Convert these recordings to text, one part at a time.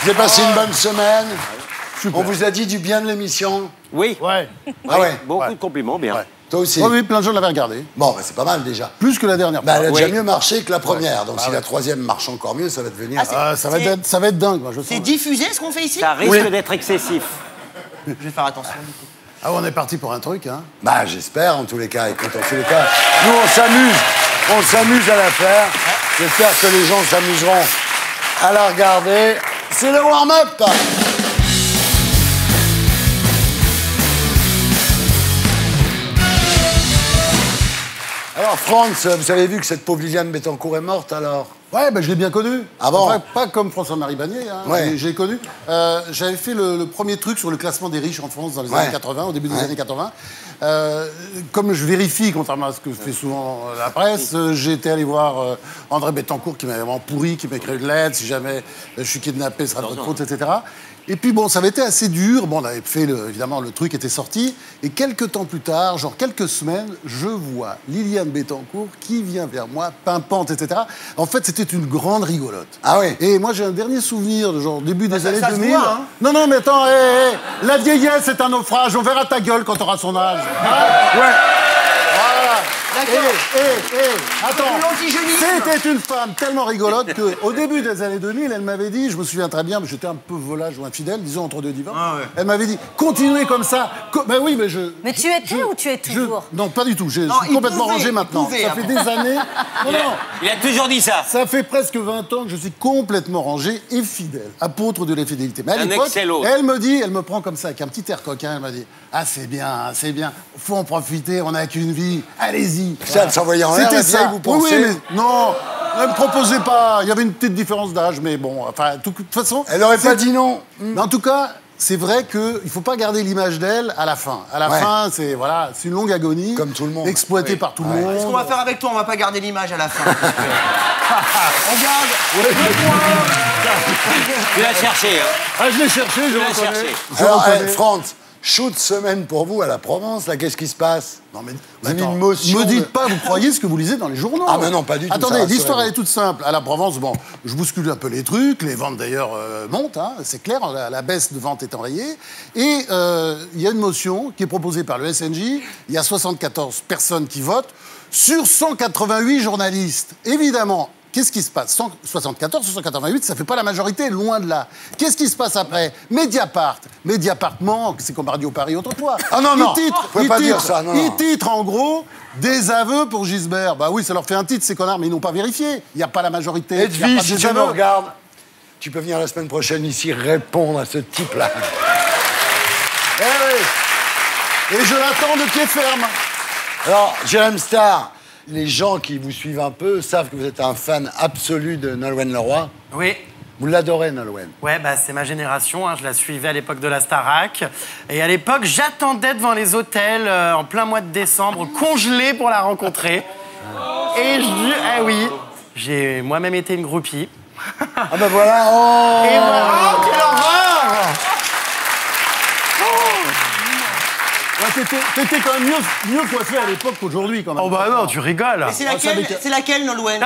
Vous avez passé une bonne semaine. Super. On vous a dit du bien de l'émission? Oui. Ouais. Ah ouais. Beaucoup de compliments, bien. Ouais. Toi aussi? Oui, plein de gens l'avaient regardé. Bon, bah, c'est pas mal déjà. Plus que la dernière. Bah, elle a Oui. déjà mieux marché que la première. Donc si la troisième marche encore mieux, ça va devenir... Ça va être dingue, moi, je sens. C'est diffusé ce qu'on fait ici? Ça risque d'être excessif. Je vais faire attention. Ah, on est parti pour un truc, hein. Bah, j'espère, en tous les cas. Écoute, en tous les cas, nous, on s'amuse. On s'amuse à la faire. J'espère que les gens s'amuseront à la regarder. C'est le warm-up. Alors, Franz, vous avez vu que cette pauvre Liliane Bettencourt est morte, alors? Ouais, ben je l'ai bien connu. Ah bon? Enfin, pas comme François-Marie Bagné, hein. Ouais. Je l'ai connu. J'avais fait le premier truc sur le classement des riches en France dans les Ouais. années 80, au début des années 80. Comme je vérifie, contrairement à ce que fait souvent la presse, j'ai été allé voir André Bettencourt, qui m'avait vraiment pourri, qui m'écrit une lettre, si jamais je suis kidnappé, ce sera de votre faute, etc. Et puis bon, ça avait été assez dur. Bon, on avait fait, évidemment, le truc était sorti. Et quelques temps plus tard, genre quelques semaines, je vois Liliane Bettencourt qui vient vers moi, pimpante, etc. En fait, c'était une grande rigolote. Ah oui? Et moi, j'ai un dernier souvenir, de genre début des années ça se 2000. voit, hein. Non, mais attends, la vieillesse, c'est un naufrage. On verra ta gueule quand t'auras son âge. Ouais. Voilà. D'accord. Attends. L'antigénisme. C'était une femme tellement rigolote qu'au début des années 2000, elle m'avait dit, je me souviens très bien, mais j'étais un peu volage ou infidèle, disons entre deux divans. Ah ouais. Elle m'avait dit, continuez comme ça. Ben oui, mais je... Mais tu étais ou tu es toujours? Non, pas du tout. Je Non, suis il complètement pouvait, rangé il maintenant. pouvait, Ça fait des années... Non. Il a toujours dit ça. Ça fait presque 20 ans que je suis complètement rangé et fidèle, apôtre de la fidélité. Mais à Un l'époque, excellent. elle me prend comme ça, avec un petit air coquin, elle m'a dit « Ah, c'est bien, faut en profiter, on n'a qu'une vie, allez-y ». Ça, elle s'envoyait en l'air, C'était la ça. vieille, vous pensez? Oui, mais non, elle me proposait pas, il y avait une petite différence d'âge, mais bon, enfin, de toute façon... Elle aurait pas c'est- dit non. Mais en tout cas, c'est vrai qu'il ne faut pas garder l'image d'elle à la fin. À la Ouais. fin, c'est voilà, une longue agonie. Comme tout le monde. Exploitée par tout le monde. Ce qu'on va faire avec toi, on va pas garder l'image à la fin. On garde. Tu l'as cherché, hein. Ah, je l'ai cherché, je Tu l'as reconnais. cherché. Je Alors, reconnais. Franz, shoot semaine pour vous à la Provence, là, qu'est-ce qui se passe? Non, mais Vous avez attends, une motion me de- dites pas, vous croyez ce que vous lisez dans les journaux. Ah, mais non, pas du tout, ça, Attendez, l'histoire, rassurez-vous. elle est toute simple. À la Provence, bon, je bouscule un peu les trucs, les ventes d'ailleurs montent, hein, c'est clair, la baisse de vente est enrayée. Et il y a une motion qui est proposée par le SNJ, il y a 74 personnes qui votent, sur 188 journalistes. Évidemment, qu'est-ce qui se passe? 174, 188, ça fait pas la majorité, loin de là. Qu'est-ce qui se passe après? Mediapart manque, c'est comme Radio Paris autrefois. Ah non, non, Il vous pouvez pas dire ça, non, il non. titre en gros des aveux pour Gisbert. Bah oui, ça leur fait un titre, ces connards, mais ils n'ont pas vérifié. Il n'y a pas la majorité. il y a Edwige, pas si des tu me aveux. regardes, tu peux venir la semaine prochaine ici répondre à ce type-là. Eh oui. Et je l'attends de pied ferme. Alors, Jérém Star, les gens qui vous suivent un peu savent que vous êtes un fan absolu de Nolwenn Leroy. Oui. Vous l'adorez, Nolwenn. Ouais, bah c'est ma génération, hein. Je la suivais à l'époque de la Starac. Et à l'époque, j'attendais devant les hôtels en plein mois de décembre, congelé pour la rencontrer. Et oui, j'ai moi-même été une groupie. Ah ben voilà, oh Et voilà. Oh, quelle horreur! Ouais, t'étais quand même mieux coiffé à l'époque qu'aujourd'hui, quand même. Oh bah non, tu rigoles. C'est laquelle, Nolwenn?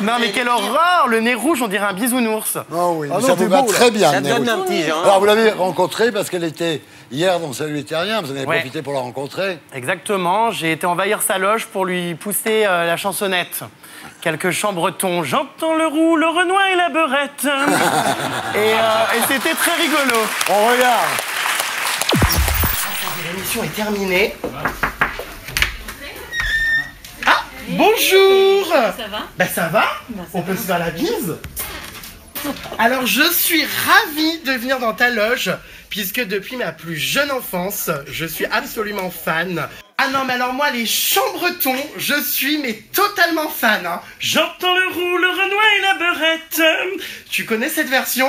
Non mais quelle horreur! Le nez rouge, on dirait un bisounours. Oh oui, Ah mais non, ça vous t'es va beau, là. très bien, Ça te donne Nero. un petit genre. Alors, vous l'avez rencontrée parce qu'elle était hier dans Salut les Terriens, vous en avez Ouais. profité pour la rencontrer. Exactement, j'ai été envahir sa loge pour lui pousser la chansonnette. Quelques chants bretons, j'entends le roux, le renois et la beurette. et c'était très rigolo. On regarde. L'émission est terminée. Ah, bonjour. Ça va? Ben ça va, ça on peut se faire la bise. Alors je suis ravie de venir dans ta loge, puisque depuis ma plus jeune enfance, je suis absolument fan. Ah non, mais alors moi, les chants bretons, je suis mais totalement fan. Hein. J'entends le roux, le renois et la beurette. Tu connais cette version?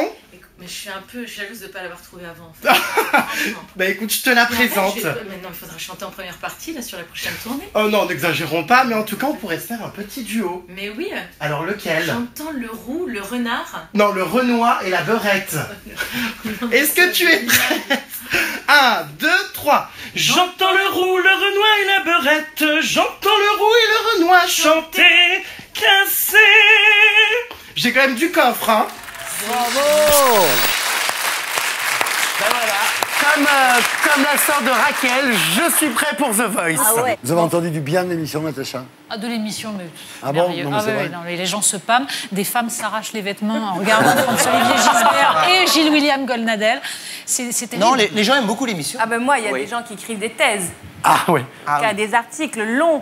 Mais je suis un peu jalouse de ne pas l'avoir trouvée avant. En fait. Bah écoute, je te la présente. Mais non, il faudra chanter en première partie là, sur la prochaine tournée. Oh non, n'exagérons pas, mais en tout cas, on pourrait se faire un petit duo. Mais oui, Alors lequel? j'entends le roux, le renard. Non, le renois et la beurette. Est-ce que tu es prête? 1, 2, 3. J'entends le roux, le renois et la beurette. J'entends le roux et le renois chanter, casser. J'ai quand même du coffre, hein. Bravo. Ben voilà. Comme la sœur de Raquel, je suis prêt pour The Voice. Ah ouais. Vous avez entendu du bien de l'émission, Natacha? Ah, de l'émission, mais Ah bon? merveilleux. Non, mais Ah c'est ouais, vrai. ouais, non, mais les gens se pâment. Des femmes s'arrachent les vêtements en regardant François-Olivier Gisbert et Gilles-William Goldnadel. C'est terrible. Non, les gens aiment beaucoup l'émission. Ah ben moi, il y a Oui. des gens qui écrivent des thèses, Ah oui. qui a des articles longs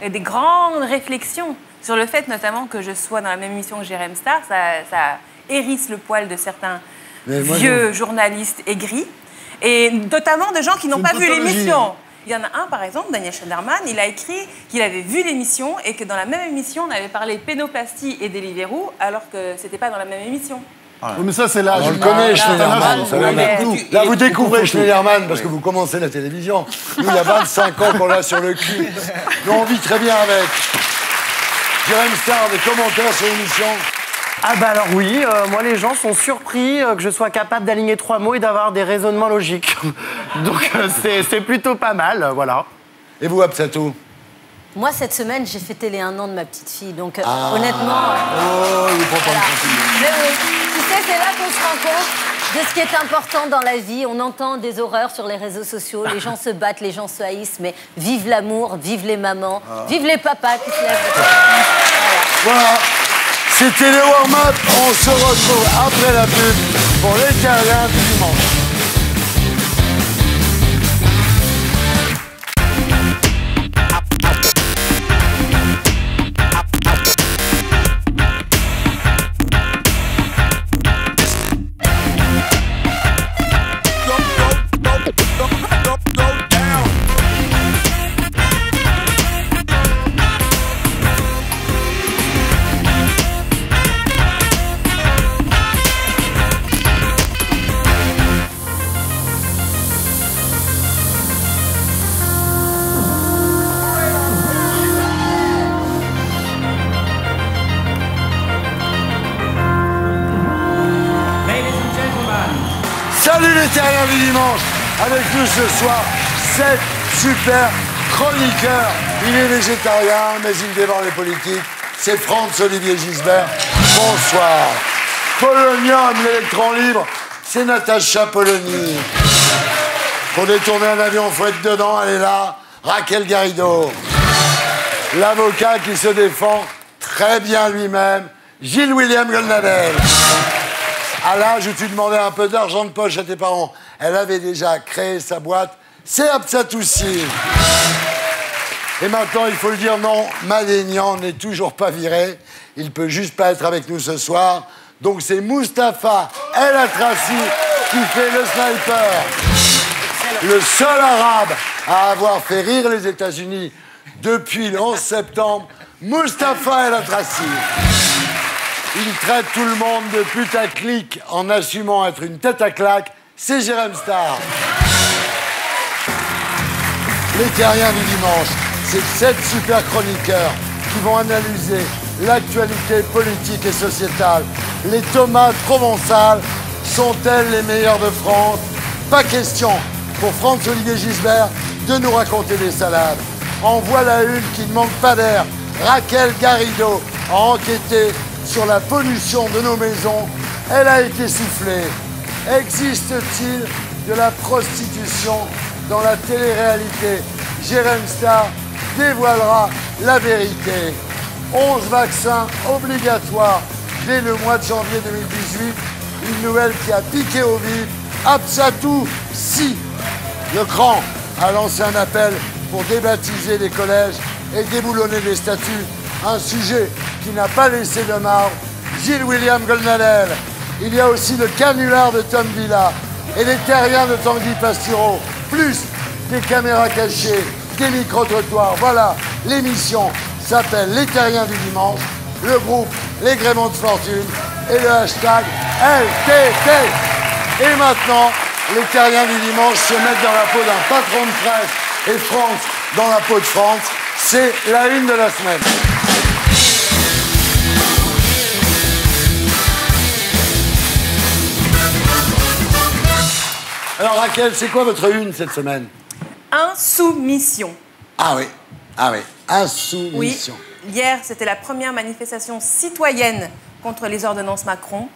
et des grandes réflexions sur le fait notamment que je sois dans la même émission que Jérém Star. Ça hérisse le poil de certains Mais moi, vieux journalistes aigris et notamment de gens qui n'ont C'est pas une vu pathologie. l'émission. Il y en a un, par exemple, Daniel Schneiderman, il a écrit qu'il avait vu l'émission et que dans la même émission, on avait parlé pénoplastie et Deliveroo, alors que c'était pas dans la même émission. Oui, mais ça, c'est l'âge. On le connaît, Schneiderman. Vous ça va savez, mettre mais- tout. Là, vous découvrez Schneiderman parce que vous commencez la télévision. Nous, il y a 25 ans qu'on l'a sur le cul. Mais on vit très bien avec. Jérém Star, des commentaires sur l'émission? Ah bah alors oui, moi les gens sont surpris que je sois capable d'aligner 3 mots et d'avoir des raisonnements logiques. Donc c'est plutôt pas mal, voilà. Et vous, Absatou? Moi, cette semaine, j'ai fêté les 1 an de ma petite fille. Donc, Ah. honnêtement... Oh, il prend pas voilà. le continent. Mais oui, tu sais, c'est là qu'on se rend compte de ce qui est important dans la vie. On entend des horreurs sur les réseaux sociaux. Les gens se battent, les gens se haïssent. Mais vive l'amour, vive les mamans, vive les papas qui se lèvent. Voilà. C'était le warm-up. On se retrouve après la pub pour les terriens du dimanche. Salut les terriens du dimanche. Avec nous ce soir, 7 super chroniqueurs. Il est végétarien, mais il dévore les politiques. C'est François-Olivier Gisbert. Bonsoir. Polonium, l'électron libre, c'est Natacha Polony. Pour détourner un avion, il faut être dedans, elle est là. Raquel Garrido. L'avocat qui se défend très bien lui-même, Gilles-William Goldnadel. À l'âge où tu demandais un peu d'argent de poche à tes parents, elle avait déjà créé sa boîte. C'est Absatoussi. Et maintenant, il faut le dire, non, Malignan n'est toujours pas viré. Il peut juste pas être avec nous ce soir. Donc c'est Mustapha El Atrassi qui fait le sniper. Le seul arabe à avoir fait rire les États-Unis depuis le 11 septembre, Mustapha El Atrassi. Il traite tout le monde de putaclic en assumant être une tête à claque. C'est Jérém Star. Les terriens du dimanche, c'est 7 super chroniqueurs qui vont analyser l'actualité politique et sociétale. Les tomates provençales sont-elles les meilleures de France? Pas question pour François-Olivier Gisbert de nous raconter des salades. En voilà une qui ne manque pas d'air. Raquel Garrido a enquêté sur la pollution de nos maisons. Elle a été soufflée. Existe-t-il de la prostitution dans la télé-réalité? Jérém Star dévoilera la vérité. 11 vaccins obligatoires dès le mois de janvier 2018. Une nouvelle qui a piqué au vif. Absatou, si. Le Grand a lancé un appel pour débaptiser les collèges et déboulonner les statuts. Un sujet qui n'a pas laissé de marbre. Gilles-William Goldnadel. Il y a aussi le canular de Tom Villa et les terriens de Tanguy Pastureau. Plus des caméras cachées, des micro-trottoirs. Voilà, l'émission s'appelle Les Terriens du dimanche. Le groupe Les Gréments de Fortune et le hashtag LTT. Et maintenant, les terriens du dimanche se mettent dans la peau d'un patron de presse et France dans la peau de France. C'est la une de la semaine. Alors Raquel, c'est quoi votre une cette semaine? Insoumission. Ah oui, Oui, insoumission. hier, c'était la première manifestation citoyenne contre les ordonnances Macron.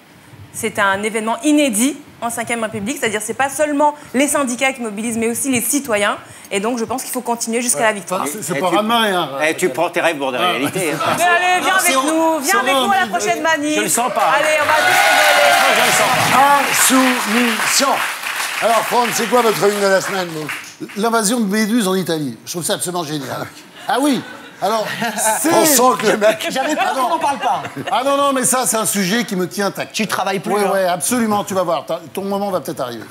C'est un événement inédit en 5e République, c'est-à-dire c'est pas seulement les syndicats qui mobilisent, mais aussi les citoyens. Et donc je pense qu'il faut continuer jusqu'à la victoire. C'est pas ras-de-marée, hein. Tu prends tes rêves pour des réalités. hein. Mais allez, viens avec nous, viens avec nous à la prochaine manif. Je le sens pas. Allez, on va tous rigoler. Insoumission. Alors, Franck, c'est quoi votre une de la semaine, vous? L'invasion de Méduse en Italie. Je trouve ça absolument génial. Ah oui. Alors, On sent que le mec... J'avais peur qu'on n'en parle pas. Ah non, mais ça, c'est un sujet qui me tient à cœur. Tu travailles plus. Oui, hein. oui, absolument, tu vas voir. Ton moment va peut-être arriver.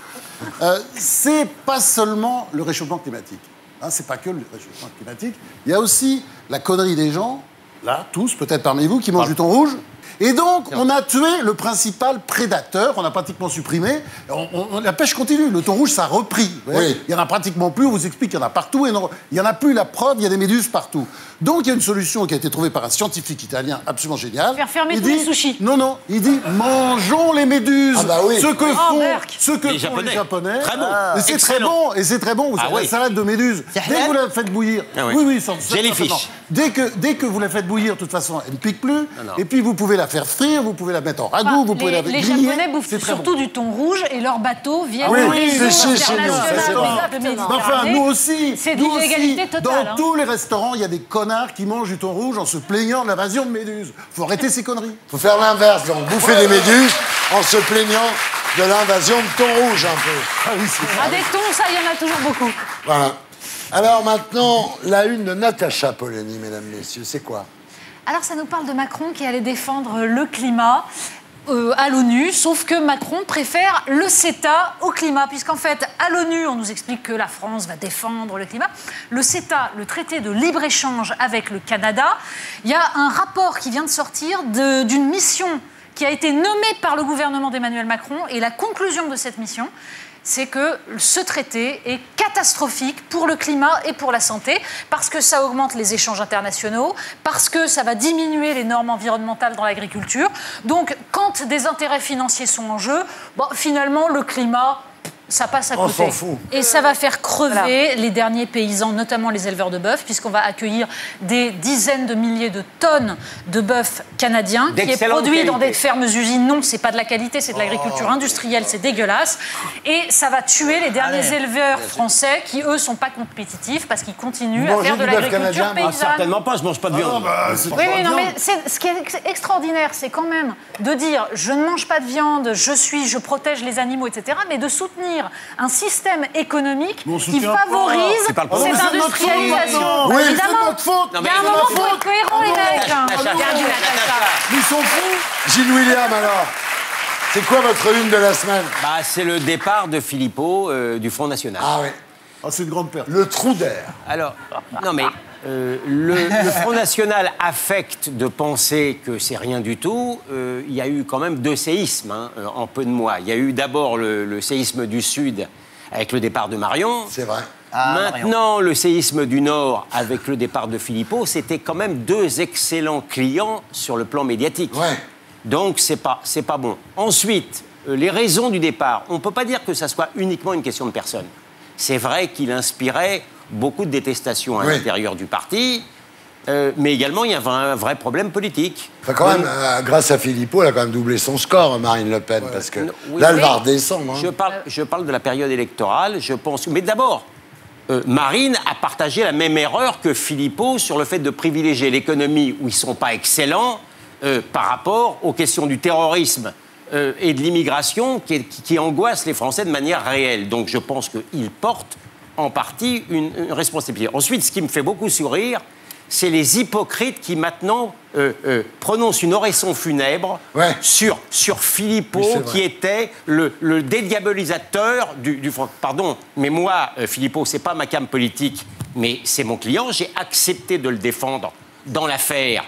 C'est pas seulement le réchauffement climatique. Hein, c'est pas que le réchauffement climatique. Il y a aussi la connerie des gens, là, tous, peut-être parmi vous, qui mangent du thon rouge. Et donc, on a tué le principal prédateur, on a pratiquement supprimé. La pêche continue, le thon rouge, ça a repris. Oui. Il y en a pratiquement plus, on vous explique qu'il y en a partout. Et non, il y en a plus, la preuve, il y a des méduses partout. Donc, il y a une solution qui a été trouvée par un scientifique italien absolument génial. Faire fermer Il tous les dit- sushis. Non, il dit mangeons les méduses. Ah bah oui. Ce que font, Berk. ce que Les font Japonais. les Japonais. Très bon. Et c'est très Excellent. bon. Et c'est très bon. Vous savez, oui. la salade de méduses. Dès halal que vous la faites bouillir. Ah oui. Oui, Jellyfish. certainement. Dès que vous la faites bouillir, de toute façon, elle ne pique plus. non. Et puis vous pouvez la faire frire, vous pouvez la mettre en ragoût, vous pouvez la les griller. Japonais bouffent C'est très surtout bon. du thon rouge et leurs bateaux viennent Oui, dans oui, les eaux c'est chez nous, internationales c'est ça. de Mais enfin, Méditerranée. nous aussi. C'est nous d'une illégalité aussi, totale. Dans hein. tous les restaurants, il y a des connards qui mangent du thon rouge en se plaignant de l'invasion de méduses. Faut arrêter ces conneries. Faut faire l'inverse, donc bouffer des méduses en se plaignant de l'invasion de thon rouge, un peu. Ah oui, c'est ça. Ah, des thons, ça, il y en a toujours beaucoup. Voilà. Alors maintenant, la une de Natacha Polony, mesdames, messieurs, c'est quoi? Alors, ça nous parle de Macron qui allait défendre le climat à l'ONU, sauf que Macron préfère le CETA au climat, puisqu'en fait, à l'ONU, on nous explique que la France va défendre le climat. Le CETA, le traité de libre-échange avec le Canada, il y a un rapport qui vient de sortir d'une mission qui a été nommée par le gouvernement d'Emmanuel Macron, et la conclusion de cette mission, c'est que ce traité est catastrophique pour le climat et pour la santé, parce que ça augmente les échanges internationaux, parce que ça va diminuer les normes environnementales dans l'agriculture. Donc, quand des intérêts financiers sont en jeu, finalement, le climat, ça passe à On côté. s'en fout. Et ça va faire crever les derniers paysans, notamment les éleveurs de bœuf, puisqu'on va accueillir des dizaines de milliers de tonnes de bœuf canadien qui est D'excellente produit dans qualité. des fermes-usines. Non, c'est pas de la qualité, c'est de l'agriculture industrielle, c'est dégueulasse. Et ça va tuer les derniers éleveurs français qui, eux, sont pas compétitifs parce qu'ils continuent à Mangez faire de du bœuf l'agriculture canadien, Ah, paysanne. certainement pas, je mange pas de viande. Oui, non, mais ce qui est extraordinaire, c'est quand même de dire je ne mange pas de viande, je protège les animaux, etc., mais de soutenir un système économique Mais on qui soutient pas. favorise C'est pas le cette problème. C'est notre faute, industrialisation. maintenant. Oui, Évidemment. c'est notre faute. Non, Il y a un moment, il faut être cohérent, les mecs. Ils sont fous. Gilles William, alors, c'est quoi votre une de la semaine? Bah, c'est le départ de Philippot du Front National. Ah oui, Ah, c'est une grande perte. le trou d'air. Alors, non mais le Front National affecte de penser que c'est rien du tout. Il y a eu quand même deux séismes en peu de mois. Il y a eu d'abord le séisme du Sud avec le départ de Marion. C'est vrai. Maintenant, le séisme du Nord avec le départ de Philippot, c'était quand même deux excellents clients sur le plan médiatique. Ouais. Donc, c'est pas bon. Ensuite, les raisons du départ. On ne peut pas dire que ça soit uniquement une question de personne. C'est vrai qu'il inspirait beaucoup de détestation à Oui. l'intérieur du parti, mais également, il y avait un vrai problème politique. Enfin, quand même, grâce à Philippot, elle a quand même doublé son score, Marine Le Pen, parce que Oui, là, elle mais va redescendre. hein. Je parle de la période électorale, je pense. Mais d'abord, Marine a partagé la même erreur que Philippot sur le fait de privilégier l'économie où ils ne sont pas excellents par rapport aux questions du terrorisme et de l'immigration qui angoissent les Français de manière réelle. Donc je pense qu'il porte en partie une responsabilité. Ensuite, ce qui me fait beaucoup sourire, c'est les hypocrites qui maintenant prononcent une oraison funèbre Ouais. sur Philippot, Oui, c'est vrai. qui était le dédiabolisateur du Front. Pardon, mais moi, Philippot, c'est pas ma came politique, mais c'est mon client. J'ai accepté de le défendre dans l'affaire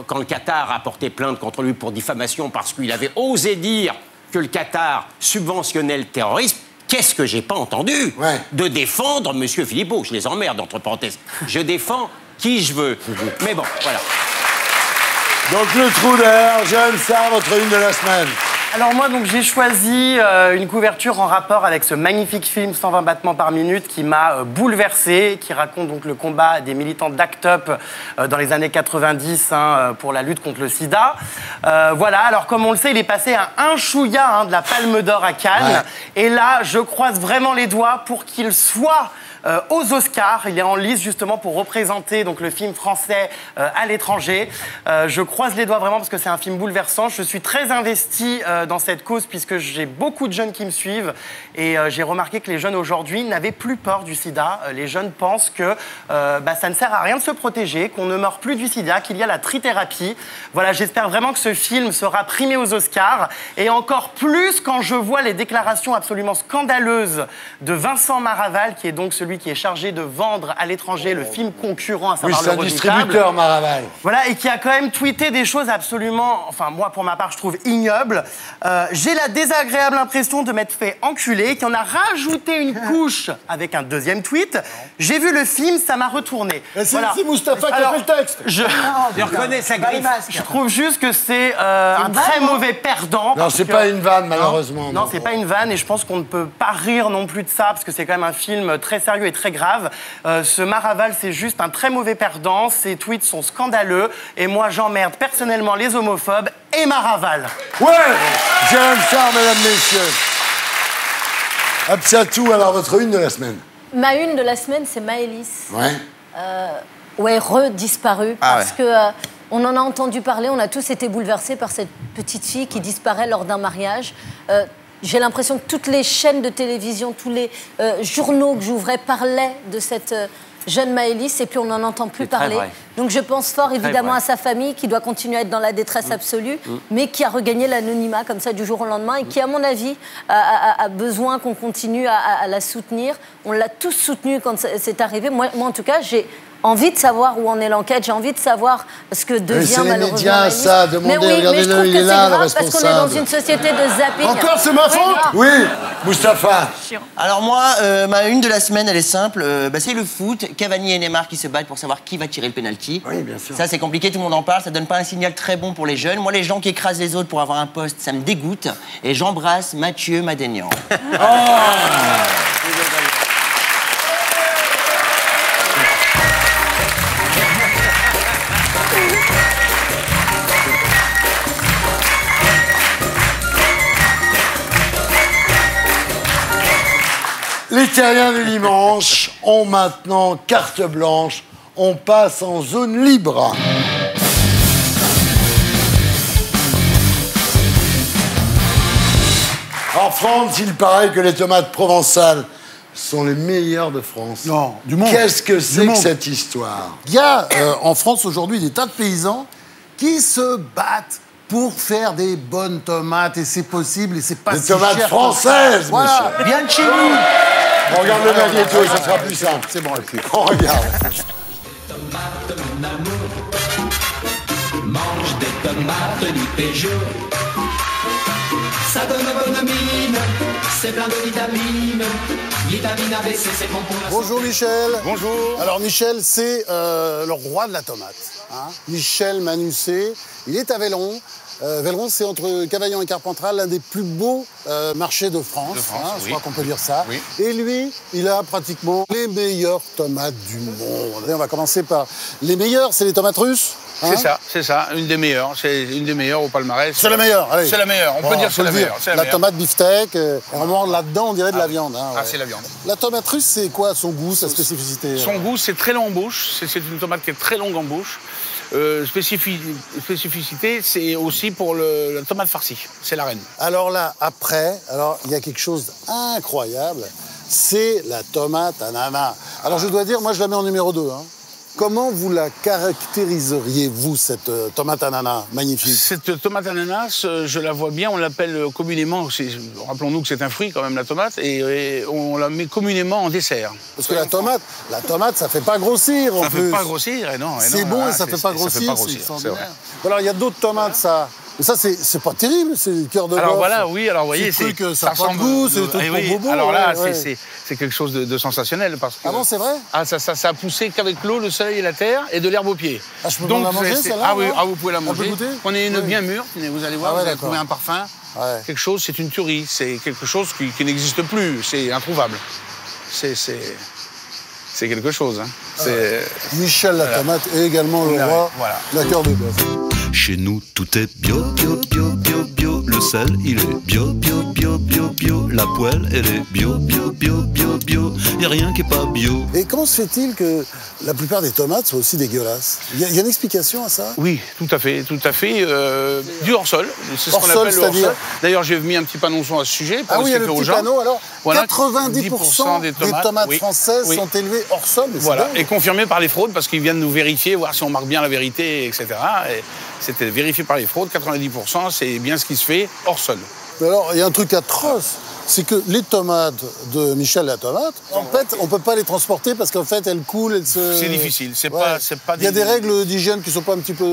quand le Qatar a porté plainte contre lui pour diffamation parce qu'il avait osé dire que le Qatar subventionnait le terrorisme. Qu'est-ce que j'ai pas entendu Ouais. de défendre M. Philippot? Je les emmerde, entre parenthèses. Je défends qui je veux. Mais bon, voilà. Donc, le trou d'air, j'aime ça, votre une de la semaine. Alors moi, donc, j'ai choisi une couverture en rapport avec ce magnifique film 120 battements par minute qui m'a bouleversé, qui raconte donc le combat des militants d'ACT UP dans les années 90 pour la lutte contre le sida. Voilà, alors comme on le sait, il est passé à un chouïa de la Palme d'Or à Cannes. Ouais. Et là, je croise vraiment les doigts pour qu'il soit aux Oscars. Il est en lice justement pour représenter donc, le film français à l'étranger. Je croise les doigts vraiment parce que c'est un film bouleversant. Je suis très investi dans cette cause puisque j'ai beaucoup de jeunes qui me suivent et j'ai remarqué que les jeunes aujourd'hui n'avaient plus peur du sida. Les jeunes pensent que ça ne sert à rien de se protéger, qu'on ne meurt plus du sida, qu'il y a la trithérapie. Voilà, j'espère vraiment que ce film sera primé aux Oscars et encore plus quand je vois les déclarations absolument scandaleuses de Vincent Maraval, qui est donc celui qui est chargé de vendre à l'étranger le film concurrent, à savoir Le Redoutable. Oui, c'est un distributeur, Maraval. Voilà, et qui a quand même tweeté des choses absolument, enfin moi pour ma part je trouve ignobles. J'ai la désagréable impression de m'être fait enculer, qui en a rajouté une couche avec un deuxième tweet. J'ai vu le film, ça m'a retourné. C'est Mustapha qui a fait le texte. Je reconnais sa griffe. Je trouve juste que c'est un très mauvais perdant. Non, c'est pas une vanne malheureusement. Non, c'est pas une vanne et je pense qu'on ne peut pas rire non plus de ça parce que c'est quand même un film très sérieux et très grave. Ce Maraval, c'est juste un très mauvais perdant. Ses tweets sont scandaleux. Et moi, j'emmerde personnellement les homophobes et Maraval. Ouais, j'aime ça, mesdames, messieurs. Absatou, alors votre une de la semaine. Ma une de la semaine, c'est Maëlys. Ouais. Redisparue. Parce que on en a entendu parler, on a tous été bouleversés par cette petite fille qui disparaît lors d'un mariage. J'ai l'impression que toutes les chaînes de télévision, tous les journaux que j'ouvrais parlaient de cette jeune Maëlys et puis on n'en entend plus parler. Donc je pense fort évidemment à sa famille qui doit continuer à être dans la détresse absolue, mais qui a regagné l'anonymat comme ça du jour au lendemain et qui, à mon avis, a besoin qu'on continue à la soutenir. On l'a tous soutenue quand c'est arrivé. Moi, en tout cas, j'ai envie de savoir où en est l'enquête, j'ai envie de savoir ce que devient malheureusement médias, Maëlys. ça, demandez, mais oui, regardez-le, mais je trouve il que est c'est là, le grave responsable. parce qu'on est dans une société de zapping. Encore, c'est ma faute? Oui, Mustapha. Alors moi, ma une de la semaine, elle est simple. C'est le foot. Cavani et Neymar qui se battent pour savoir qui va tirer le penalty. Oui, bien sûr. Ça, c'est compliqué, tout le monde en parle. Ça donne pas un signal très bon pour les jeunes. Moi, les gens qui écrasent les autres pour avoir un poste, ça me dégoûte. Et j'embrasse Mathieu Madénian. Les terriens du dimanche ont maintenant carte blanche. On passe en zone libre. En France, il paraît que les tomates provençales sont les meilleures de France. Non, du monde. Qu'est-ce que c'est que monde. cette histoire? Il y a en France aujourd'hui des tas de paysans qui se battent pour faire des bonnes tomates et c'est possible et c'est pas Des si tomates cher que françaises, ça. Voilà. monsieur. Bien de chez nous. On regarde le magnéto, ça sera plus simple. C'est bon, allez. On regarde. Mange des tomates nuit et jour. Ça donne bonne mine, c'est plein de vitamines. Vitamine ABC, c'est bon pour la Bonjour Michel. Bonjour. Alors Michel, c'est le roi de la tomate. Hein. Michel Manucé, il est à Velleron. Velleron, c'est entre Cavaillon et Carpentras, l'un des plus beaux marchés de France. Je crois qu'on peut dire ça. Oui. Et lui, il a pratiquement les meilleures tomates du monde. Et on va commencer par les meilleures, c'est les tomates russes. Hein, C'est ça, une des meilleures. C'est une des meilleures au palmarès. c'est la meilleure, allez. C'est la meilleure, on peut dire que c'est la meilleure. C'est La tomate beefsteak, vraiment là-dedans, on dirait de la viande. Hein, ouais. c'est la viande. La tomate russe, c'est quoi son goût, sa spécificité? Son goût, c'est très long en bouche. C'est une tomate qui est très longue en bouche. Spécificité, c'est aussi pour la tomate farcie. C'est la reine. Alors là, après, il y a quelque chose d'incroyable, c'est la tomate ananas. Alors je dois dire, moi je la mets en numéro 2. Hein. Comment vous la caractériseriez, vous, cette tomate ananas magnifique? Cette tomate ananas, je la vois bien, on l'appelle communément, rappelons-nous que c'est un fruit quand même, la tomate, et on la met communément en dessert. Parce que la tomate, ça fait pas grossir en plus. Ça fait pas grossir, et non. C'est bon et ça fait pas grossir, c'est extraordinaire. Alors il y a d'autres tomates, ça. Mais ça, c'est pas terrible, c'est le cœur de bœuf. Alors voilà, oui, alors vous voyez, ça n'a pas de goût, c'est des trucs pour bobo. Alors là, c'est quelque chose de sensationnel. Parce que, ah bon, c'est vrai? Ah, ça a poussé qu'avec l'eau, le soleil et la terre, et de l'herbe aux pieds. Ah, je peux la manger, celle-là? Ah oui, vous pouvez la manger. Prenez Prenez une bien mûre, vous allez voir, vous allez trouver un parfum. quelque chose, c'est une tuerie. C'est quelque chose qui n'existe plus. C'est introuvable. C'est quelque chose. Hein. Michel la tomate et également le roi, la cœur de bœuf. Chez nous, tout est bio, bio, bio, bio, bio. Le sel, il est bio, bio, bio, bio, bio. La poêle, elle est bio, bio, bio, bio, bio. Y a rien qui est pas bio. Et comment se fait-il que la plupart des tomates soient aussi dégueulasses? Il y a une explication à ça? Oui, tout à fait, tout à fait. Du hors-sol, c'est ce qu'on appelle le hors-sol. D'ailleurs, j'ai mis un petit panonçon à ce sujet pour expliquer aux gens. Panneau, alors, voilà, 90% des tomates françaises sont élevées hors sol. Voilà, et confirmé par les fraudes, parce qu'ils viennent nous vérifier, voir si on marque bien la vérité, etc. Et c'était vérifié par les fraudes, 90%, c'est bien ce qui se fait hors sol. Alors, il y a un truc atroce, c'est que les tomates de Michel la tomate, en fait, on ne peut pas les transporter parce qu'en fait, elles coulent, elles se... C'est difficile, c'est pas Il y a des règles d'hygiène qui ne sont pas un petit peu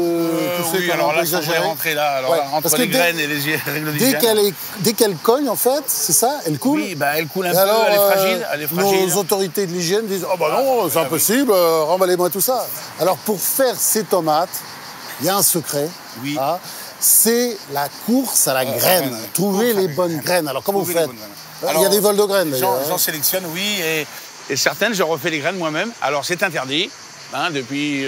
poussées, oui, alors là, ça pourrait rentrer là, alors là, entre les graines et les règles d'hygiène. Dès qu'elle cogne, en fait, c'est ça, elle coule. Oui, bah, elle coule un peu, alors, elle est fragile. Nos autorités de l'hygiène disent « Oh bah non, c'est impossible, remballez-moi tout ça ». Alors, pour faire ces tomates, il y a un secret. Oui. Hein, c'est la course à la graine. Trouver les bonnes graines. Alors, comment vous faites? Il y a des vols de graines, d'ailleurs. J'en sélectionne, oui, et certaines, je refais les graines moi-même. Alors, c'est interdit, hein, depuis,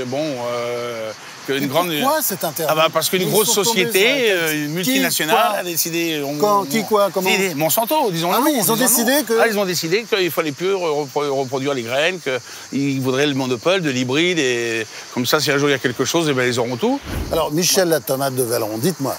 qu'une grande... Pourquoi c'est interdit? Ah bah parce qu'une grosse société, une multinationale a décidé... Comment? Monsanto, disons-le. Ah oui, ils ont décidé que... Ah, ils ont décidé qu'il ne fallait plus reproduire les graines, qu'ils voudraient le monopole de l'hybride, et comme ça, si un jour il y a quelque chose, eh ben, ils auront tout. Alors, Michel la tomate de Vallon, dites-moi,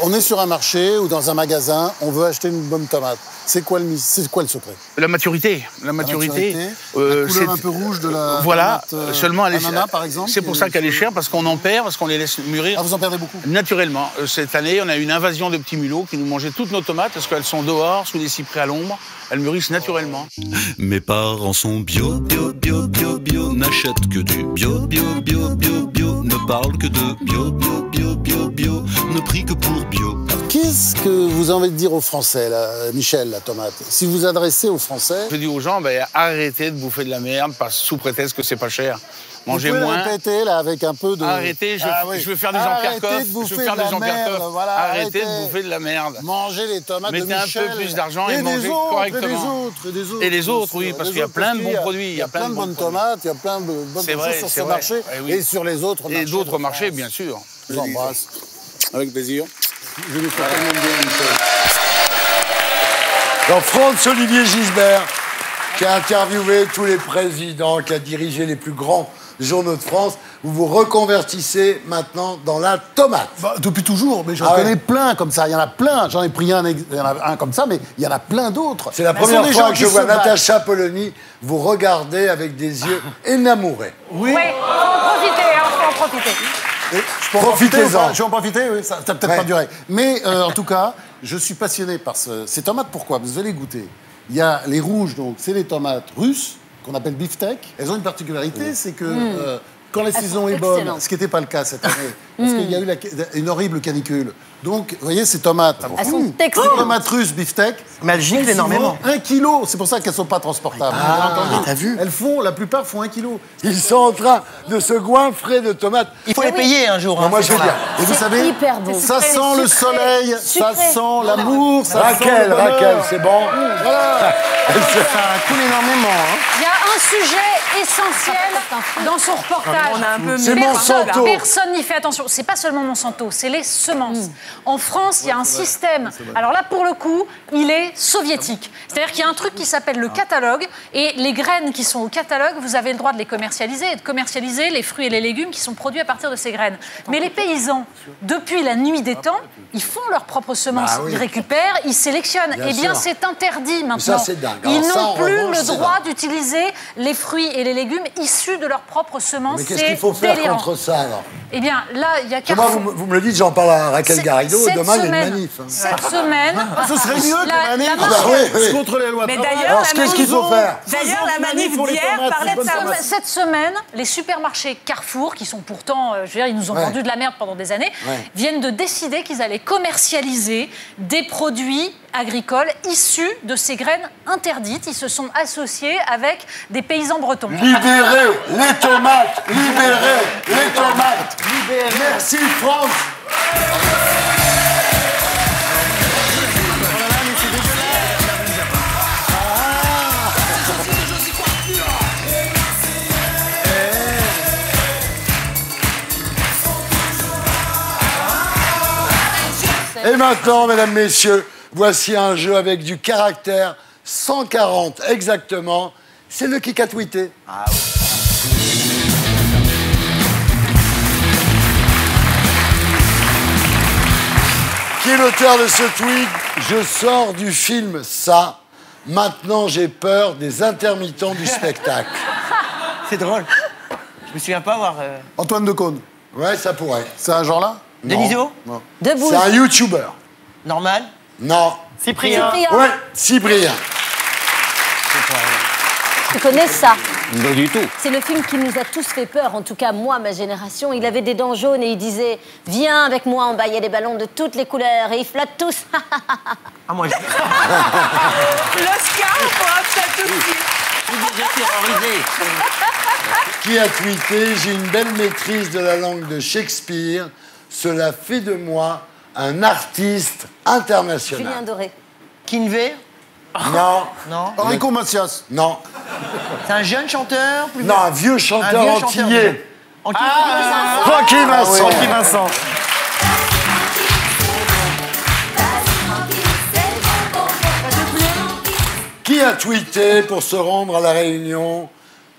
on est sur un marché ou dans un magasin, on veut acheter une bonne tomate. C'est quoi le secret? La maturité. La maturité. La couleur un peu rouge de la tomate, seulement elle est ananas, par exemple. C'est pour ça qu'elle est chère, parce qu'on en perd, parce qu'on les laisse mûrir. Ah, vous en perdez beaucoup? Naturellement. Cette année, on a eu une invasion de petits mulots qui nous mangeaient toutes nos tomates, parce qu'elles sont dehors, sous des cyprès à l'ombre. Elles mûrissent naturellement. Mes parents sont bio, bio, bio, bio, bio. N'achètent que du bio, bio, bio, bio, bio. Ne parlent que de bio, bio, bio, bio, bio. Ne prient que pour bio. Qu'est-ce que vous avez envie de dire aux Français, là, Michel, la tomate? Si vous vous adressez aux Français... Je dis aux gens, arrêtez de bouffer de la merde sous prétexte que c'est pas cher. Mangez moins. Vous pouvez répéter, là, avec un peu de... Arrêtez, je veux faire des Jean-Pierre Coff. Je veux faire des Jean-Pierre Coff. Voilà, arrêtez de bouffer de la merde. Mangez les tomates de Michel. Mettez un peu plus d'argent et mangez correctement. Et les autres, oui, parce qu'il y a plein de bons produits. Il y a plein de bonnes tomates, il y a plein de bonnes choses sur ce marché et sur les autres marchés. Et d'autres marchés, bien sûr. Je vous embrasse. Avec plaisir. Je vous souhaite tellement bien, Michel. Donc, Franz-Olivier Gisbert, qui a interviewé tous les présidents, qui a dirigé les plus grands journaux de France, vous vous reconvertissez maintenant dans la tomate. Depuis toujours, mais j'en connais plein comme ça. Il y en a plein. J'en ai pris il y en a un comme ça, mais il y en a plein d'autres. C'est la première fois que je vois Natacha Polony vous regarder avec des yeux énamourés. Oui, faut en profiter. Profitez-en. Je vais en profiter, oui, ça n'a peut-être pas duré. Mais en tout cas, je suis passionné par ces tomates. Pourquoi? Vous allez goûter. Il y a les rouges, donc c'est les tomates russes, qu'on appelle beefsteak. Elles ont une particularité, c'est que quand la saison est bonne, ce qui n'était pas le cas cette année, parce qu'il y a eu une horrible canicule. Donc, vous voyez, ces tomates, elles sont les tomates russes beefsteak, mais elles giclent énormément. 1 kilo, c'est pour ça qu'elles ne sont pas transportables. T'as vu? La plupart font 1 kilo. Ils sont en train de se goinfrer de tomates. Il faut les payer un jour. Moi, je veux dire. Et vous savez, hyper bon. ça sent le soleil, ça sent l'amour, ça sent le bonheur. Raquel, c'est bon. Voilà. Ça coule énormément. Il y a un sujet essentiel dans son reportage. On a un peu C'est Monsanto. Personne n'y fait attention. C'est pas seulement Monsanto, c'est les semences. En France, il y a un système. Alors là, pour le coup, il est soviétique. C'est-à-dire qu'il y a un truc qui s'appelle le catalogue, et les graines qui sont au catalogue, vous avez le droit de les commercialiser et de commercialiser les fruits et les légumes qui sont produits à partir de ces graines. Mais les paysans, depuis la nuit des temps, ils font leurs propres semences. Ils récupèrent, ils sélectionnent. Eh bien, c'est interdit maintenant. Ça, c'est dingue. Ils n'ont plus le droit d'utiliser les fruits et les légumes issus de leurs propres semences. Mais qu'est-ce qu'il faut faire contre ça, alors? Eh bien, là, il y a Comment vous me le dites, j'en parle à Raquel Garrido, et demain, il y a une manif. Cette semaine... Ce serait mieux que la manif contre les lois. Mais d'ailleurs, qu'est-ce qu'il faut faire? D'ailleurs, la manif d'hier parlait de ça. Cette semaine, les supermarchés Carrefour, qui sont pourtant, je veux dire, ils nous ont vendu de la merde pendant des années, viennent de décider qu'ils allaient commercialiser des produits agricoles issus de ces graines interdites. Ils se sont associés avec des paysans bretons. Libérez les tomates! Libérez les tomates! Libérez. Merci, France! Et maintenant, mesdames, messieurs, voici un jeu avec du caractère 140 exactement. C'est le qui a tweeté. Ah oui. Qui est l'auteur de ce tweet? Je sors du film Ça. Maintenant, j'ai peur des intermittents du spectacle. C'est drôle. Je me souviens pas avoir... Antoine Decaune. Ouais, ça pourrait. C'est un genre là? Denisot? Non. C'est un YouTuber. Normal? Non. Cyprien? Ouais, Cyprien. Tu connais ça? Pas du tout. C'est le film qui nous a tous fait peur, en tout cas moi, ma génération. Il avait des dents jaunes et il disait « Viens avec moi, en bas, il y a des ballons de toutes les couleurs et ils flottent tous. » Ah, moi, L'Oscar pour un tatou. Déjà terrorisé. Qui a tweeté « J'ai une belle maîtrise de la langue de Shakespeare. Cela fait de moi un artiste international. » Julien Doré. Kinvey? Non. Non. Enrico Macias. Non. C'est un jeune chanteur? Plus Non, un vieux chanteur antillais. Francky Vincent. Francky Vincent. Qui a tweeté pour se rendre à la Réunion?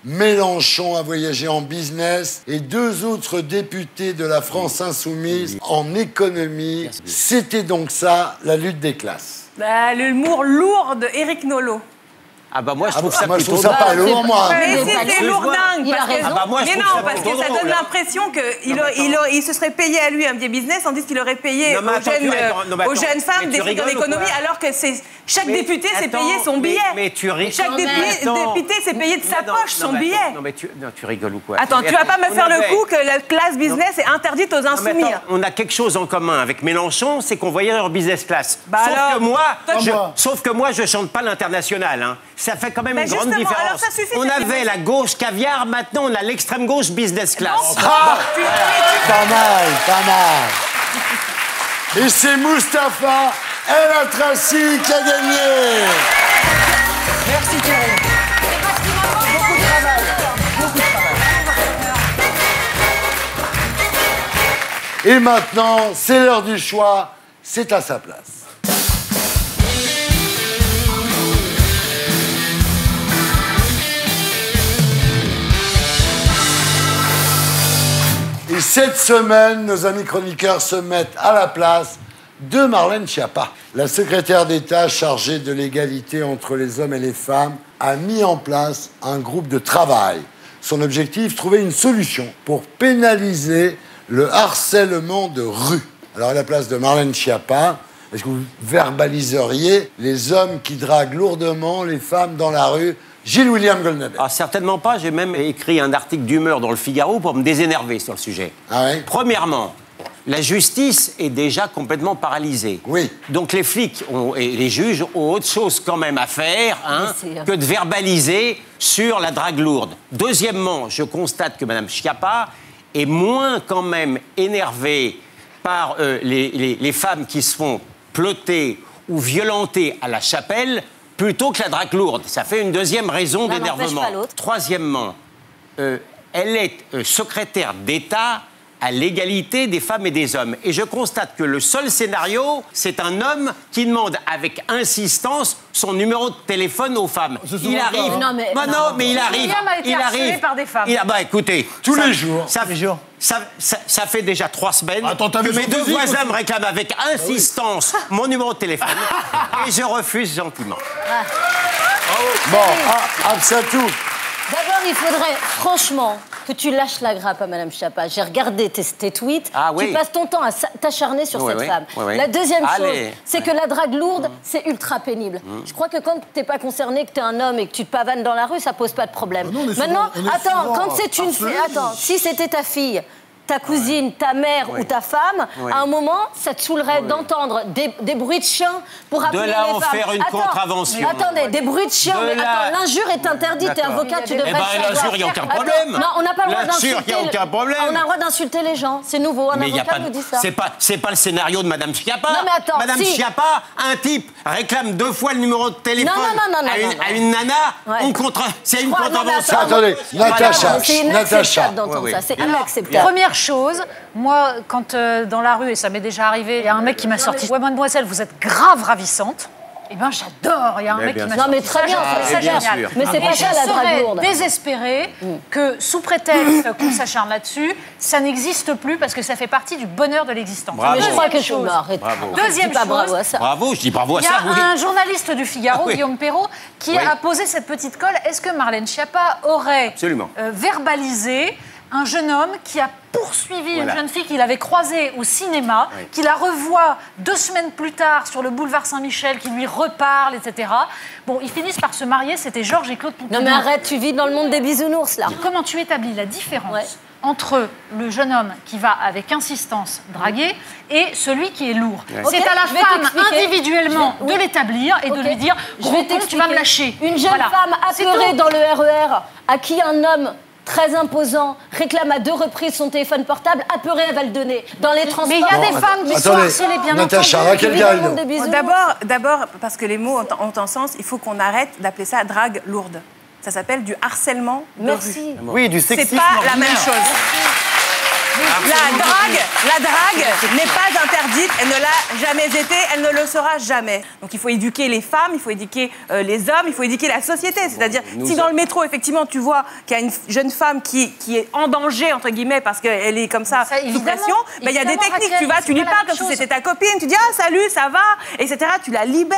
Mélenchon a voyagé en business et 2 autres députés de la France insoumise en économie. C'était donc ça, la lutte des classes. Bah, l'humour lourd de Éric Nolot. Ah bah moi je trouve ça moi, je plutôt trouve ça pas drôle. lourd, moi. Mais c'était lourdingue. Il a parce que- raison. Ah bah moi, je mais trouve non, ça parce que plutôt ça donne drôle. l'impression qu'il se serait payé à lui un billet business, tandis qu'il aurait payé Non, mais attends, aux jeunes femmes mais des tu trucs en rigoles ou économie, quoi? alors que chaque député s'est Attends, payé son billet. Mais tu rigoles. Chaque député s'est payé de sa poche son billet. Non mais tu rigoles ou quoi? Attends, tu vas pas me faire le coup que la classe business est interdite aux Non, mais insoumis. attends, on a quelque chose en commun avec Mélenchon, c'est qu'on voyait en business class. Bah alors, Sauf que moi, je chante pas l'international. Hein. Ça fait quand même Bah une grande justement, différence. alors ça suffit, On cette avait image. la gauche caviar, maintenant on a l'extrême gauche business class. Ah, pas mal, pas mal. Et c'est Mustapha El Atrassi qui a gagné. Merci Thierry. Beaucoup de travail. Beaucoup de travail. Et maintenant, c'est l'heure du choix. C'est à sa place. Et cette semaine, nos amis chroniqueurs se mettent à la place de Marlène Schiappa. La secrétaire d'État chargée de l'égalité entre les hommes et les femmes a mis en place un groupe de travail. Son objectif, trouver une solution pour pénaliser le harcèlement de rue. Alors à la place de Marlène Schiappa, est-ce que vous verbaliseriez les hommes qui draguent lourdement les femmes dans la rue? Gilles-William Goldnadel. Ah, certainement pas. J'ai même écrit un article d'humeur dans le Figaro pour me désénerver sur le sujet. Ah ouais? Premièrement, la justice est déjà complètement paralysée. Oui. Donc les flics et les juges ont autre chose quand même à faire que de verbaliser sur la drague lourde. Deuxièmement, je constate que Mme Schiappa est moins quand même énervée par les femmes qui se font ploter ou violenter à la chapelle plutôt que la drague lourde. Ça fait une deuxième raison L'un d'énervement. n'empêche pas l'autre. Troisièmement, elle est secrétaire d'État à l'égalité des femmes et des hommes. Et je constate que le seul scénario, c'est un homme qui demande avec insistance son numéro de téléphone aux femmes. Il arrive. Non, mais- mais il arrive. William a été Il harcelé arrive. par des femmes. Bah écoutez. Tous les jours. Ça fait déjà 3 semaines Attends, t'as que vu mes son 2 physique voisins aussi. me réclament avec insistance mon numéro de téléphone. Et je refuse gentiment. Bon, Absatou. D'abord, il faudrait, franchement, que tu lâches la grappe à Mme Schiappa. J'ai regardé tes tweets. Ah oui. Tu passes ton temps à t'acharner sur Oui, cette oui, femme. oui, oui. La deuxième chose, Allez. c'est que la drague lourde, c'est ultra pénible. Je crois que quand t'es pas concerné, que t'es un homme et que tu te pavanes dans la rue, ça pose pas de problème. non, on est Maintenant, souvent- on est attends, souvent quand c'est une harcelés. attends, si c'était ta fille, ta cousine, ta mère Oui. ou ta femme, Oui. à un moment, ça te saoulerait d'entendre des bruits de chiens pour appeler là les en femmes. faire une Attends, contravention. Attendez, des bruits de chiens. De Mais là- attends, l'injure est interdite. T'es D'accord. avocat, tu devrais Eh ben, le savoir. l'injure, il n'y a aucun Attends, problème. non, on n'a pas le droit L'injure, d'insulter. il n'y a aucun problème. On a le droit d'insulter les gens. C'est nouveau. Un Mais il y a avocat pas nous de... dit ça. C'est pas le scénario de Mme Schiappa. Non, mais attends, Mme si. Schiappa, un type réclame 2 fois le numéro de téléphone Non, à une nana. Ouais. C'est une crois- non, mais contravention. attends. Attendez, Natacha. C'est Natacha. inacceptable d'entendre Ouais, ça. ouais. C'est inacceptable. Première première chose, moi, quand dans la rue, et ça m'est déjà arrivé, il y a un mec qui m'a sorti « Ouais, mademoiselle, vous êtes grave ravissante ». Eh bien, j'adore. Il y a un mec qui m'a sorti. Non, mais très bien, c'est génial. Mais c'est pas ça la drague lourde. Je serais désespérée que, sous prétexte qu'on s'acharne là-dessus, ça n'existe plus parce que ça fait partie du bonheur de l'existence. Mais je crois que je m'arrête. Deuxième chose. Bravo à ça. Bravo, je dis bravo à ça. Il y a un journaliste du Figaro, Guillaume Perrault, qui a posé cette petite colle. Est-ce que Marlène Schiappa aurait verbalisé un jeune homme qui a poursuivi une jeune fille qu'il avait croisée au cinéma, qui la revoit 2 semaines plus tard sur le boulevard Saint-Michel, qui lui reparle, etc. Bon, ils finissent par se marier, c'était Georges et Claude Pompidou. Non mais arrête, tu vis dans le monde des bisounours là. Comment tu établis la différence entre le jeune homme qui va avec insistance draguer et celui qui est lourd? C'est à la femme individuellement de l'établir et de lui dire « Je vais tu vas me lâcher ». Une jeune femme apeurée dans le RER à qui un homme très imposant, réclame à 2 reprises son téléphone portable, apeurée, elle va le donner. Dans les transports... Mais il y a des femmes qui sont harcelées, bien entendu. D'abord, parce que les mots ont un sens, il faut qu'on arrête d'appeler ça drague lourde. Ça s'appelle du harcèlement de rue. Oui, du sexisme. C'est pas la même chose. La drague n'est pas interdite, elle ne l'a jamais été, elle ne le sera jamais. Donc il faut éduquer les femmes, il faut éduquer les hommes, il faut éduquer la société. C'est-à-dire, si dans le métro, effectivement, tu vois qu'il y a une jeune femme qui est en danger, entre guillemets, parce qu'elle est comme ça, sous pression, il y a des techniques, tu vas, tu lui parles comme si c'était ta copine, tu dis « Ah, salut, ça va ?» etc. Tu la libères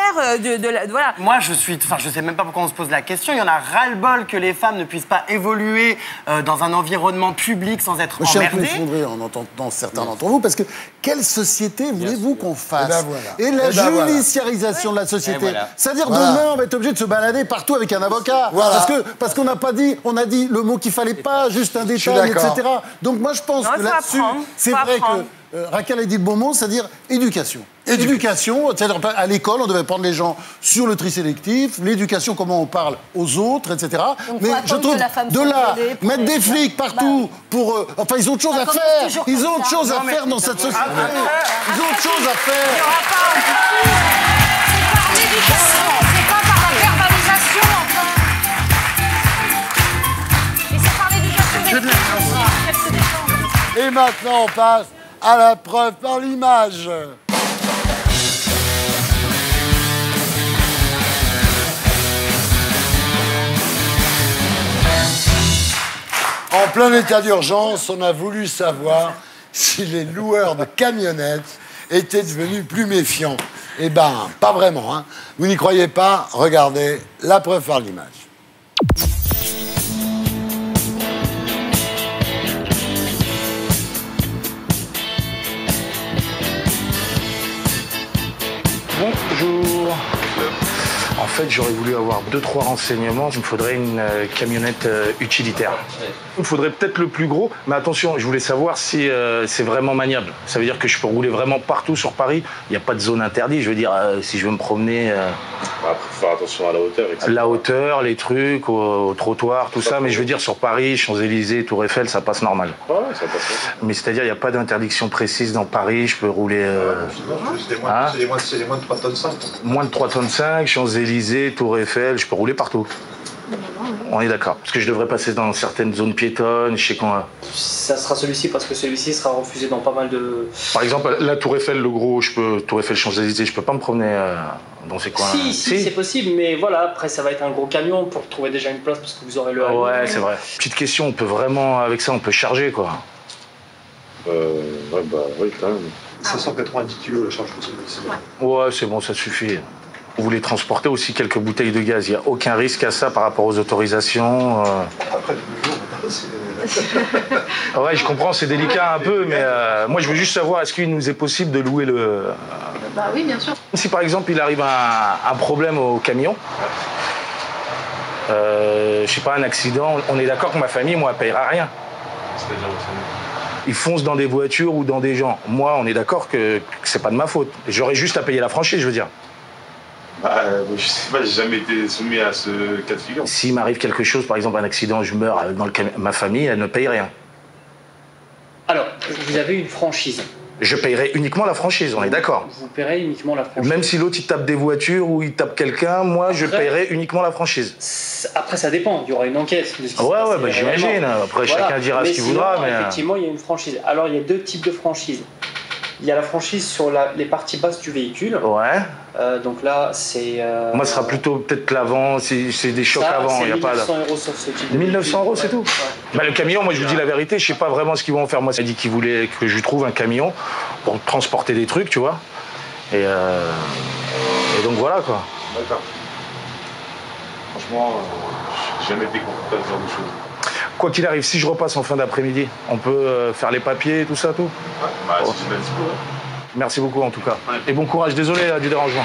voilà. Moi, je sais même pas pourquoi on se pose la question. Il y en a ras-le-bol que les femmes ne puissent pas évoluer dans un environnement public sans être emmerdées. En entendant certains d'entre vous, parce que quelle société voulez-vous qu'on fasse? Et la judiciarisation de la société. C'est-à-dire demain, on va être obligé de se balader partout avec un avocat. Parce qu'on n'a pas dit, on a dit le mot qu'il fallait pas, juste un détail, etc. Donc moi, je pense que là-dessus, c'est vrai que Raquel a dit le bon mot, c'est-à-dire éducation. Éducation, c'est-à-dire à l'école, on devait prendre les gens sur le tri sélectif, l'éducation, comment on parle aux autres, etc. Donc, mais je trouve, de là, mettre des flics partout pour... enfin, ils ont autre chose à faire. Ils ont autre chose à faire dans cette société. Ils ont autre chose à faire. Il n'y aura pas c'est par l'éducation, c'est pas par la verbalisation, enfin. Et c'est par l'éducation. Et maintenant, on passe à la preuve par l'image. En plein état d'urgence, on a voulu savoir si les loueurs de camionnettes étaient devenus plus méfiants. Eh ben, pas vraiment. Hein. Vous n'y croyez pas? Regardez la preuve par l'image. Bonjour. En fait, j'aurais voulu avoir 2-3 renseignements. Il me faudrait une camionnette utilitaire. Il me faudrait peut-être le plus gros, mais attention, je voulais savoir si c'est vraiment maniable. Ça veut dire que je peux rouler vraiment partout sur Paris. Il n'y a pas de zone interdite. Je veux dire, si je veux me promener... Après, il faut faire attention à la hauteur, etc. La hauteur, les trucs, au trottoir, tout ça. Mais je veux dire, sur Paris, Champs-Élysées, Tour Eiffel, ça passe normal. Ouais, ça passe. Mais c'est-à-dire, il n'y a pas d'interdiction précise dans Paris. Je peux rouler... C'est les moins de 3 tonnes 5. Moins de 3 tonnes 5, Champs-Élysées, Tour Eiffel, je peux rouler partout. On est d'accord. Parce que je devrais passer dans certaines zones piétonnes, je sais quand... Ça sera celui-ci parce que celui-ci sera refusé dans pas mal de... Par exemple, la Tour Eiffel, le gros, Tour Eiffel, Champs-Élysées, je peux pas me promener dans ces coins-là. Si, c'est possible, mais voilà, après ça va être un gros camion pour trouver déjà une place parce que vous aurez le... Ouais, c'est vrai. Petite question, on peut vraiment, avec ça, on peut charger, quoi. Ouais, bah oui, quand même. 590 kilos la charge possible. Ouais, c'est bon, ça suffit. Vous voulez transporter aussi quelques bouteilles de gaz. Il n'y a aucun risque à ça par rapport aux autorisations. Après, le jour, ouais, je comprends, c'est délicat un peu, mais moi, je veux juste savoir, est-ce qu'il nous est possible de louer le... Bah oui, bien sûr. Si, par exemple, il arrive un problème au camion, je sais pas, un accident, on est d'accord que ma famille, moi, elle paiera rien. C'est-à-dire votre famille? Ils foncent dans des voitures ou dans des gens. Moi, on est d'accord que c'est pas de ma faute. J'aurais juste à payer la franchise, je veux dire. Bah, je sais pas, j'ai jamais été soumis à ce cas de figure. S'il m'arrive quelque chose, par exemple un accident, je meurs dans le camion, ma famille, elle ne paye rien. Alors, vous avez une franchise. Je payerai uniquement la franchise, on est d'accord. Vous paierez uniquement la franchise. Même si l'autre il tape des voitures ou il tape quelqu'un, moi je paierai uniquement la franchise. Après ça dépend, il y aura une enquête de ce qui s'est passé Ouais, bah j'imagine. réellement. Après chacun dira ce qu'il voudra. Mais effectivement, il y a une franchise. Alors il y a deux types de franchises. Il y a la franchise sur les parties basses du véhicule. Ouais. Donc là, c'est... Moi, ce sera plutôt peut-être l'avant, c'est des chocs avant. C'est y a 1900 pas € sur ce type de 1900 €, c'est tout. Ouais. Bah, le camion, moi je vous dis la vérité, je sais pas vraiment ce qu'ils vont en faire. Moi, ça dit qu'ils voulaient que je lui trouve un camion pour transporter des trucs, tu vois. Et donc voilà quoi. D'accord. Franchement, j'ai jamais été confronté à ce genre de choses. Quoi qu'il arrive, si je repasse en fin d'après-midi, on peut faire les papiers, tout ça, tout. Ouais, bah si tu m'as dit quoi. Merci beaucoup en tout cas. Ouais. Et bon courage, désolé là, du dérangement.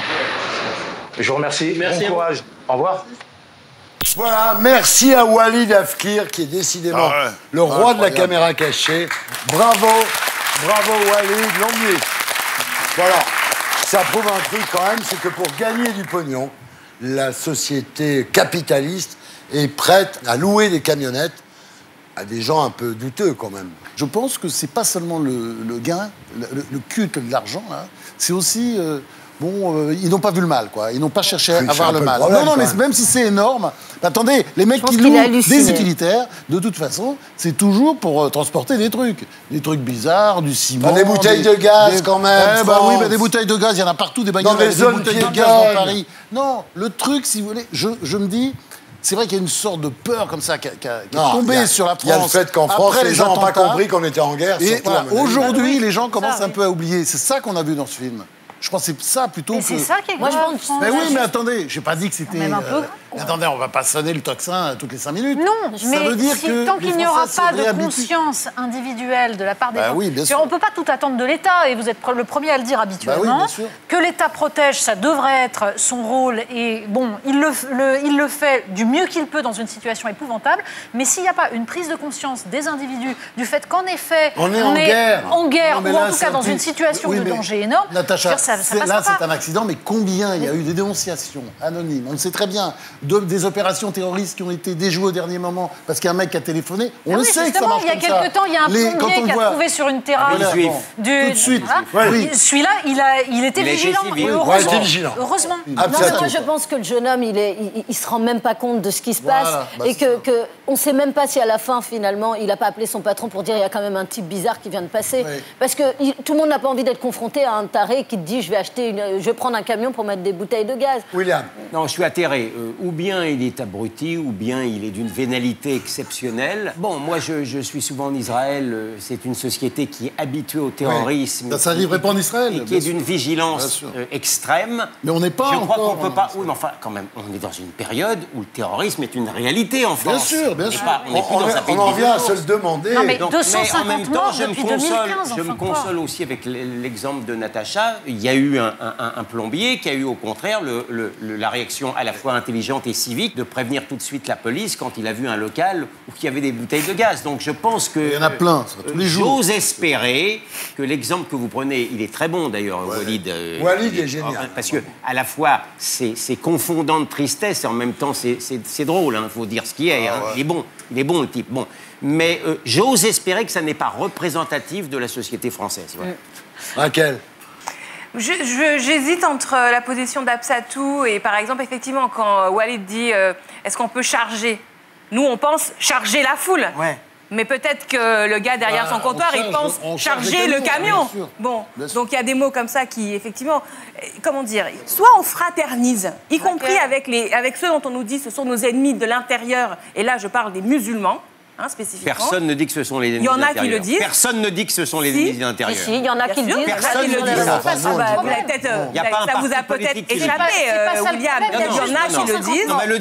Je vous remercie. Merci. Bon courage. Au revoir. Voilà, merci à Walid Afkir qui est décidément le roi de la caméra cachée. Bravo, bravo Walid, longue nuit. Voilà, ça prouve un truc quand même, c'est que pour gagner du pognon, la société capitaliste est prête à louer des camionnettes à des gens un peu douteux quand même. Je pense que c'est pas seulement le gain, le culte de l'argent, hein, c'est aussi... ils n'ont pas vu le mal, quoi. Ils n'ont pas cherché à voir le mal. Non, mais même si c'est énorme, attendez, les mecs qui louent des utilitaires, de toute façon, c'est toujours pour transporter des trucs bizarres, du ciment... Des bouteilles de gaz, quand même. Oui, des bouteilles de gaz, il y en a partout, des bagnoles avec des bouteilles de gaz dans Paris. Non, le truc, si vous voulez, je me dis... C'est vrai qu'il y a une sorte de peur comme ça qui est tombée sur la France. Il y a le fait qu'en France, les gens n'ont pas compris qu'on était en guerre. Et voilà, aujourd'hui, les gens commencent un peu à oublier. C'est ça qu'on a vu dans ce film. Je pense que c'est ça plutôt que... c'est ça qui est grave. Mais oui, mais attendez, j'ai pas dit que c'était... Attendez, on va pas sonner le tocsin toutes les 5 minutes. Non, ça mais veut dire que tant qu'il n'y aura pas de conscience individuelle de la part des gens... On ne peut pas tout attendre de l'État, et vous êtes le premier à le dire habituellement, que l'État protège, ça devrait être son rôle, et bon, il le fait du mieux qu'il peut dans une situation épouvantable, mais s'il n'y a pas une prise de conscience des individus, du fait qu'en effet, on est en guerre, ou en tout cas dans une situation de danger énorme, Natacha, là c'est un accident, mais combien il y a eu des dénonciations anonymes? On le sait très bien. Des opérations terroristes qui ont été déjouées au dernier moment parce qu'il y a un mec qui a téléphoné. On le sait que ça marche comme ça. Il y a quelques temps, il y a un plombier qui a trouvé sur une terrasse tout de suite. Celui-là, il était vigilant. Heureusement. Moi, je pense que le jeune homme, il se rend même pas compte de ce qui se passe et qu'on sait même pas si à la fin, finalement, il a pas appelé son patron pour dire il y a quand même un type bizarre qui vient de passer. Parce que tout le monde n'a pas envie d'être confronté à un taré qui te dit je vais prendre un camion pour mettre des bouteilles de gaz. William. Non, je suis atterré. Ou bien il est abruti, ou bien il est d'une vénalité exceptionnelle. Bon, moi, je suis souvent en Israël. C'est une société qui est habituée au terrorisme. Ça n'arriverait pas en Israël. Et qui est d'une vigilance extrême. Mais on n'est pas Je crois qu'on ne peut pas... Oui, mais enfin, quand même, on est dans une période où le terrorisme est une réalité en France. Bien sûr. On en vient à se le demander. Non, mais 250 mais en même temps, morts depuis 2015. Je me console aussi avec l'exemple de Natacha. Il y a eu un plombier qui a eu, au contraire, la réaction à la fois intelligente et civique de prévenir tout de suite la police quand il a vu un local où il y avait des bouteilles de gaz. Donc je pense que... Il y en a plein, tous les jours. J'ose espérer que l'exemple que vous prenez, il est très bon d'ailleurs, Walid. Walid est génial. Parce que à la fois, c'est confondant de tristesse et en même temps, c'est drôle, il faut dire ce qu'il est. Il est bon le type. Bon. Mais j'ose espérer que ça n'est pas représentatif de la société française. Voilà. Raquel. J'hésite entre la position d'Absatou et, par exemple, effectivement, quand Walid dit est-ce qu'on peut charger? Nous, on pense charger la foule. Ouais. Mais peut-être que le gars derrière son comptoir, il pense charger le camion. Bon, donc il y a des mots comme ça qui, effectivement, comment dire, soit on fraternise, y compris avec ceux dont on nous dit ce sont nos ennemis de l'intérieur, et là je parle des musulmans. Spécifiquement. Personne ne dit que ce sont les ennemis de l'intérieur. Il y en a qui le disent. Personne ne dit que ce sont les ennemis de l'intérieur. Si, il y en a qui le disent. Personne ne dit ça. Ça vous a peut-être échappé, William. Il y en a qui le disent. Qui le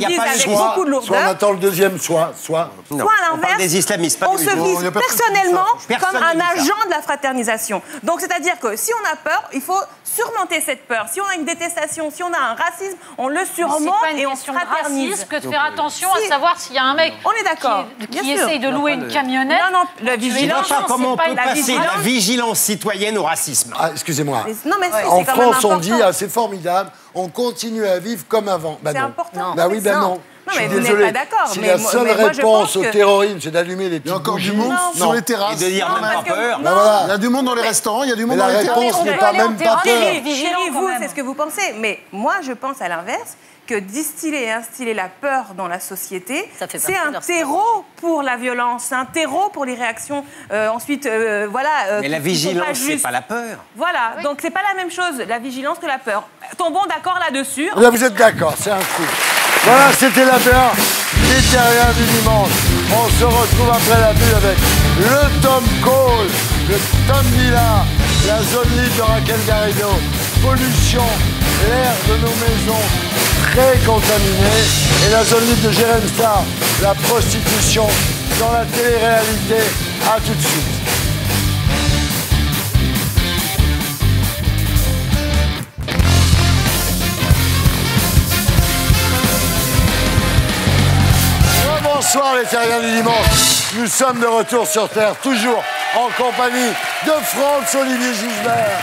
disent avec beaucoup de lourdeur. Soit on attend le deuxième, soit à l'inverse, des islamistes, on se vise personnellement comme un agent de la fraternisation. Donc c'est-à-dire que si on a peur, il faut surmonter cette peur. Si on a une détestation, si on a un racisme, on le surmonte et on se fraternise. Que de faire attention à savoir s'il y a un mec qui essaye de louer une camionnette. Non, la vigilance. Je ne vois pas comment on peut passer la vigilance citoyenne au racisme. Excusez-moi. En France, on dit, c'est formidable, on continue à vivre comme avant. C'est important. Bah oui, ben non. Non, mais vous n'êtes désolé. pas d'accord. Si mais la moi- seule mais moi, je réponse pense au que- terrorisme, c'est d'allumer les petites encore bougies du monde sur les terrasses. Et de dire Non, même parce pas que- peur. non, Ben voilà. Il y a du monde dans les restaurants, il y a du monde Mais dans la les terrasses. réponse on n'est peut pas aller en même pas terrasse. peur. Chérie, quand vous, même. c'est ce que vous pensez. Mais moi, je pense à l'inverse, que distiller et instiller la peur dans la société, Ça fait c'est partie de un leur terreau pour la violence, c'est un terreau pour les réactions. Ensuite, voilà. Mais la qui sont vigilance, pas c'est justes. pas la peur. Voilà, donc c'est pas la même chose, la vigilance que la peur. Tombons d'accord là-dessus. Eh Là, vous êtes d'accord, c'est un coup. Voilà, c'était la peur des terriens du dimanche. On se retrouve après la pub avec le Tom Cole, le Tom Villa, la zone libre de Raquel Garrido, pollution, l'air de nos maisons très contaminé, et la zone libre de Jérém Star, la prostitution dans la télé-réalité. À tout de suite. Bonsoir les terriens du dimanche. Nous sommes de retour sur Terre, toujours en compagnie de Franz-Olivier Gisbert,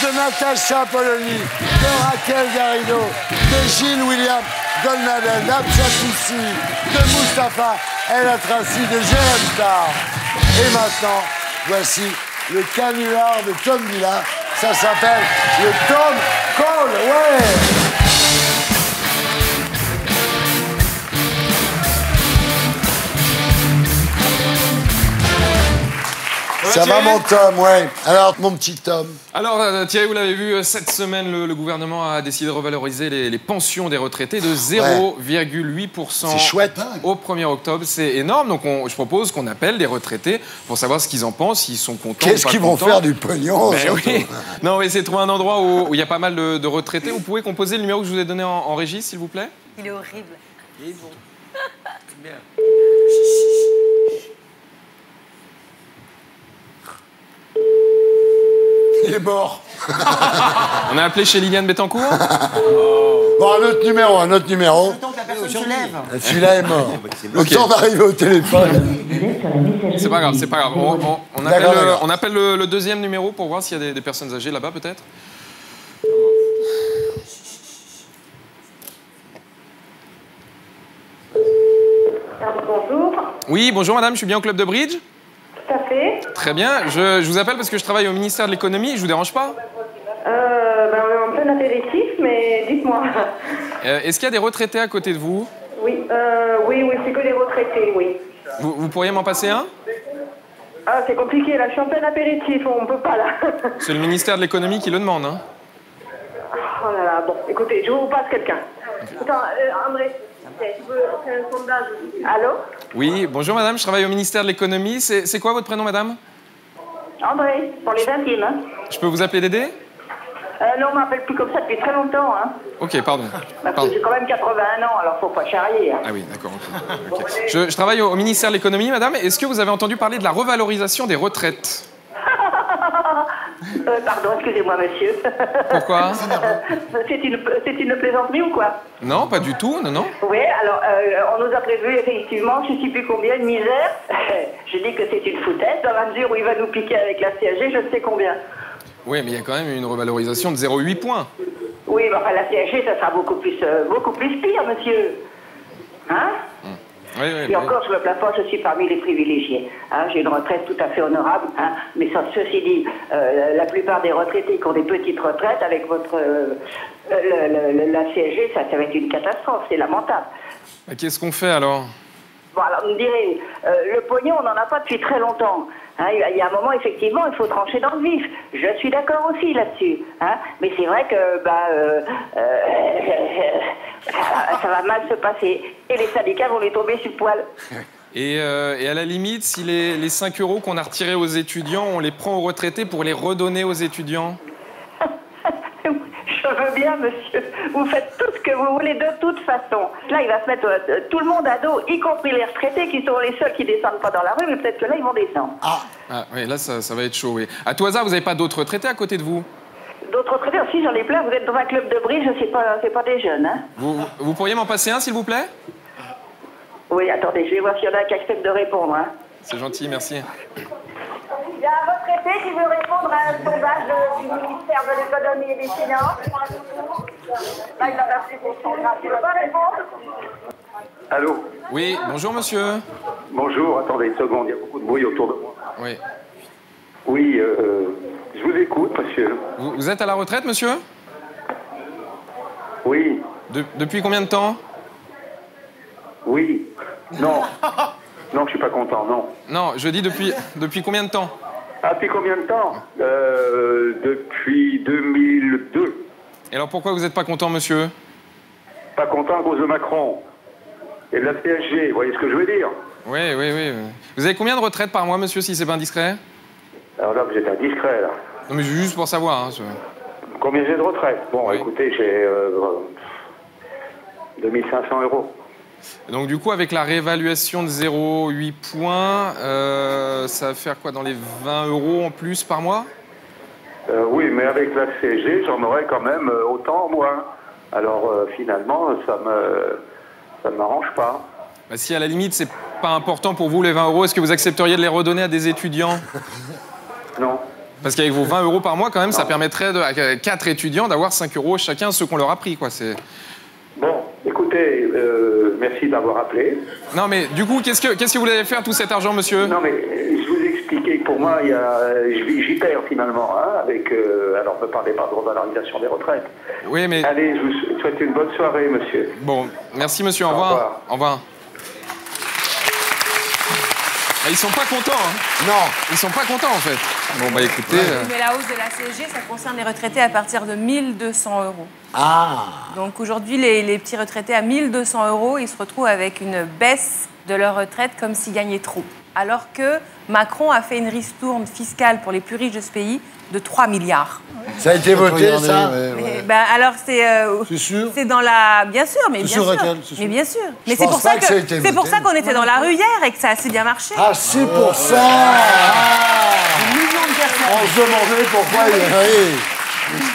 de Natacha Polony, de Raquel Garrido, de Gilles William Goldnadel, d'Abcha Toussi, de Mustapha El Atrassi, de Jérém Star. Et maintenant, voici le canular de Tom Villa. Ça s'appelle le Tom Cole. Ouais! Ça va mon Tom, ouais. Alors mon petit Tom. Alors Thierry, vous l'avez vu, cette semaine, le gouvernement a décidé de revaloriser les pensions des retraités de 0,8%. C'est chouette. Au 1er octobre, c'est énorme. Donc je propose qu'on appelle des retraités pour savoir ce qu'ils en pensent, s'ils sont contents ou Qu'est-ce pas qu'ils vont contents. faire du pognon Ben surtout. oui. Non, on va essayer de trouver un endroit où il y a pas mal de retraités. Vous pouvez composer le numéro que je vous ai donné en régie, s'il vous plaît? Il est horrible. Il est mort. On a appelé chez Liliane Bettencourt. Bon, un autre numéro. Donc la personne se lève. Celui-là est mort. Le Ok. temps d'arriver au téléphone. C'est pas grave, c'est pas grave. On appelle, D'accord, d'accord. on appelle le deuxième numéro pour voir s'il y a des personnes âgées là-bas, peut-être. Bonjour, Oui, bonjour madame, je suis bien au club de bridge. tout à fait. Très bien, je vous appelle parce que je travaille au ministère de l'économie, je vous dérange pas? On est en plein apéritif, mais dites-moi. Est-ce qu'il y a des retraités à côté de vous? Oui, oui, c'est que les retraités, oui. Vous pourriez m'en passer un? Ah, c'est compliqué, là, je suis en plein apéritif, on peut pas, là. C'est le ministère de l'économie qui le demande, hein. Oh là là, bon, écoutez, je vous passe quelqu'un. Attends, André, tu veux faire un sondage? Allô? Oui, bonjour madame, je travaille au ministère de l'économie. C'est quoi votre prénom madame? André, pour les intimes, hein. Je peux vous appeler Dédé? Non, on m'appelle plus comme ça depuis très longtemps, hein. Ok, pardon. Parce que j'ai quand même 81 ans, alors faut pas charrier, hein. Ah oui, d'accord. Ok. Je travaille au ministère de l'économie, madame. Est-ce que vous avez entendu parler de la revalorisation des retraites? Pardon, excusez-moi, monsieur. Pourquoi? C'est une plaisanterie ou quoi? Non, pas du tout, non, non. Oui, alors on nous a prévu effectivement, je ne sais plus combien, une misère. Je dis que c'est une foutaise, dans la mesure où il va nous piquer avec la CSG, je ne sais combien. Oui, mais il y a quand même une revalorisation de 0,8 points. Oui, mais enfin la CSG, ça sera beaucoup plus pire, monsieur. Hein? Oui, oui, Et encore, je me plains pas, je suis parmi les privilégiés. Hein, j'ai une retraite tout à fait honorable. Hein, mais ceci dit, la plupart des retraités qui ont des petites retraites, avec votre la CSG, ça va être une catastrophe, c'est lamentable. Qu'est-ce qu'on fait alors? Bon, alors, vous me direz, le pognon, on n'en a pas depuis très longtemps. Hein, il y a un moment, effectivement, il faut trancher dans le vif. Je suis d'accord aussi là-dessus. Hein, mais c'est vrai que ça va mal se passer. Et les syndicats vont les tomber sur le poil. Et à la limite, si les 5 € qu'on a retirés aux étudiants, on les prend aux retraités pour les redonner aux étudiants? Je veux bien, monsieur. Vous faites tout ce que vous voulez de toute façon. Là, il va se mettre tout le monde à dos, y compris les retraités qui sont les seuls qui descendent pas dans la rue, mais peut-être que là, ils vont descendre. Ah oui, là, ça va être chaud, oui. À tout hasard, vous n'avez pas d'autres retraités à côté de vous? D'autres retraités aussi, j'en ai plein. Vous êtes dans un club de bridge, c'est pas des jeunes, hein. Vous pourriez m'en passer un, s'il vous plaît? Oui, attendez, je vais voir s'il y en a qui acceptent de répondre, hein. C'est gentil, merci. Il y a un retraité qui veut répondre à un sondage du ministère de l'économie et des finances. Là, il en a fait pour son grâce. Tu veux pas répondre? Allô? Oui, bonjour monsieur. Bonjour, attendez une seconde, il y a beaucoup de bruit autour de moi. Oui. Oui, je vous écoute, monsieur. Vous êtes à la retraite, monsieur? Oui. Depuis combien de temps? Oui. Non. Non, je suis pas content, non. Non, je dis depuis combien de temps? Ah, depuis combien de temps? Depuis 2002. Et alors pourquoi vous n'êtes pas content, monsieur? Pas content à cause de Macron et de la CSG, vous voyez ce que je veux dire? Oui. Vous avez combien de retraites par mois, monsieur, si c'est pas indiscret? Alors là, vous êtes indiscret, là. Non, mais juste pour savoir. Hein, Combien j'ai de retraite? Bon, écoutez, j'ai 2500 €. Donc du coup, avec la réévaluation de 0,8 points, ça va faire quoi, dans les 20 € en plus par mois? Oui, mais avec la CSG, j'en aurais quand même autant en moins. Alors finalement, ça ne m'arrange pas. Bah, si à la limite, c'est pas important pour vous les 20 €, est-ce que vous accepteriez de les redonner à des étudiants? Non. Parce qu'avec vos 20 € par mois, quand même, ça permettrait à 4 étudiants d'avoir 5 € chacun, ceux qu'on leur a pris, quoi. Bon, écoutez, merci d'avoir appelé. Non, mais du coup, qu'est-ce que vous allez faire tout cet argent, monsieur? Non, mais je vous ai expliqué que pour moi, j'y perds finalement, hein, avec... alors, ne parlez pas de revalorisation des retraites. Oui, mais... Allez, je vous souhaite une bonne soirée, monsieur. Bon, merci, monsieur, au revoir. Au revoir. Ah, ils sont pas contents, hein. Non. Ils sont pas contents, en fait. Bon, bah écoutez... Mais la hausse de la CSG, ça concerne les retraités à partir de 1 200 €. Ah. Donc aujourd'hui, les petits retraités à 1 200 €, ils se retrouvent avec une baisse de leur retraite comme s'ils gagnaient trop. Alors que Macron a fait une ristourne fiscale pour les plus riches de ce pays de 3 milliards. Ça a été voté, ça? Ben, alors c'est sûr? C'est dans la... Bien sûr, mais bien sûr. Mais bien sûr. Mais c'est pour ça qu'on était dans la rue hier et que ça a assez bien marché. Ah, c'est pour ça! Des millions de personnes. On se demandait pourquoi il...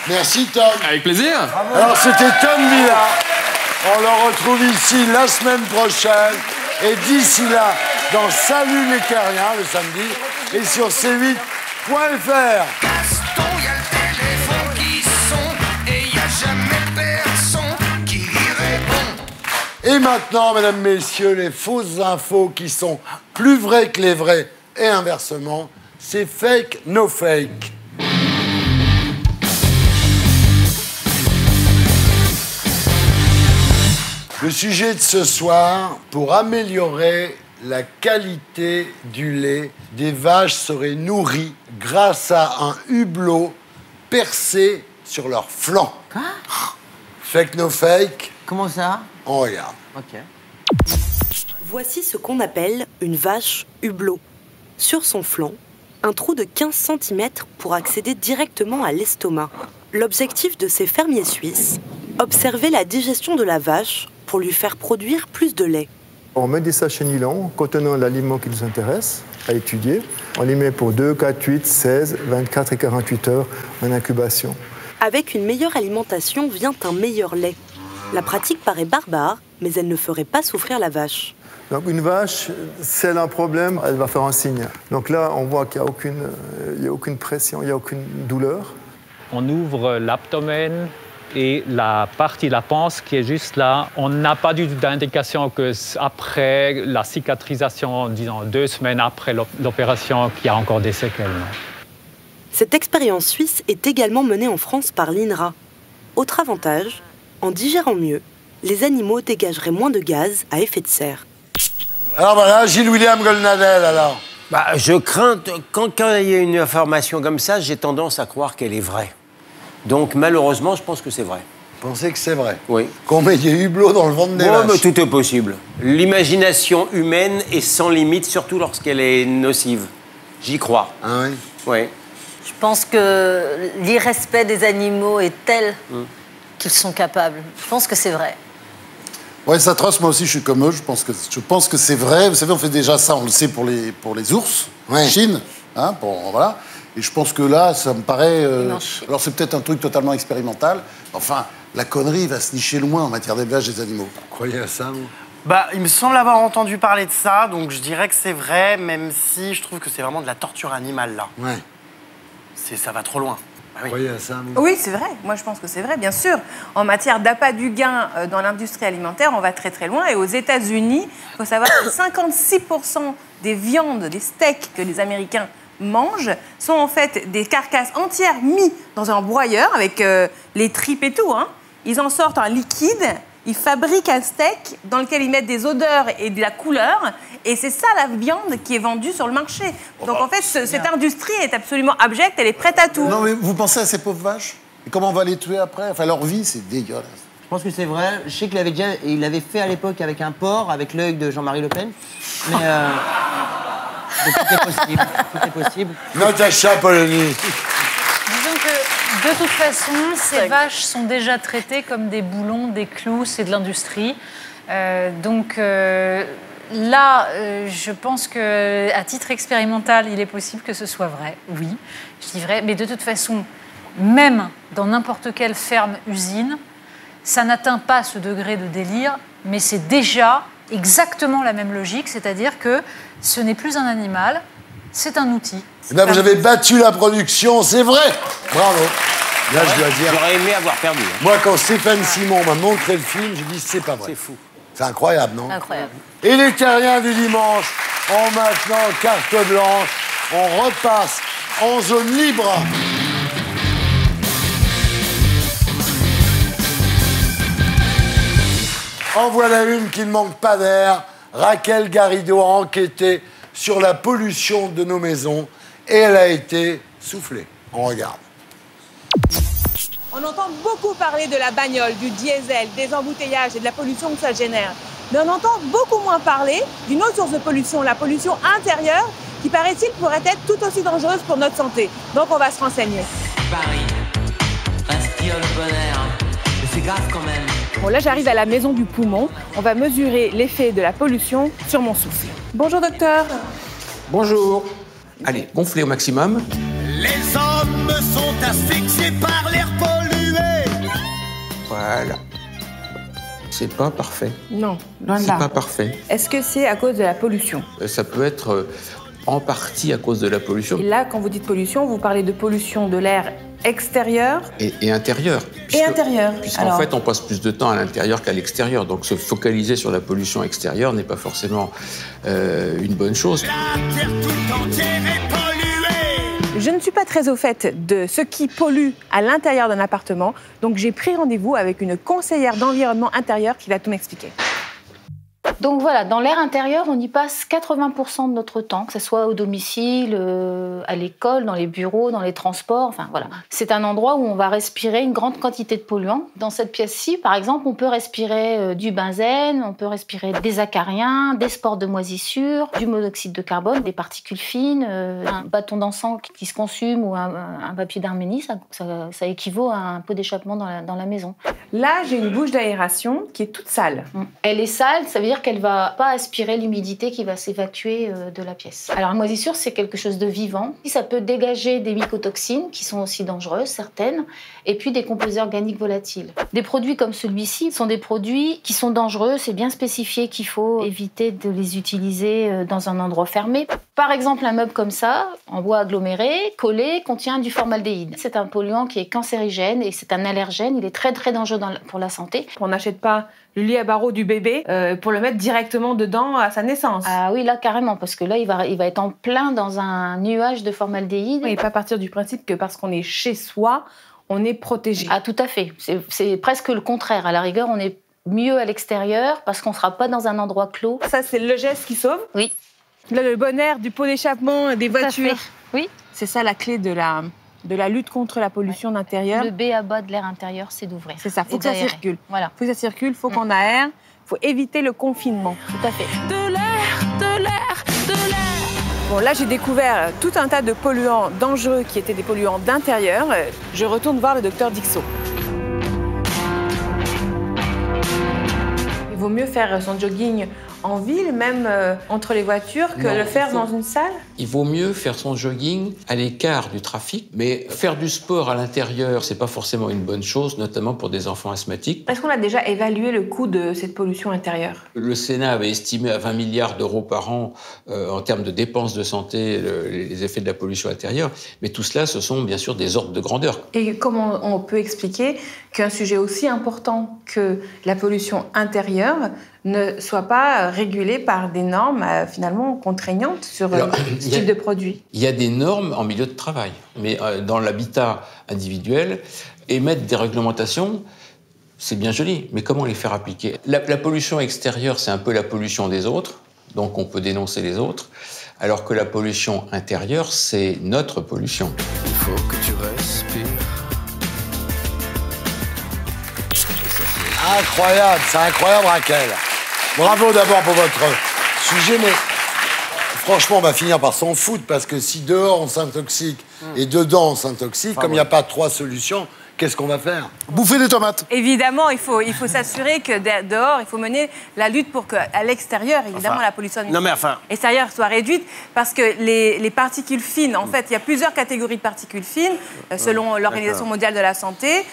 Merci, Tom. Avec plaisir. Alors, c'était Tom Villa. On le retrouve ici la semaine prochaine. Et d'ici là, dans Salut les Terriens, le samedi, et sur c8.fr. Gaston, y a le téléphone qui sonne et y a jamais personne qui répond. Et maintenant, mesdames, messieurs, les fausses infos qui sont plus vraies que les vraies et inversement, c'est fake, no fake. Le sujet de ce soir, pour améliorer la qualité du lait, des vaches seraient nourries grâce à un hublot percé sur leur flanc. Quoi? Fake, no fake. Comment ça? On regarde. Ok. Voici ce qu'on appelle une vache hublot. Sur son flanc, un trou de 15 cm pour accéder directement à l'estomac. L'objectif de ces fermiers suisses, observer la digestion de la vache pour lui faire produire plus de lait. On met des sachets nylon contenant l'aliment qui nous intéresse à étudier. On les met pour 2, 4, 8, 16, 24 et 48 heures en incubation. Avec une meilleure alimentation vient un meilleur lait. La pratique paraît barbare, mais elle ne ferait pas souffrir la vache. Donc une vache, si elle a un problème, elle va faire un signe. Donc là, on voit qu'il n'y a aucune pression, il n'y a aucune douleur. On ouvre l'abdomen et la partie de la panse qui est juste là. On n'a pas du tout d'indication qu'après la cicatrisation, disons 2 semaines après l'opération, qu'il y a encore des séquelles. Cette expérience suisse est également menée en France par l'INRA. Autre avantage, en digérant mieux, les animaux dégageraient moins de gaz à effet de serre. Alors voilà, Gilles-William Goldnadel, alors. Bah, je crains, quand il y a une information comme ça, j'ai tendance à croire qu'elle est vraie. Donc malheureusement, je pense que c'est vrai. Vous pensez que c'est vrai? Oui. Qu'on met des hublots dans le ventre des vaches? Mais tout est possible. L'imagination humaine est sans limite, surtout lorsqu'elle est nocive. J'y crois. Ah oui? Oui. Je pense que l'irrespect des animaux est tel qu'ils sont capables. Je pense que c'est vrai. Ouais, c'est atroce. Moi aussi, je suis comme eux. Je pense que c'est vrai. Vous savez, on fait déjà ça, on le sait pour les ours, en Chine. Hein, voilà. Et je pense que là, ça me paraît... alors, c'est peut-être un truc totalement expérimental. Enfin, la connerie va se nicher loin en matière d'élevage des animaux. Vous croyez à ça, vous? Bah, il me semble avoir entendu parler de ça, donc je dirais que c'est vrai, même si je trouve que c'est vraiment de la torture animale, là. Ouais. Ça va trop loin. Vous voyez ça, vous? Oui, c'est vrai. Moi, je pense que c'est vrai, bien sûr. En matière d'appât du gain dans l'industrie alimentaire, on va très très loin. Et aux États-Unis, il faut savoir que 56% des viandes, des steaks que les Américains mangent sont en fait des carcasses entières mises dans un broyeur avec les tripes et tout. Hein. Ils en sortent un liquide. Ils fabriquent un steak dans lequel ils mettent des odeurs et de la couleur. Et c'est ça la viande qui est vendue sur le marché. Donc en fait, cette industrie est absolument abjecte, elle est prête à tout. Non, mais vous pensez à ces pauvres vaches? Et comment on va les tuer après? Enfin, leur vie, c'est dégueulasse. Je pense que c'est vrai. Je sais qu'il l'avait fait à l'époque avec un porc, avec l'œil de Jean-Marie Le Pen. Mais tout est possible. Tout est possible. Natacha Polony. Disons que, de toute façon, ces vaches sont déjà traitées comme des boulons, des clous, c'est de l'industrie. Là, je pense qu'à titre expérimental, il est possible que ce soit vrai, oui, je dis vrai. Mais de toute façon, même dans n'importe quelle ferme-usine, ça n'atteint pas ce degré de délire, mais c'est déjà exactement la même logique, c'est-à-dire que ce n'est plus un animal, c'est un outil. Eh bien, vous avez battu la production, c'est vrai. Bravo. Là, je dois dire. J'aurais aimé avoir perdu. Hein. Moi, quand Stéphane Simon m'a montré le film, j'ai dit c'est pas vrai. C'est fou. C'est incroyable, non? Incroyable. Et les terriens du dimanche ont maintenant carte blanche. On repasse en zone libre. En voilà une qui ne manque pas d'air. Raquel Garrido a enquêté sur la pollution de nos maisons et elle a été soufflée. On regarde. On entend beaucoup parler de la bagnole, du diesel, des embouteillages et de la pollution que ça génère. Mais on entend beaucoup moins parler d'une autre source de pollution, la pollution intérieure, qui paraît-il pourrait être tout aussi dangereuse pour notre santé. Donc on va se renseigner. Paris, respire le bon air, mais c'est grave quand même. Bon, là j'arrive à la maison du poumon. On va mesurer l'effet de la pollution sur mon souffle. Bonjour docteur. Bonjour. Allez, gonflez au maximum. Les hommes sont asphyxiés par l'air pollué. Voilà. C'est pas parfait. Non, loin de C'est là. pas parfait. Est-ce que c'est à cause de la pollution? Ça peut être en partie à cause de la pollution. Et là, quand vous dites pollution, vous parlez de pollution de l'air extérieur Et intérieur. et intérieur. Puisqu'en fait, on passe plus de temps à l'intérieur qu'à l'extérieur. Donc se focaliser sur la pollution extérieure n'est pas forcément une bonne chose. La terre tout entière est polluée. Je ne suis pas très au fait de ce qui pollue à l'intérieur d'un appartement, donc j'ai pris rendez-vous avec une conseillère d'environnement intérieur qui va tout m'expliquer. Donc voilà, dans l'air intérieur, on y passe 80% de notre temps, que ce soit au domicile, à l'école, dans les bureaux, dans les transports, enfin voilà. C'est un endroit où on va respirer une grande quantité de polluants. Dans cette pièce-ci, par exemple, on peut respirer du benzène, on peut respirer des acariens, des spores de moisissure, du monoxyde de carbone, des particules fines, un bâton d'encens qui se consume ou un papier d'Arménie, ça équivaut à un pot d'échappement dans la maison. Là, j'ai une bouche d'aération qui est toute sale. Elle est sale, ça veut dire qu'elle va pas aspirer l'humidité qui va s'évacuer de la pièce. Alors la moisissure, c'est quelque chose de vivant. Ça peut dégager des mycotoxines qui sont aussi dangereuses, certaines, et puis des composés organiques volatiles. Des produits comme celui-ci sont des produits qui sont dangereux, c'est bien spécifié qu'il faut éviter de les utiliser dans un endroit fermé. Par exemple, un meuble comme ça, en bois aggloméré, collé, contient du formaldéhyde. C'est un polluant qui est cancérigène et c'est un allergène, il est très très dangereux pour la santé. On n'achète pas le lit à barreaux du bébé pour le mettre directement dedans à sa naissance. Ah oui, là carrément, parce que là il va être en plein dans un nuage de formaldéhyde. Et pas partir du principe que parce qu'on est chez soi, on est protégé. Ah tout à fait, c'est presque le contraire. À la rigueur, on est mieux à l'extérieur parce qu'on ne sera pas dans un endroit clos. Ça, c'est le geste qui sauve. Oui. Là, le bon air du pot d'échappement des voitures. Oui. C'est ça la clé de la lutte contre la pollution d'intérieur. Le B à bas de l'air intérieur, c'est d'ouvrir. C'est ça, il faut que ça circule. Voilà. Faut que ça circule, il faut qu'on aère, il faut éviter le confinement. Tout à fait. De l'air, de l'air, de l'air. Bon, là, j'ai découvert tout un tas de polluants dangereux qui étaient des polluants d'intérieur. Je retourne voir le docteur Dixot. Il vaut mieux faire son jogging en ville, même entre les voitures, que Non, le faire il faut- dans une salle? Il vaut mieux faire son jogging à l'écart du trafic, mais faire du sport à l'intérieur, c'est pas forcément une bonne chose, notamment pour des enfants asthmatiques. Est-ce qu'on a déjà évalué le coût de cette pollution intérieure? Le Sénat avait estimé à 20 milliards d'euros par an en termes de dépenses de santé les effets de la pollution intérieure, mais tout cela, ce sont bien sûr des ordres de grandeur. Et comment on peut expliquer qu'un sujet aussi important que la pollution intérieure ne soit pas régulé par des normes finalement contraignantes sur Alors, ce type de produit? Il y a des normes en milieu de travail, mais dans l'habitat individuel, émettre des réglementations, c'est bien joli, mais comment les faire appliquer? La pollution extérieure, c'est un peu la pollution des autres, donc on peut dénoncer les autres, alors que la pollution intérieure, c'est notre pollution. Il faut que tu respires. Incroyable, c'est incroyable, Raquel. Bravo d'abord pour votre sujet, mais franchement, on va finir par s'en foutre, parce que si dehors on s'intoxique et dedans on s'intoxique, comme il n'y a pas 3 solutions, qu'est-ce qu'on va faire? Bouffer des tomates. Évidemment, il faut s'assurer que dehors, il faut mener la lutte pour qu'à l'extérieur, évidemment, la pollution extérieure soit réduite, parce que les particules fines, en fait, il y a plusieurs catégories de particules fines, selon l'Organisation mondiale de la santé,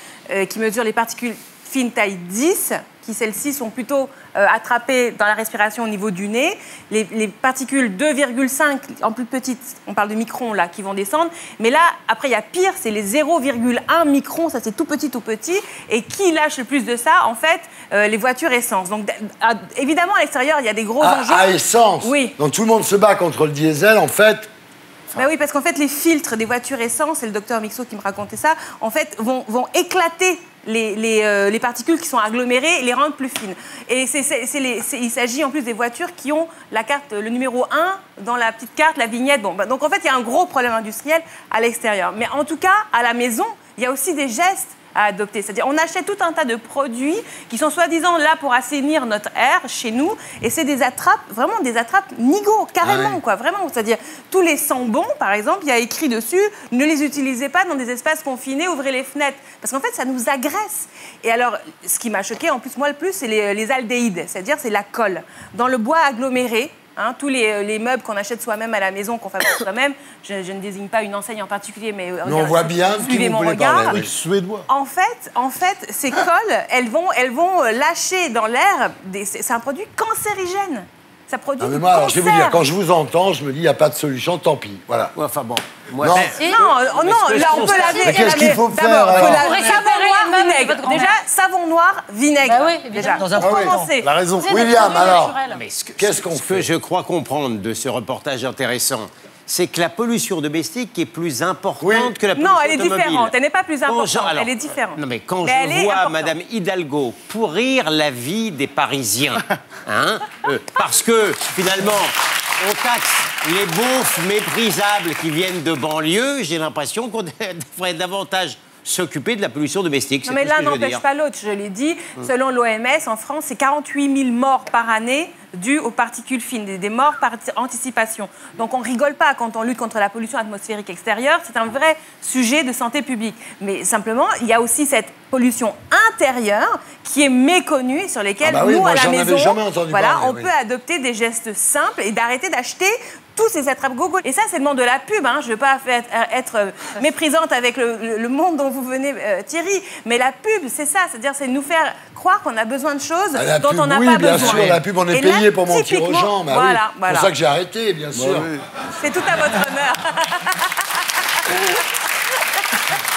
qui mesure les particules fines taille 10, qui celles-ci sont plutôt attrapées dans la respiration au niveau du nez. Les particules 2,5, en plus petites, on parle de microns là, qui vont descendre. Mais là, après, il y a pire, c'est les 0,1 microns, ça c'est tout petit, tout petit. Et qui lâche le plus de ça? En fait, les voitures essence. Donc évidemment, à l'extérieur, il y a des gros enjeux. À essence? Oui. Donc tout le monde se bat contre le diesel, en fait. Ben oui, parce qu'en fait, les filtres des voitures essence, c'est le docteur Mixot qui me racontait ça, en fait, vont éclater les particules qui sont agglomérées et les rendre plus fines. Et il s'agit en plus des voitures qui ont la carte, le numéro 1 dans la petite carte, la vignette. Bon, donc en fait, il y a un gros problème industriel à l'extérieur. Mais en tout cas, à la maison, il y a aussi des gestes à adopter. C'est-à-dire, on achète tout un tas de produits qui sont soi-disant là pour assainir notre air chez nous, et c'est des attrapes, vraiment des attrapes nigo, carrément, quoi, vraiment. C'est-à-dire, tous les sambons, par exemple, il y a écrit dessus, ne les utilisez pas dans des espaces confinés, ouvrez les fenêtres. Parce qu'en fait, ça nous agresse. Et alors, ce qui m'a choqué, en plus, moi, le plus, c'est les aldéhydes, c'est-à-dire, c'est la colle. Dans le bois aggloméré, hein, tous les meubles qu'on achète soi-même à la maison, qu'on fabrique soi-même, je ne désigne pas une enseigne en particulier, mais on voit bien suivez mon regard. Oui, suédois. En fait, ces colles, elles vont lâcher dans l'air. C'est un produit cancérigène. Ça produit du moi, alors, cancer. je vais vous dire, quand je vous entends, je me dis, il n'y a pas de solution, tant pis. Voilà. Ouais, enfin bon. Non. Non, là, on peut laver. Mais qu'est-ce qu'il faut faire, D'abord, alors savon noir, vinaigre. Déjà, savon noir, vinaigre. Bah oui, déjà. dans un Pour premier temps. commencer. La raison. William, alors, Qu'est-ce qu'on fait? Ce que je crois comprendre de ce reportage intéressant, c'est que la pollution domestique est plus importante que la pollution Non, elle est automobile. différente. Elle n'est pas plus importante. Alors, elle est différente. Non, mais quand Mais elle je est vois importante. Madame Hidalgo pourrir la vie des Parisiens, hein, parce que finalement, on taxe les beaufs méprisables qui viennent de banlieue, j'ai l'impression qu'on devrait davantage s'occuper de la pollution domestique. Non, mais l'un n'empêche pas l'autre, je l'ai dit. Selon l'OMS, en France, c'est 48 000 morts par année dues aux particules fines, des morts par anticipation. Donc on rigole pas quand on lutte contre la pollution atmosphérique extérieure, c'est un vrai sujet de santé publique. Mais simplement, il y a aussi cette pollution intérieure qui est méconnue, sur lesquelles nous, à la maison, on peut adopter des gestes simples et d'arrêter d'acheter tous ces attrape-gogo. Et ça, c'est le monde de la pub. Hein. Je ne veux pas être méprisante avec le monde dont vous venez, Thierry, mais la pub, c'est ça. C'est-à-dire, c'est nous faire croire qu'on a besoin de choses dont on n'a pas besoin. Oui, bien sûr, la pub, on est payé pour mentir aux gens. Bah voilà, c'est pour ça que j'ai arrêté, bien sûr. oui. C'est tout à votre honneur.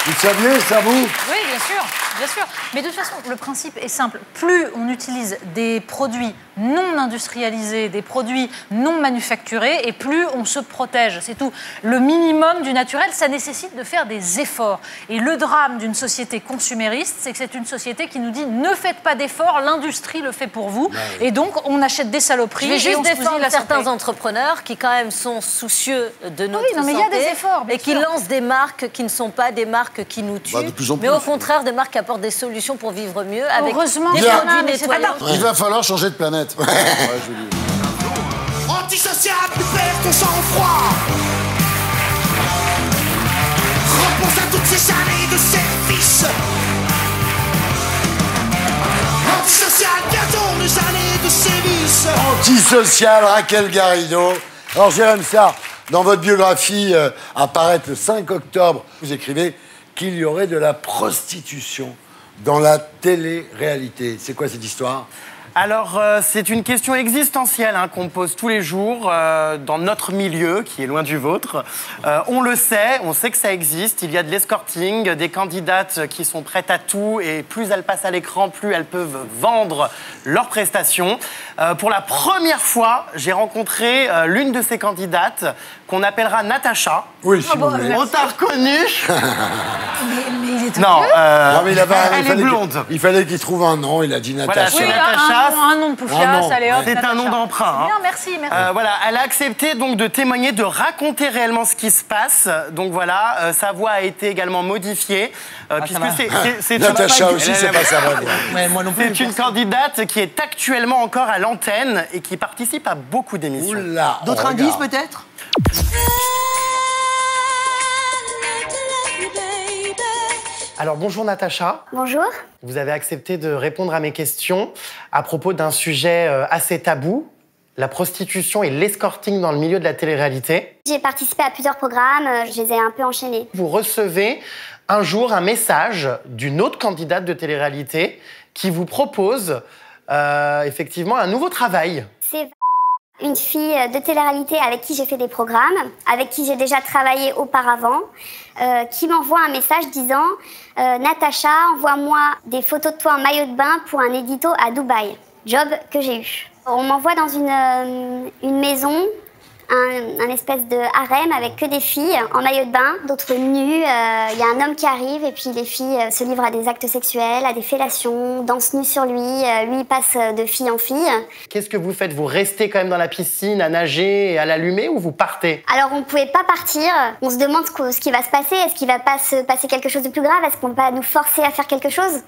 Vous saviez, ça vous? Oui, bien sûr, bien sûr. Mais de toute façon, le principe est simple. Plus on utilise des produits non industrialisés, des produits non manufacturés, et plus on se protège. C'est tout. Le minimum du naturel, ça nécessite de faire des efforts. Et le drame d'une société consumériste, c'est que c'est une société qui nous dit ne faites pas d'efforts, l'industrie le fait pour vous. Et donc, on achète des saloperies. Je vais juste et on se bousille défendre la certains santé. entrepreneurs qui, quand même, sont soucieux de notre Oui, non, mais il y a santé des efforts, bien et qui sûr. lancent des marques qui ne sont pas des marques qui nous tuent, Bah, de plus en mais plus. au contraire, des marques qui apportent des solutions pour vivre mieux avec Heureusement des qu'il y en a, produits mais c'est nettoyants. Il va falloir changer de planète. Ouais, Julie. Antisociable, tu perds ton sang-froid. Repense à toutes ces années de service. Antisocial, gâteau, les années de sévices. Antisocial, Raquel Garrido. Alors, Jérôme Sarr, dans votre biographie, apparaître le 5 octobre, vous écrivez qu'il y aurait de la prostitution dans la télé-réalité. C'est quoi cette histoire ? Alors, c'est une question existentielle qu'on pose tous les jours dans notre milieu, qui est loin du vôtre. On le sait, on sait que ça existe. Il y a de l'escorting, des candidates qui sont prêtes à tout et plus elles passent à l'écran, plus elles peuvent vendre leurs prestations. Pour la première fois, j'ai rencontré l'une de ces candidates qu'on appellera Natacha. Oui, si vous voulez. On t'a reconnu. Mais il est Non, mais elle est blonde. Il fallait qu'il trouve un nom, il a dit Natacha. Voilà, c'est Natacha. Un nom de Poufias, allez hop. C'est un nom d'emprunt. Bien, merci. Voilà, elle a accepté donc de témoigner, de raconter réellement ce qui se passe. Donc voilà, sa voix a été également modifiée. Puisque c'est Natacha aussi, c'est pas sa voix. C'est une candidate qui est actuellement encore à l'antenne et qui participe à beaucoup d'émissions. D'autres indices peut-être? Alors bonjour Natacha. Bonjour. Vous avez accepté de répondre à mes questions à propos d'un sujet assez tabou, la prostitution et l'escorting dans le milieu de la télé-réalité. J'ai participé à plusieurs programmes, je les ai un peu enchaînés. Vous recevez un jour un message d'une autre candidate de télé-réalité qui vous propose effectivement un nouveau travail. C'est une fille de télé-réalité avec qui j'ai fait des programmes, avec qui j'ai déjà travaillé auparavant, qui m'envoie un message disant « Natacha, envoie-moi des photos de toi en maillot de bain pour un édito à Dubaï. » Job que j'ai eu. On m'envoie dans une maison, un espèce de harem avec que des filles en maillot de bain, d'autres nues. Il y a un homme qui arrive et puis les filles se livrent à des actes sexuels, à des fellations, dansent nues sur lui. Lui, il passe de fille en fille. Qu'est-ce que vous faites? Vous restez quand même dans la piscine à nager et à l'allumer ou vous partez? Alors, on ne pouvait pas partir. On se demande ce qui va se passer. Est-ce qu'il va pas se passer quelque chose de plus grave? Est-ce qu'on va nous forcer à faire quelque chose?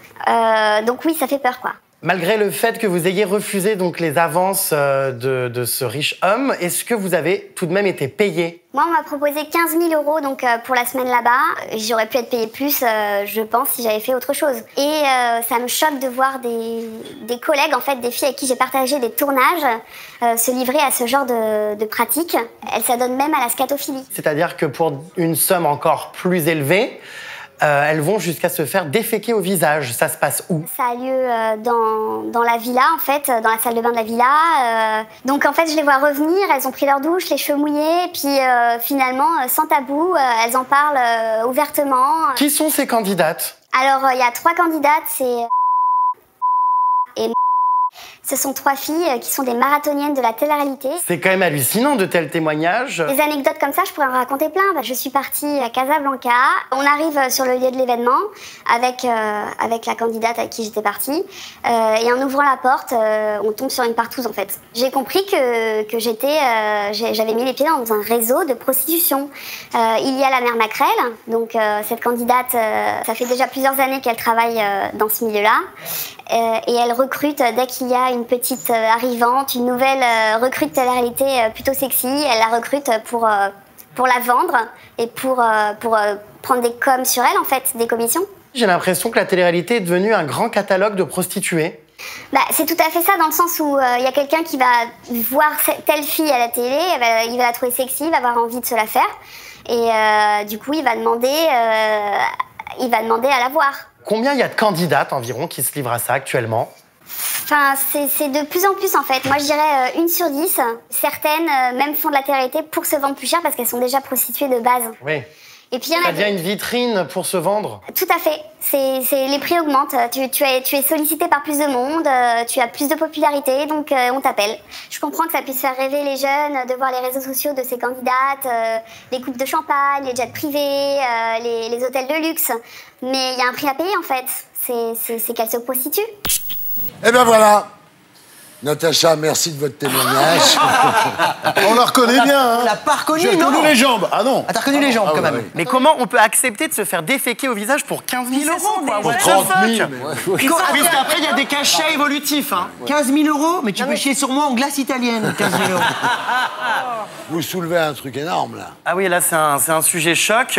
Donc oui, ça fait peur, quoi. Malgré le fait que vous ayez refusé donc les avances de ce riche homme, est-ce que vous avez tout de même été payé? Moi, on m'a proposé 15 000 € donc, pour la semaine là-bas. J'aurais pu être payée plus, je pense, si j'avais fait autre chose. Et ça me choque de voir des collègues, en fait, des filles avec qui j'ai partagé des tournages, se livrer à ce genre de pratiques. Elles s'adonnent même à la scatophilie. C'est-à-dire que pour une somme encore plus élevée, elles vont jusqu'à se faire déféquer au visage. Ça se passe où? Ça a lieu dans la villa, en fait, dans la salle de bain de la villa. Donc, en fait, je les vois revenir, elles ont pris leur douche, les cheveux mouillés, puis finalement, sans tabou, elles en parlent ouvertement. Qui sont ces candidates? Alors, il y a 3 candidates, c'est... et... Ce sont 3 filles qui sont des marathoniennes de la télé-réalité. C'est quand même hallucinant de tels témoignages. Des anecdotes comme ça, je pourrais en raconter plein. Je suis partie à Casablanca. On arrive sur le lieu de l'événement avec la candidate avec qui j'étais partie. Et en ouvrant la porte, on tombe sur une partouze en fait. J'ai compris que j'avais mis les pieds dans un réseau de prostitution. Il y a la mère Macrel, donc cette candidate, ça fait déjà plusieurs années qu'elle travaille dans ce milieu-là. Et elle recrute dès qu'il y a une petite arrivante, une nouvelle recrue de télé-réalité plutôt sexy. Elle la recrute pour la vendre et pour prendre des coms sur elle, en fait, des commissions. J'ai l'impression que la télé-réalité est devenue un grand catalogue de prostituées. Bah, c'est tout à fait ça, dans le sens où il y a quelqu'un qui va voir telle fille à la télé, il va la trouver sexy, il va avoir envie de se la faire. Et du coup, il va demander à la voir. Combien il y a de candidates environ qui se livrent à ça actuellement? Enfin, c'est de plus en plus en fait. Moi je dirais 1 sur 10. Certaines même font de la télé-réalité pour se vendre plus cher parce qu'elles sont déjà prostituées de base. Oui. Et puis il y en a. Ça devient une vitrine pour se vendre. Tout à fait. Les prix augmentent. Tu es sollicité par plus de monde, tu as plus de popularité, donc on t'appelle. Je comprends que ça puisse faire rêver les jeunes de voir les réseaux sociaux de ces candidates, les coupes de champagne, les jets privés, les hôtels de luxe. Mais il y a un prix à payer en fait. C'est qu'elles se prostituent. Eh ben voilà. Natacha, merci de votre témoignage. On la reconnaît bien, hein. On l'a pas reconnue, J'ai non? reconnu les jambes. Ah non. Ah, t'as reconnu les jambes, quand même. Oui. Mais comment on peut accepter de se faire déféquer au visage pour 15 000 €, quoi? Pour 30 000. Puisqu'après, il y a des cachets évolutifs. Hein. 15 000 €? Mais tu peux chier sur moi en glace italienne, 15 000 €. Vous soulevez un truc énorme, là. Ah oui, là, c'est un sujet choc.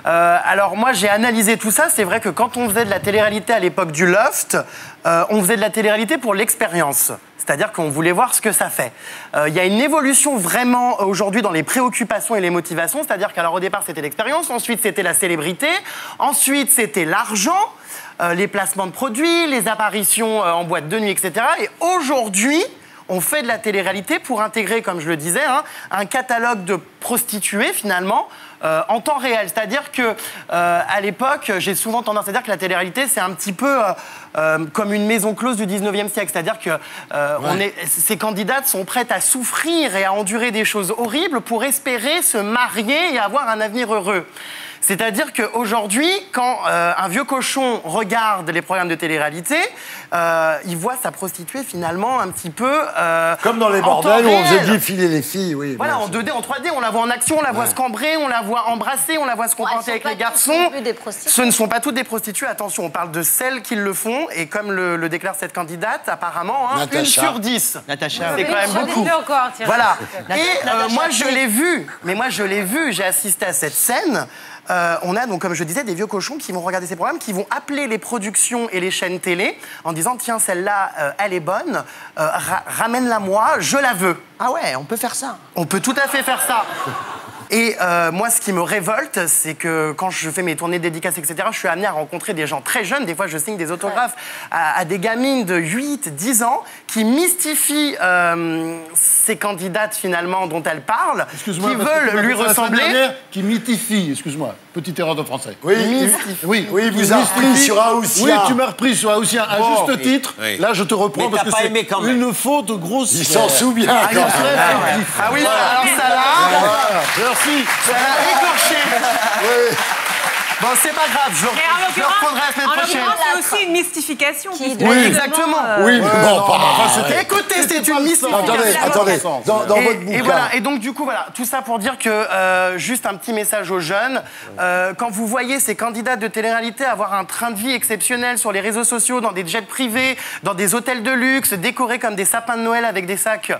Alors, moi, j'ai analysé tout ça. C'est vrai que quand on faisait de la télé-réalité à l'époque du Loft, on faisait de la télé-réalité pour l'expérience. C'est-à-dire qu'on voulait voir ce que ça fait. Il y a une évolution vraiment aujourd'hui dans les préoccupations et les motivations. C'est-à-dire qu'alors au départ, c'était l'expérience. Ensuite, c'était la célébrité. Ensuite, c'était l'argent, les placements de produits, les apparitions en boîte de nuit, etc. Et aujourd'hui, on fait de la télé-réalité pour intégrer, comme je le disais, un catalogue de prostituées, finalement, en temps réel. C'est-à-dire que à l'époque, j'ai souvent tendance à dire que la télé-réalité, c'est un petit peu comme une maison close du 19e siècle. C'est-à-dire que ces candidates sont prêtes à souffrir et à endurer des choses horribles pour espérer se marier et avoir un avenir heureux. C'est-à-dire qu'aujourd'hui, quand un vieux cochon regarde les programmes de télé-réalité, il voit sa prostituée finalement un petit peu... comme dans les bordels où on faisait défiler les filles, oui. Voilà, en 2D, en 3D, on la voit en action, on la voit se cambrer, on la voit embrasser, on la voit se comporter avec les garçons. Ce ne sont pas toutes des prostituées, attention, on parle de celles qui le font, et comme le déclare cette candidate, apparemment, 1 sur 10. Natacha. C'est quand même beaucoup. Voilà. Et moi, je l'ai vu, j'ai assisté à cette scène. On a donc, comme je disais, des vieux cochons qui vont regarder ces programmes, qui vont appeler les productions et les chaînes télé en disant « Tiens, celle-là, elle est bonne, ramène-la moi, je la veux. » Ah ouais, on peut faire ça. On peut tout à fait faire ça. Et moi, ce qui me révolte, c'est que quand je fais mes tournées de dédicaces, etc., je suis amené à rencontrer des gens très jeunes. Des fois, je signe des autographes à des gamines de 8, 10 ans qui mystifient ces candidates, finalement, dont elles parlent, qui veulent lui ressembler. Qui mythifie, excuse-moi, petite erreur de français. Oui, oui, vous avez repris sur Aousia. Oui, tu m'as repris sur Aousia, à juste titre. Oui. Là, je te reprends Mais parce que t'as pas aimé quand c'est même. une faute grosse. Il s'en souvient. Ah oui, alors ça là... Merci. Ça l'a écorché. Bon, c'est pas grave, je reprendrai la semaine prochaine. C'est aussi une mystification. Oui, exactement. Oui, mais bon, écoutez, c'est une mystification. Attendez, dans votre bouquin. Et voilà, et donc du coup, voilà, tout ça pour dire que, juste un petit message aux jeunes, quand vous voyez ces candidats de télé-réalité avoir un train de vie exceptionnel sur les réseaux sociaux, dans des jets privés, dans des hôtels de luxe, décorés comme des sapins de Noël avec des sacs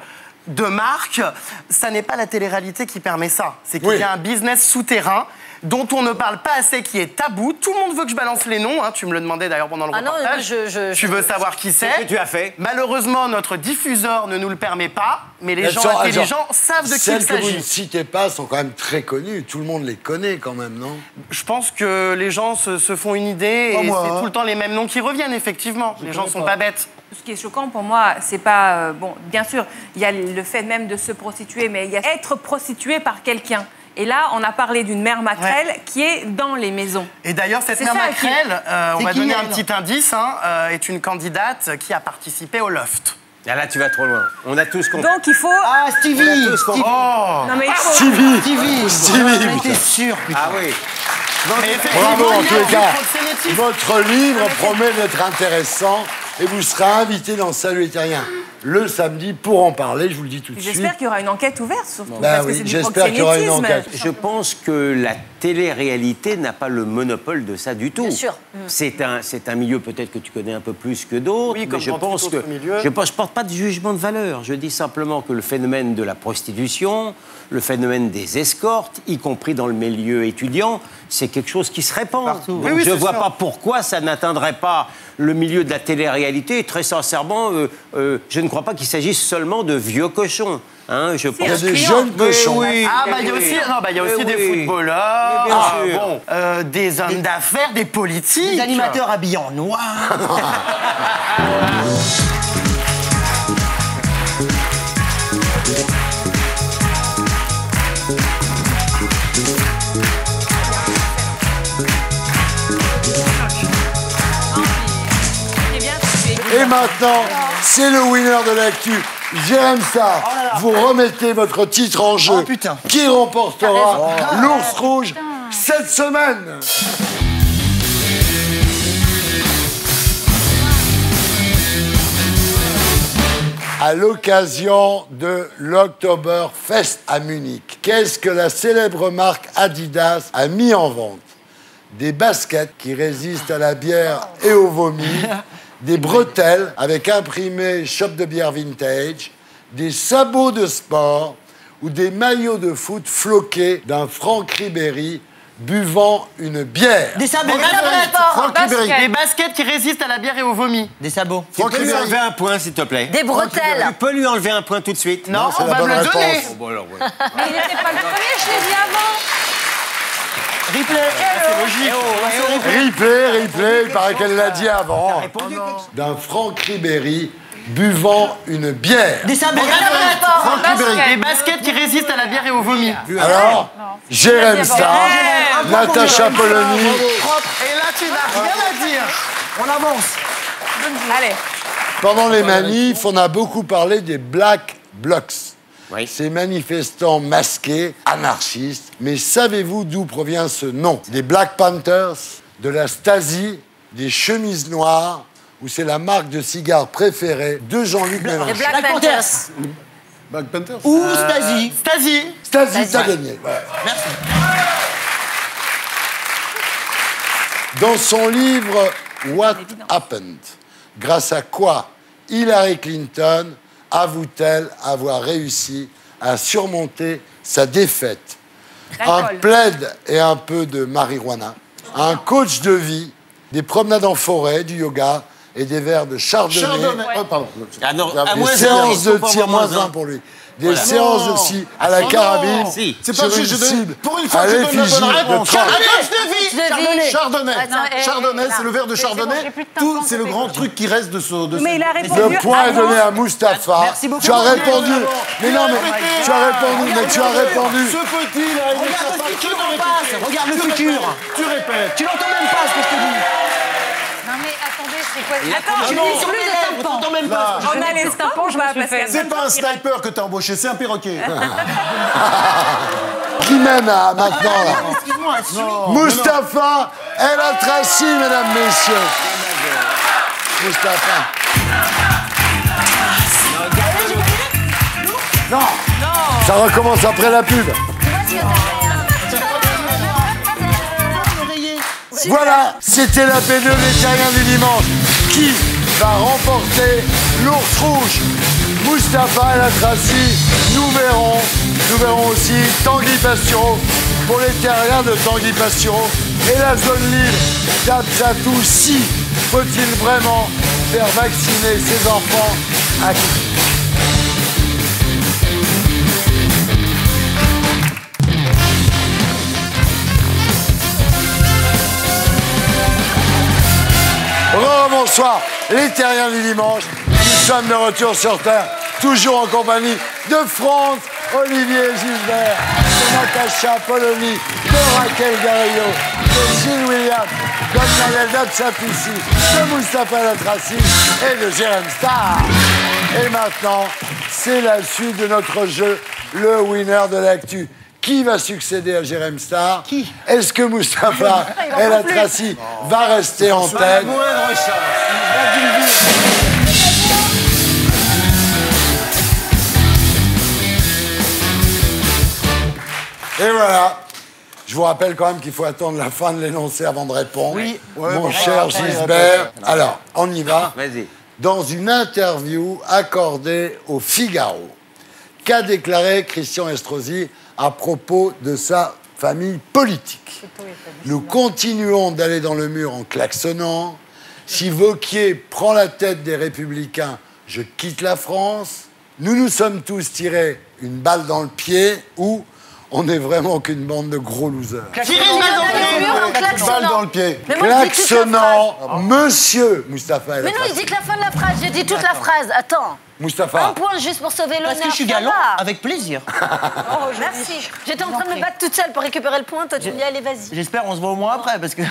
de marque, ça n'est pas la télé-réalité qui permet ça. C'est qu'il y a un business souterrain dont on ne parle pas assez, qui est tabou. Tout le monde veut que je balance les noms. Tu me le demandais d'ailleurs pendant le reportage. Tu veux savoir qui c'est. Ce que tu as fait. Malheureusement, notre diffuseur ne nous le permet pas, mais les gens intelligents savent de qui il Celles que vous s'agit. ne citez pas sont quand même très connues. Tout le monde les connaît quand même, non? Je pense que les gens se font une idée et c'est tout le temps les mêmes noms qui reviennent, effectivement. Les gens sont pas bêtes. Ce qui est choquant pour moi, c'est pas... bon, bien sûr, il y a le fait même de se prostituer, mais il y a être prostitué par quelqu'un. Et là, on a parlé d'une mère maquerelle qui est dans les maisons. Et d'ailleurs, cette mère maquerelle, on va donner un petit indice, est une candidate qui a participé au Loft. Ah, là, tu vas trop loin. On a tous compris. Donc, il faut... Ah, Stevie. Oh Non, mais il faut... Stevie, J'en étais sûr, putain. Ah oui. Bravo en tous les cas. Votre livre promet d'être intéressant et vous serez invité dans Salut les Terriens le samedi pour en parler, je vous le dis tout de suite. J'espère qu'il y aura une enquête ouverte, surtout. Bah parce que oui, c'est du j'espère qu'il y aura une proxénétisme. enquête. Je pense que la télé-réalité n'a pas le monopole de ça du tout. Bien sûr. C'est un milieu peut-être que tu connais un peu plus que d'autres, Oui, mais comme je dans pense tout que autre milieu. je porte pas de jugement de valeur. Je dis simplement que le phénomène de la prostitution, le phénomène des escortes, y compris dans le milieu étudiant, c'est quelque chose qui se répand. Donc, Oui, je c'est vois sûr. pas pourquoi ça n'atteindrait pas le milieu de la télé-réalité. Et très sincèrement, je ne crois pas qu'il s'agisse seulement de vieux cochons. Hein, je pense Il y a des jeunes cochons. oui, Ah, il y a aussi, il y a aussi des footballeurs, Mais bien sûr. des hommes d'affaires, des politiques. Des animateurs habillés en noir. Et maintenant, c'est le winner de l'actu. J'aime ça. Vous remettez votre titre en jeu. Oh, putain. Qui remportera l'ours rouge cette semaine? À l'occasion de l'Oktoberfest à Munich, qu'est-ce que la célèbre marque Adidas a mis en vente? Des baskets qui résistent à la bière et au vomi, des bretelles avec imprimé shop de bière vintage, des sabots de sport ou des maillots de foot floqués d'un Franck Ribéry buvant une bière. Des sabots. Des baskets qui résistent à la bière et au vomi. Des sabots. Tu peux lui enlever un point, s'il te plaît. Des bretelles. Tu peux lui enlever un point tout de suite. Non, on va me le donner. Oh, bon, alors, ouais. Mais il n'était pas le premier, je l'ai dit avant. Ripley, il paraît qu'elle l'a dit avant. D'un Franck Ribéry buvant une bière. Des sabots. Des baskets qui résistent à la bière et au vomi. Alors, Jérém Star, Natacha Polony. Et là, tu n'as rien à dire. On avance. Allez. Pendant les manifs, on a beaucoup parlé des Black Blocs. Oui. Ces manifestants masqués, anarchistes. Mais savez-vous d'où provient ce nom? Des Black Panthers, de la Stasi, des chemises noires, ou c'est la marque de cigares préférée de Jean-Luc Mélenchon? Les Black Panthers. Black Panther. Ou Stasi. Stasi, t'as gagné. Ouais. Merci. Dans son livre What Happened, grâce à quoi Hillary Clinton avoue-t-elle avoir réussi à surmonter sa défaite? Un plaid et un peu de marijuana, un coach de vie, des promenades en forêt, du yoga et des verres de chardonnay. Oh, pardon. Ah non, à Des moins séances de tir, moins moins 1 un. pour lui. Des séances de scie à la carabine. Si. C'est pas sur juste, une je donne. cible Pour une fois à que je donne la l'effigie bonne de réponse. Trump. Chardonnay. Attends, Chardonnay, c'est le verre de c'est bon, Chardonnay. j'ai plus de Tout, tampons, c'est le c'est grand bon. truc qui reste de ce. Mais il a répondu Le point est avant. donné à Mustapha. Merci beaucoup. Tu as répondu. Mais non, mais tu as répondu. Mais tu as répondu. Ce petit, là, il Regarde le futur en répète. face. Regarde le futur. Tu répètes. Tu l'entends même pas ce que je te dis. Non mais attendez, c'est quoi? Attends, tu non, dis plus de tampons. t'entends même pas. On a les tampons, je me suis fait. C'est pas un sniper que t'as embauché, c'est un perroquet. Qui mène à maintenant là? Excuse-moi, Mustapha El Atrassi, mesdames, messieurs. Mustapha. Non. Ça recommence après la pub. Voilà, c'était la P2 des Terriens du dimanche. Qui va remporter l'ours rouge? Mustapha El Atrassi, nous verrons aussi Tanguy Pastureau pour les Terriens de Tanguy Pastureau et la zone libre d'Absatou. Si faut-il vraiment faire vacciner ses enfants à qui? Bonsoir, les Terriens du dimanche. Nous sommes de retour sur Terre, toujours en compagnie de Franck, Olivier Gisbert, de Natacha Polony, de Raquel Garrido, de Gilles Williams, de Naël Dabsapoussi, de Mustapha El Atrassi et de Jérém Star. Et maintenant, c'est la suite de notre jeu, le winner de l'actu. Qui va succéder à Jérém Star? Qui? Est-ce que Mustapha El Atrassi va rester en tête? Et voilà. Je vous rappelle quand même qu'il faut attendre la fin de l'énoncé avant de répondre. Oui. Mon cher Gisbert. Alors, on y va. Vas-y. Dans une interview accordée au Figaro, qu'a déclaré Christian Estrosi à propos de sa famille politique? Nous continuons d'aller dans le mur en klaxonnant. Si Wauquiez prend la tête des Républicains, je quitte la France. Nous nous sommes tous tirés une balle dans le pied ou on n'est vraiment qu'une bande de gros losers. Balle dans le pied. Mais moi, je dis toute la Klaxonnant, monsieur Mustapha El Mais non, il Atrassi. dit que la fin de la phrase. J'ai dit toute la phrase. Attends. Mustapha. Un point juste pour sauver l'honneur. Parce que je suis ça galant, va. avec plaisir. Oh, merci. J'étais en train de me battre toute seule pour récupérer le point. Toi, tu me dis, allez, vas-y. J'espère on se voit au moins après, parce que...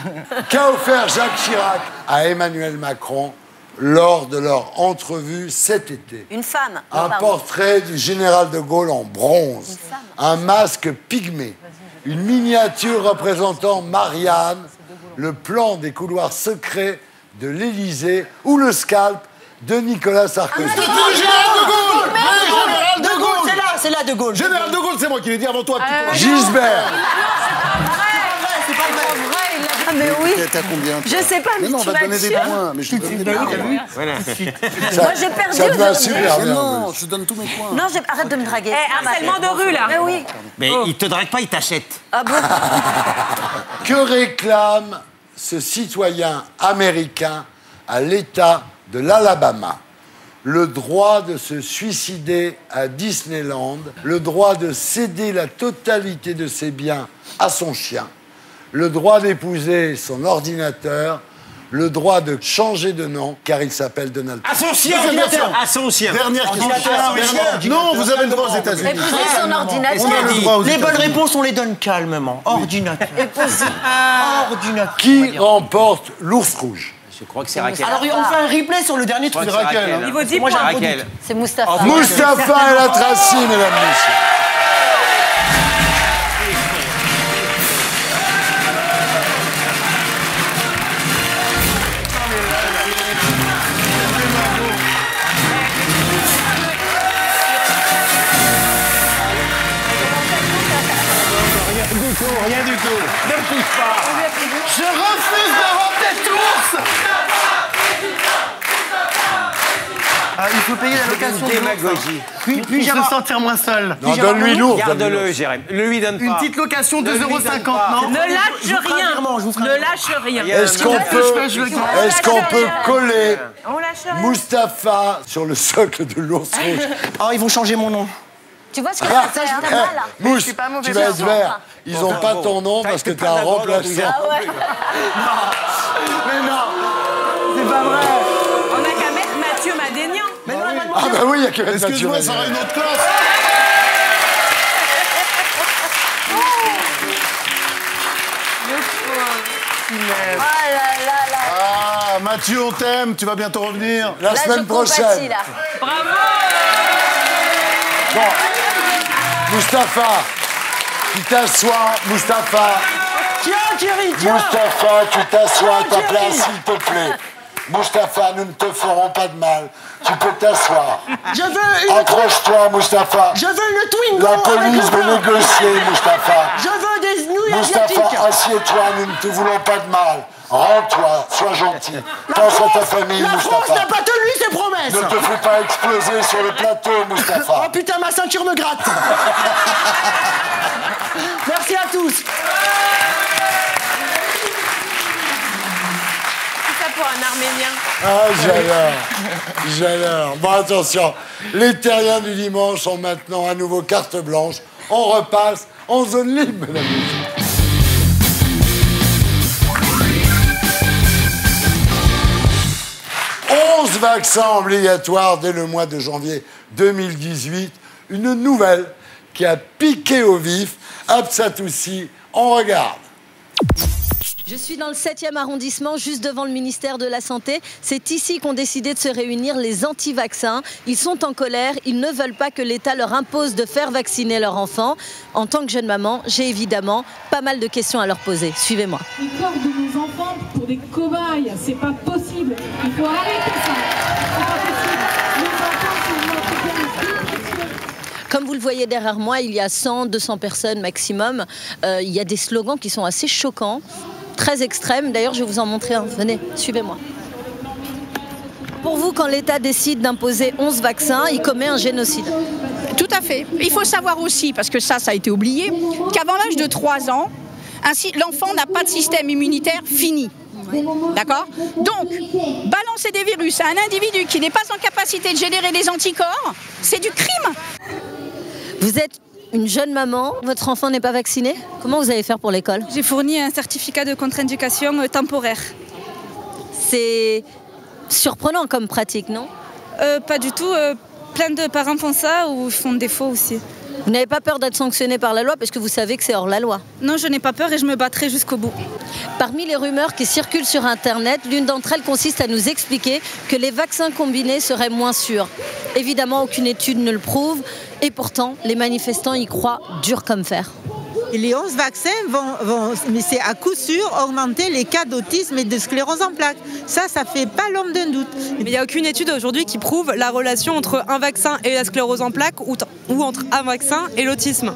Qu'a offert Jacques Chirac à Emmanuel Macron lors de leur entrevue cet été? Une femme. Un portrait du général de Gaulle en bronze, un masque pygmée, une miniature représentant Marianne, le plan des couloirs secrets de l'Élysée ou le scalp de Nicolas Sarkozy. C'est le général de Gaulle. Le général de Gaulle. C'est là de Gaulle. Général de Gaulle, c'est moi qui l'ai dit avant toi. Gisbert. C'est pas vrai. Ah, mais oui. T'as combien? Je sais pas, mais non, on tu va te donner des vas points. Mais je te donne des points. Voilà. Moi, j'ai perdu Ça te va aujourd'hui. super bien. Non, je te donne tous mes points. Non, arrête de me draguer. Harcèlement de rue, là. Mais oui. Mais il te drague pas, il t'achète. Ah bon? Que réclame ce citoyen américain à l'État de l'Alabama? Le droit de se suicider à Disneyland, le droit de céder la totalité de ses biens à son chien, le droit d'épouser son ordinateur, le droit de changer de nom car il s'appelle Donald Trump. À son chien, à son chien. Dernière question. Non, vous avez le droit aux États-Unis. Épouser son ordinateur. On a le droit aux Les bonnes États-Unis. réponses, on les donne calmement. Ordinateur. Ordinateur. Qui remporte l'ours rouge? Je crois que c'est Raquel. Alors, on fait un replay sur le dernier truc. Je crois que c'est Raquel. Il vaut 10 Moi, j'ai points. Raquel. C'est Mustapha. Mustapha et la Tracy, mesdames, messieurs. Rien du tout. Ne pousse pas. Je refuse d'avoir cette ours. Il faut payer la location de Démagogie. Puis je me sentir moins seul. Non, donne-lui l'ours. Garde-le, Jérémy. Ne lui donne pas. Une petite location de Ne lui donne 2,50 €, pas. non? Ne lâche rien. Ne lâche rien. Est-ce qu'on peut coller On lâche rien. Mustapha sur le socle de l'ours rouge? Oh, ils vont changer mon nom. Tu vois ce que ça fait un mal, là? Mousse, suis pas mauvais tu vas être garçon. vert. Ils n'ont pas ton nom parce que t'es un remplaçant. Ah ouais. Mais non, c'est pas vrai. On n'a qu'à mettre Mathieu Madénian. Mais non, Ah bah oui, il y a que Mathieu Excuse-moi, ça Madénian. aura une autre classe. Ah là là là. Ah, Mathieu, on t'aime. Tu vas bientôt revenir. La Là, semaine je compatis, prochaine. là. Bravo. Bon, Mustapha, tu t'assois, Mustapha. Tiens, Thierry, tiens. Mustapha, tu t'assois à ta Thierry. place, s'il te plaît. Mustapha, nous ne te ferons pas de mal. Tu peux t'asseoir. Je veux une... Accroche-toi, Mustapha. Je veux le Twingo La avec police le veut blanc. négocier, Mustapha. Je veux des nouilles asiatiques. Mustapha, assieds-toi, nous ne te voulons pas de mal. Rends-toi, sois gentil. Pense à ta famille, La France n'a Mustapha. pas tenu ses promesses. Ne te fais pas exploser sur le plateau, Mustapha. Oh putain, ma ceinture me gratte. Merci à tous. C'est ça pour un Arménien. Ah, j'adore. Bon, attention, les terriens du dimanche ont maintenant à nouveau carte blanche. On repasse en zone libre, mesdames et messieurs. « 11 vaccins obligatoires dès le mois de janvier 2018. » Une nouvelle qui a piqué au vif. Absatoussi, on regarde. Je suis dans le 7e arrondissement, juste devant le ministère de la Santé. C'est ici qu'ont décidé de se réunir les anti-vaccins. Ils sont en colère, ils ne veulent pas que l'État leur impose de faire vacciner leurs enfants. En tant que jeune maman, j'ai évidemment pas mal de questions à leur poser. Suivez-moi. Les corps de nos enfants pour des cobayes, c'est pas possible. Il faut arrêter ça. C'est pas possible. Les enfants, c'est notre bien. Comme vous le voyez derrière moi, il y a 100, 200 personnes maximum. Il y a des slogans qui sont assez choquants, très extrêmes. D'ailleurs, je vais vous en montrer un. Venez, suivez-moi. Pour vous, quand l'État décide d'imposer 11 vaccins, il commet un génocide. Tout à fait. Il faut savoir aussi, parce que ça a été oublié, qu'avant l'âge de 3 ans, ainsi, l'enfant n'a pas de système immunitaire fini. D'accord? Donc, balancer des virus à un individu qui n'est pas en capacité de générer des anticorps, c'est du crime. Vous êtes une jeune maman, votre enfant n'est pas vacciné. Comment vous allez faire pour l'école? J'ai fourni un certificat de contre-indication temporaire. C'est surprenant comme pratique, non? Pas du tout. Plein de parents font ça ou font défaut aussi. Vous n'avez pas peur d'être sanctionné par la loi parce que vous savez que c'est hors la loi? Non, je n'ai pas peur et je me battrai jusqu'au bout. Parmi les rumeurs qui circulent sur Internet, l'une d'entre elles consiste à nous expliquer que les vaccins combinés seraient moins sûrs. Évidemment, aucune étude ne le prouve et pourtant, les manifestants y croient dur comme fer. Et les 11 vaccins vont, mais c'est à coup sûr, augmenter les cas d'autisme et de sclérose en plaques. Ça fait pas l'ombre d'un doute. Mais il n'y a aucune étude aujourd'hui qui prouve la relation entre un vaccin et la sclérose en plaques ou entre un vaccin et l'autisme.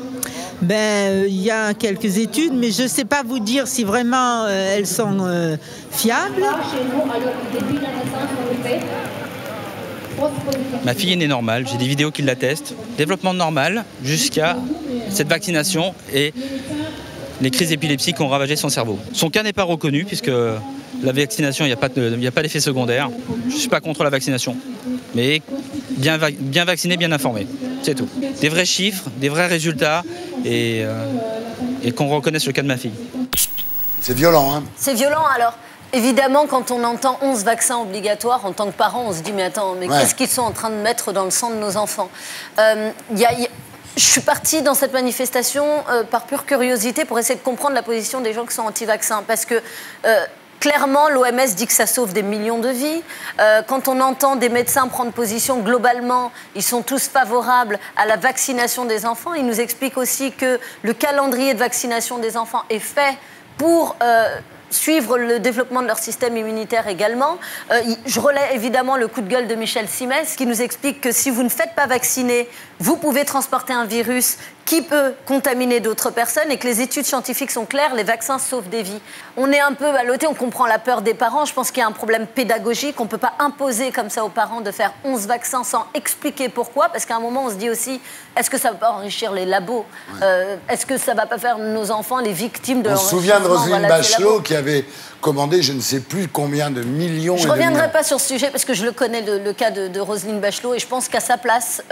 Il y a quelques études, mais je ne sais pas vous dire si vraiment elles sont fiables. Ma fille est née normale, j'ai des vidéos qui l'attestent. Développement normal jusqu'à cette vaccination et les crises d'épilepsie qui ont ravagé son cerveau. Son cas n'est pas reconnu puisque la vaccination, il n'y a pas d'effet secondaire. Je ne suis pas contre la vaccination, mais bien vacciné, bien informé, c'est tout. Des vrais chiffres, des vrais résultats et qu'on reconnaisse le cas de ma fille. C'est violent, hein? C'est violent, alors. Évidemment, quand on entend 11 vaccins obligatoires, en tant que parent, on se dit, mais attends, qu'est-ce qu'ils sont en train de mettre dans le sang de nos enfants? Je suis partie dans cette manifestation par pure curiosité pour essayer de comprendre la position des gens qui sont anti-vaccins. Parce que, clairement, l'OMS dit que ça sauve des millions de vies. Quand on entend des médecins prendre position, globalement, ils sont tous favorables à la vaccination des enfants. Ils nous expliquent aussi que le calendrier de vaccination des enfants est fait pour... suivre le développement de leur système immunitaire également. Je relais évidemment le coup de gueule de Michel Simès qui nous explique que si vous ne faites pas vacciner, vous pouvez transporter un virus qui peut contaminer d'autres personnes et que les études scientifiques sont claires, les vaccins sauvent des vies. On est un peu ballotté, on comprend la peur des parents. Je pense qu'il y a un problème pédagogique. On ne peut pas imposer comme ça aux parents de faire 11 vaccins sans expliquer pourquoi. Parce qu'à un moment, on se dit aussi, est-ce que ça ne va pas enrichir les labos? Est-ce que ça ne va pas faire nos enfants les victimes de l'enrichissement? On se souvient de Roselyne Bachelot qui avait commandé je ne sais plus combien de millions. Je ne reviendrai pas sur ce sujet parce que je le connais, le cas de Roselyne Bachelot, et je pense qu'à sa place,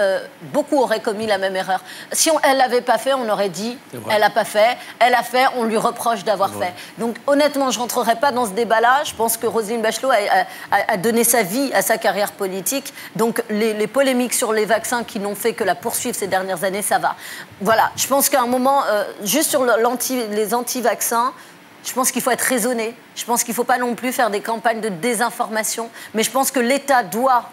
beaucoup auraient commis la même erreur. Si elle ne l'avait pas fait, on aurait dit elle n'a pas fait, elle a fait, on lui reproche d'avoir fait. Donc honnêtement, je ne rentrerai pas dans ce débat-là. Je pense que Roselyne Bachelot a donné sa vie à sa carrière politique. Donc les polémiques sur les vaccins qui n'ont fait que la poursuivre ces dernières années, ça va. Voilà, je pense qu'à un moment, juste sur les anti-vaccins, je pense qu'il faut être raisonné. Je pense qu'il ne faut pas non plus faire des campagnes de désinformation. Mais je pense que l'État doit,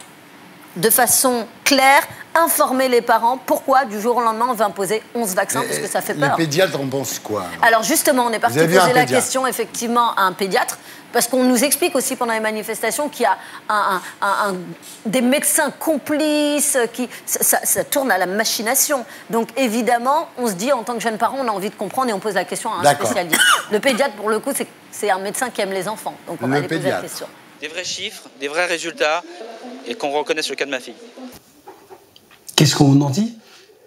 de façon claire, informer les parents pourquoi, du jour au lendemain, on va imposer 11 vaccins, parce que ça fait peur. Les pédiatres en pensent quoi? Alors justement, on est parti poser la question, effectivement, à un pédiatre, parce qu'on nous explique aussi pendant les manifestations qu'il y a des médecins complices, ça tourne à la machination. Donc évidemment, on se dit, en tant que jeune parent, on a envie de comprendre et on pose la question à un spécialiste. Le pédiatre, pour le coup, c'est un médecin qui aime les enfants. Donc on va aller poser la question. Des vrais chiffres, des vrais résultats et qu'on reconnaisse le cas de ma fille. Qu'est-ce qu'on en dit?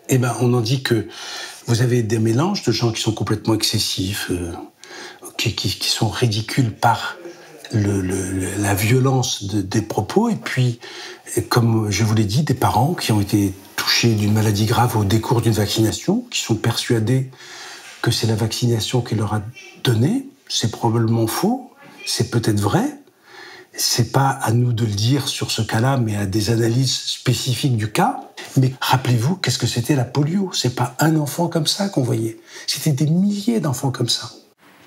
Eh bien, on en dit que vous avez des mélanges de gens qui sont complètement excessifs, qui sont ridicules par la violence des propos, et puis, comme je vous l'ai dit, des parents qui ont été touchés d'une maladie grave au décours d'une vaccination, qui sont persuadés que c'est la vaccination qui leur a donné. C'est probablement faux, c'est peut-être vrai. C'est pas à nous de le dire sur ce cas-là, mais à des analyses spécifiques du cas. Mais rappelez-vous, qu'est-ce que c'était la polio? C'est pas un enfant comme ça qu'on voyait. C'était des milliers d'enfants comme ça.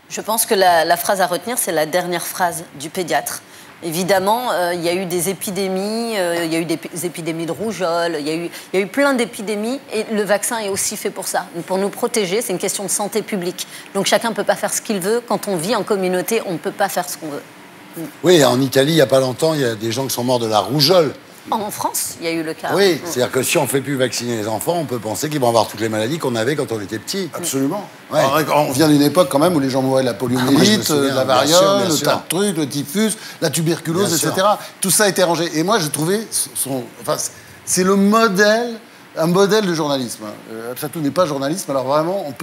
Je pense que la phrase à retenir, c'est la dernière phrase du pédiatre. Évidemment, il y a eu des épidémies, il y a eu des épidémies de rougeole, il y a eu plein d'épidémies, et le vaccin est aussi fait pour ça, pour nous protéger. C'est une question de santé publique. Donc chacun ne peut pas faire ce qu'il veut. Quand on vit en communauté, on ne peut pas faire ce qu'on veut. Oui, en Italie, il n'y a pas longtemps, il y a des gens qui sont morts de la rougeole. En France, il y a eu le cas. Oui, c'est-à-dire que si on ne fait plus vacciner les enfants, on peut penser qu'ils vont avoir toutes les maladies qu'on avait quand on était petit. Absolument. Ouais. Alors, on vient d'une époque quand même où les gens mouraient de la poliomyélite, la variole, le tas de trucs, le typhus, la tuberculose, etc. Tout ça a été rangé. Et moi, j'ai trouvé c'est le modèle, un modèle de journalisme. Absatou n'est pas journaliste, mais alors vraiment,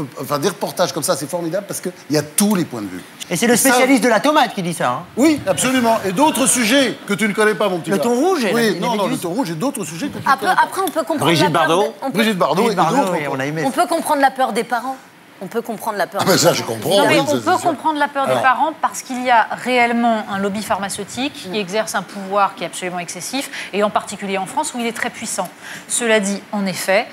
des reportages comme ça, c'est formidable parce qu'il y a tous les points de vue. Et c'est le spécialiste de la tomate qui dit ça. Hein. Oui, absolument. Et d'autres sujets que tu ne connais pas, mon petit gars. Le thon rouge. Oui, le thon rouge et d'autres sujets que tu ne connais pas. Après, on peut comprendre Brigitte Bardot. Brigitte Bardot et d'autres. On a aimé. On peut comprendre la peur des parents. On peut comprendre la peur. Ah, mais ça, je comprends. Non, mais on peut comprendre la peur des parents parce qu'il y a réellement un lobby pharmaceutique qui exerce un pouvoir qui est absolument excessif, et en particulier en France où il est très puissant. Cela dit, en effet,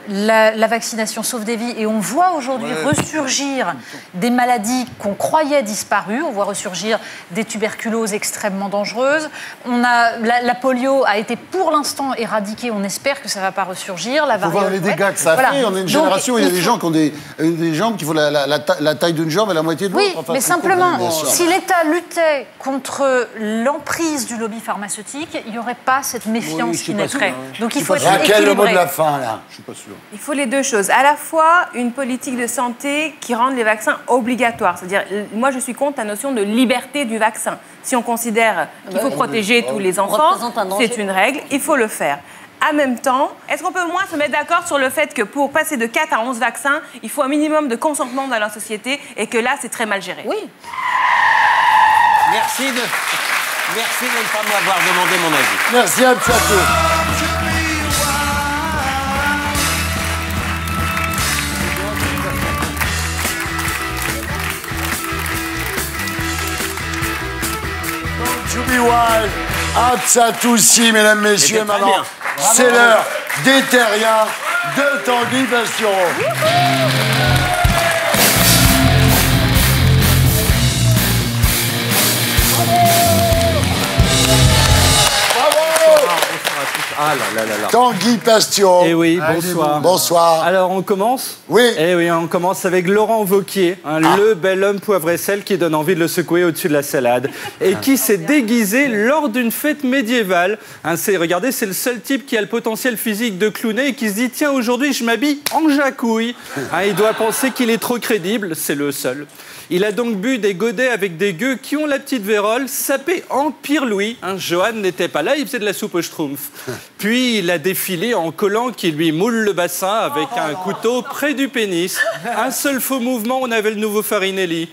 la vaccination sauve des vies, et on voit aujourd'hui ressurgir des maladies qu'on croyait disparues. On voit ressurgir des tuberculoses extrêmement dangereuses. La polio a été pour l'instant éradiquée. On espère que ça ne va pas ressurgir. Il faut voir les dégâts que ça a fait. On est une génération où il y a des gens qui ont des jambes qui font la taille d'une jambe et la moitié de l'autre. Oui, mais simplement, si l'État luttait contre l'emprise du lobby pharmaceutique, il n'y aurait pas cette méfiance qui naîtrait. Donc il faut être équilibré. Quel le mot de la fin, là? suis pas sûr. Il faut les deux choses. À la fois, une politique de santé qui rende les vaccins obligatoires. C'est-à-dire, moi, je suis contre la notion de liberté du vaccin. Si on considère qu'il faut protéger tous les enfants, c'est une règle, il faut le faire. En même temps, est-ce qu'on peut au moins se mettre d'accord sur le fait que pour passer de 4 à 11 vaccins, il faut un minimum de consentement dans la société et que là, c'est très mal géré? Oui. Merci de ne pas m'avoir demandé mon avis. Merci à Tchato. To be wild, Hatshepsut, mesdames, messieurs, maintenant, c'est l'heure des terriens de Tanguy Bastioro. Ah là là là là. Tanguy Bastioro. Eh oui, bonsoir. Bonsoir. Alors on commence? Oui. Eh oui, on commence avec Laurent Wauquiez, le bel homme poivre et sel qui donne envie de le secouer au-dessus de la salade et qui s'est déguisé lors d'une fête médiévale. Regardez, c'est le seul type qui a le potentiel physique de clowner et qui se dit tiens, aujourd'hui je m'habille en jacouille. Il doit penser qu'il est trop crédible, c'est le seul. Il a donc bu des godets avec des gueux qui ont la petite vérole, sapé Empire Louis. Johan n'était pas là, il faisait de la soupe au schtroumpf. Puis il a défilé en collant qui lui moule le bassin avec un couteau près du pénis. Un seul faux mouvement, on avait le nouveau Farinelli.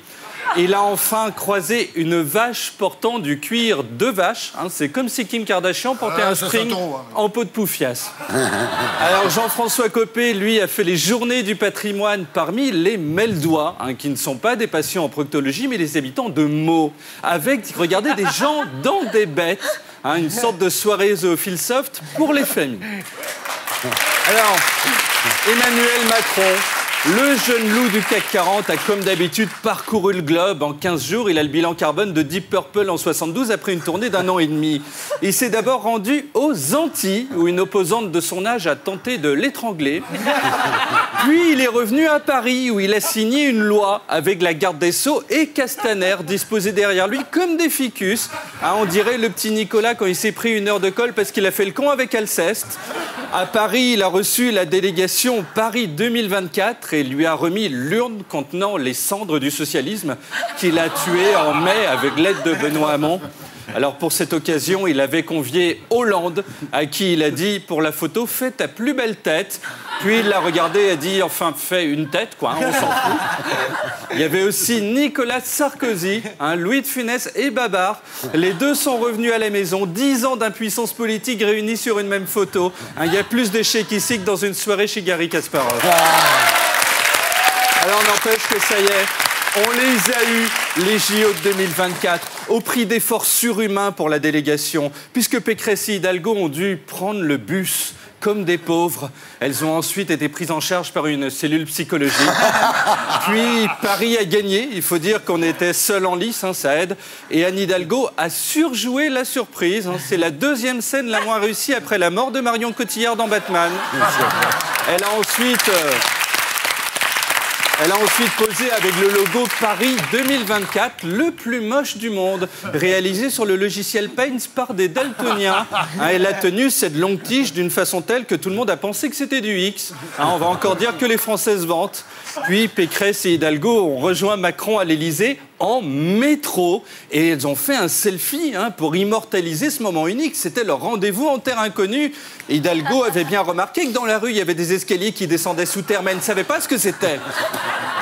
Il a enfin croisé une vache portant du cuir de vache. C'est comme si Kim Kardashian portait un string en peau de poufias. Alors Jean-François Copé, lui, a fait les journées du patrimoine parmi les Meldois, qui ne sont pas des patients en proctologie, mais des habitants de Meaux. Avec, regardez, des gens dans des bêtes. Une sorte de soirée zoophile soft pour les familles. Alors, Emmanuel Macron, le jeune loup du CAC 40 a comme d'habitude parcouru le globe en 15 jours. Il a le bilan carbone de Deep Purple en 72 après une tournée d'1 an et demi. Il s'est d'abord rendu aux Antilles où une opposante de son âge a tenté de l'étrangler. Puis il est revenu à Paris où il a signé une loi avec la garde des Sceaux et Castaner disposés derrière lui comme des ficus. On dirait le petit Nicolas quand il s'est pris une heure de colle parce qu'il a fait le con avec Alceste. À Paris, il a reçu la délégation Paris 2024 et lui a remis l'urne contenant les cendres du socialisme qu'il a tué en mai avec l'aide de Benoît Hamon. Alors pour cette occasion, il avait convié Hollande, à qui il a dit pour la photo, fais ta plus belle tête. Puis il l'a regardé et a dit enfin fais une tête quoi, on s'en fout. Il y avait aussi Nicolas Sarkozy, Louis de Funès et Babar. Les deux sont revenus à la maison, 10 ans d'impuissance politique réunis sur une même photo. Il y a plus d'échecs ici que dans une soirée chez Garry Kasparov. Alors n'empêche que ça y est, on les a eus, les JO de 2024, au prix d'efforts surhumains pour la délégation, puisque Pécresse et Hidalgo ont dû prendre le bus comme des pauvres. Elles ont ensuite été prises en charge par une cellule psychologique. Puis Paris a gagné, il faut dire qu'on était seul en lice, ça aide. Et Anne Hidalgo a surjoué la surprise. C'est la deuxième scène la moins réussie après la mort de Marion Cotillard dans Batman. Elle a ensuite posé avec le logo Paris 2024, le plus moche du monde, réalisé sur le logiciel Paint par des daltoniens. Et la tenue, cette longue tige d'une façon telle que tout le monde a pensé que c'était du X. On va encore dire que les Françaises vantent. Puis Pécresse et Hidalgo ont rejoint Macron à l'Élysée en métro. Et elles ont fait un selfie pour immortaliser ce moment unique. C'était leur rendez-vous en terre inconnue. Hidalgo avait bien remarqué que dans la rue, il y avait des escaliers qui descendaient sous terre, mais elle ne savait pas ce que c'était.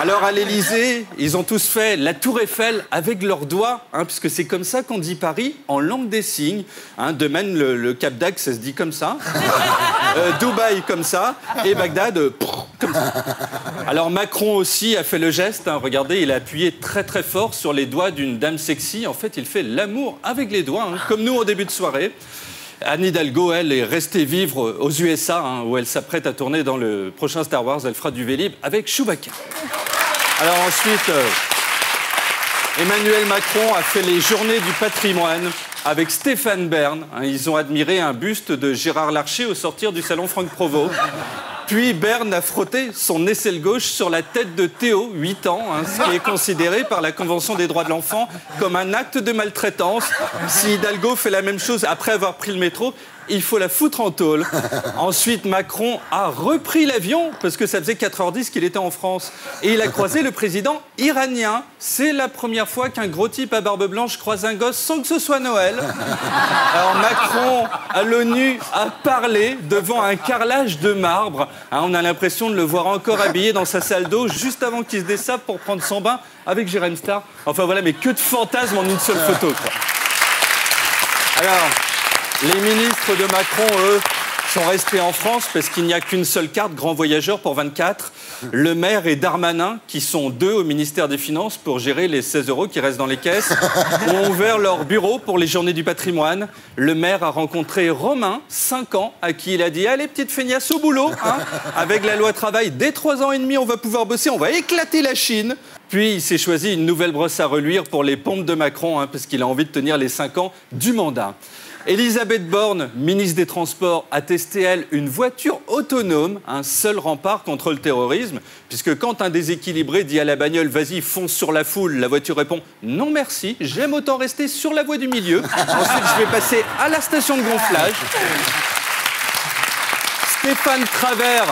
Alors à l'Élysée, ils ont tous fait la Tour Eiffel avec leurs doigts, puisque c'est comme ça qu'on dit Paris en langue des signes. De même, le Cap d'Agde, ça se dit comme ça. Dubaï, comme ça. Et Bagdad, comme ça. Alors Macron aussi a fait le geste. Regardez, il a appuyé très très fort sur les doigts d'une dame sexy. En fait, il fait l'amour avec les doigts, comme nous au début de soirée. Anne Hidalgo, elle, est restée vivre aux USA, où elle s'apprête à tourner dans le prochain Star Wars. Elle fera du Vélib avec Chewbacca. Alors ensuite, Emmanuel Macron a fait les journées du patrimoine avec Stéphane Bern. Ils ont admiré un buste de Gérard Larcher au sortir du salon Franck Provost. Puis Bern a frotté son aisselle gauche sur la tête de Théo, 8 ans, ce qui est considéré par la Convention des droits de l'enfant comme un acte de maltraitance. Si Hidalgo fait la même chose après avoir pris le métro, il faut la foutre en tôle. Ensuite, Macron a repris l'avion, parce que ça faisait 4h10 qu'il était en France. Et il a croisé le président iranien. C'est la première fois qu'un gros type à barbe blanche croise un gosse sans que ce soit Noël. Alors Macron, à l'ONU, a parlé devant un carrelage de marbre. Hein, on a l'impression de le voir encore habillé dans sa salle d'eau, juste avant qu'il se dessape pour prendre son bain avec Jérém Star. Enfin voilà, mais que de fantasmes en une seule photo, quoi. Alors, les ministres de Macron, eux, sont restés en France parce qu'il n'y a qu'une seule carte grand voyageur pour 24. Le Maire et Darmanin, qui sont 2 au ministère des Finances pour gérer les 16 € qui restent dans les caisses, ont ouvert leur bureau pour les journées du patrimoine. Le Maire a rencontré Romain, 5 ans, à qui il a dit « Allez, petite feignasse, au boulot hein. Avec la loi travail, dès 3 ans et demi, on va pouvoir bosser, on va éclater la Chine !» Puis il s'est choisi une nouvelle brosse à reluire pour les pompes de Macron, hein, parce qu'il a envie de tenir les 5 ans du mandat. Elisabeth Borne, ministre des Transports, a testé, elle, une voiture autonome, un seul rempart contre le terrorisme, puisque quand un déséquilibré dit à la bagnole « Vas-y, fonce sur la foule », la voiture répond « Non merci, j'aime autant rester sur la voie du milieu. Ensuite, je vais passer à la station de gonflage. » Stéphane Travert,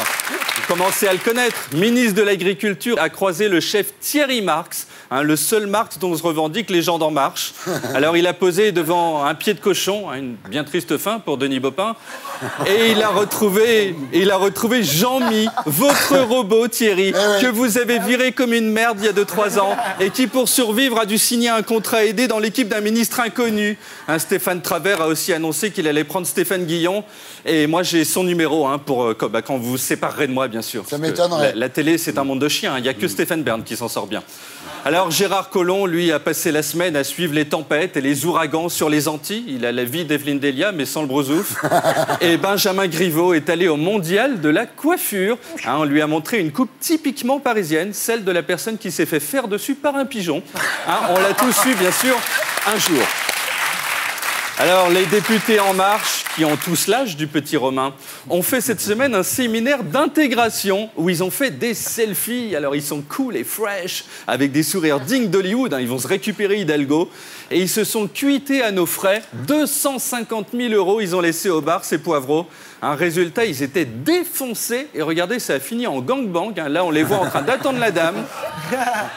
commencez à le connaître, ministre de l'Agriculture, a croisé le chef Thierry Marx, hein, le seul Marx dont se revendiquent les gens d'En Marche. Alors il a posé devant un pied de cochon, hein, une bien triste fin pour Denis Baupin, et il a retrouvé Jean-Mi, votre robot Thierry, que vous avez viré comme une merde il y a 2-3 ans, et qui pour survivre a dû signer un contrat aidé dans l'équipe d'un ministre inconnu. Hein, Stéphane Travert a aussi annoncé qu'il allait prendre Stéphane Guillon, et moi j'ai son numéro, hein, pour quand vous vous séparerez de moi, bien sûr. Ça m'étonnerait. La télé, c'est un monde de chiens. Il n'y a que Stéphane Bern qui s'en sort bien. Alors, Gérard Collomb, lui, a passé la semaine à suivre les tempêtes et les ouragans sur les Antilles. Il a la vie d'Evelyne Delia, mais sans le brosouf. Et Benjamin Griveaux est allé au mondial de la coiffure. Hein, on lui a montré une coupe typiquement parisienne, celle de la personne qui s'est fait faire dessus par un pigeon. Hein, on l'a tous eu, bien sûr, un jour. Alors, les députés En Marche, qui ont tous l'âge du petit Romain, ont fait cette semaine un séminaire d'intégration où ils ont fait des selfies. Alors, ils sont cool et fresh, avec des sourires dignes d'Hollywood. Hein. Ils vont se récupérer Hidalgo. Et ils se sont cuités à nos frais. 250 000 € ils ont laissé au bar, ces poivreaux. Un résultat, ils étaient défoncés. Et regardez, ça a fini en gangbang. Hein. Là, on les voit en train d'attendre la dame.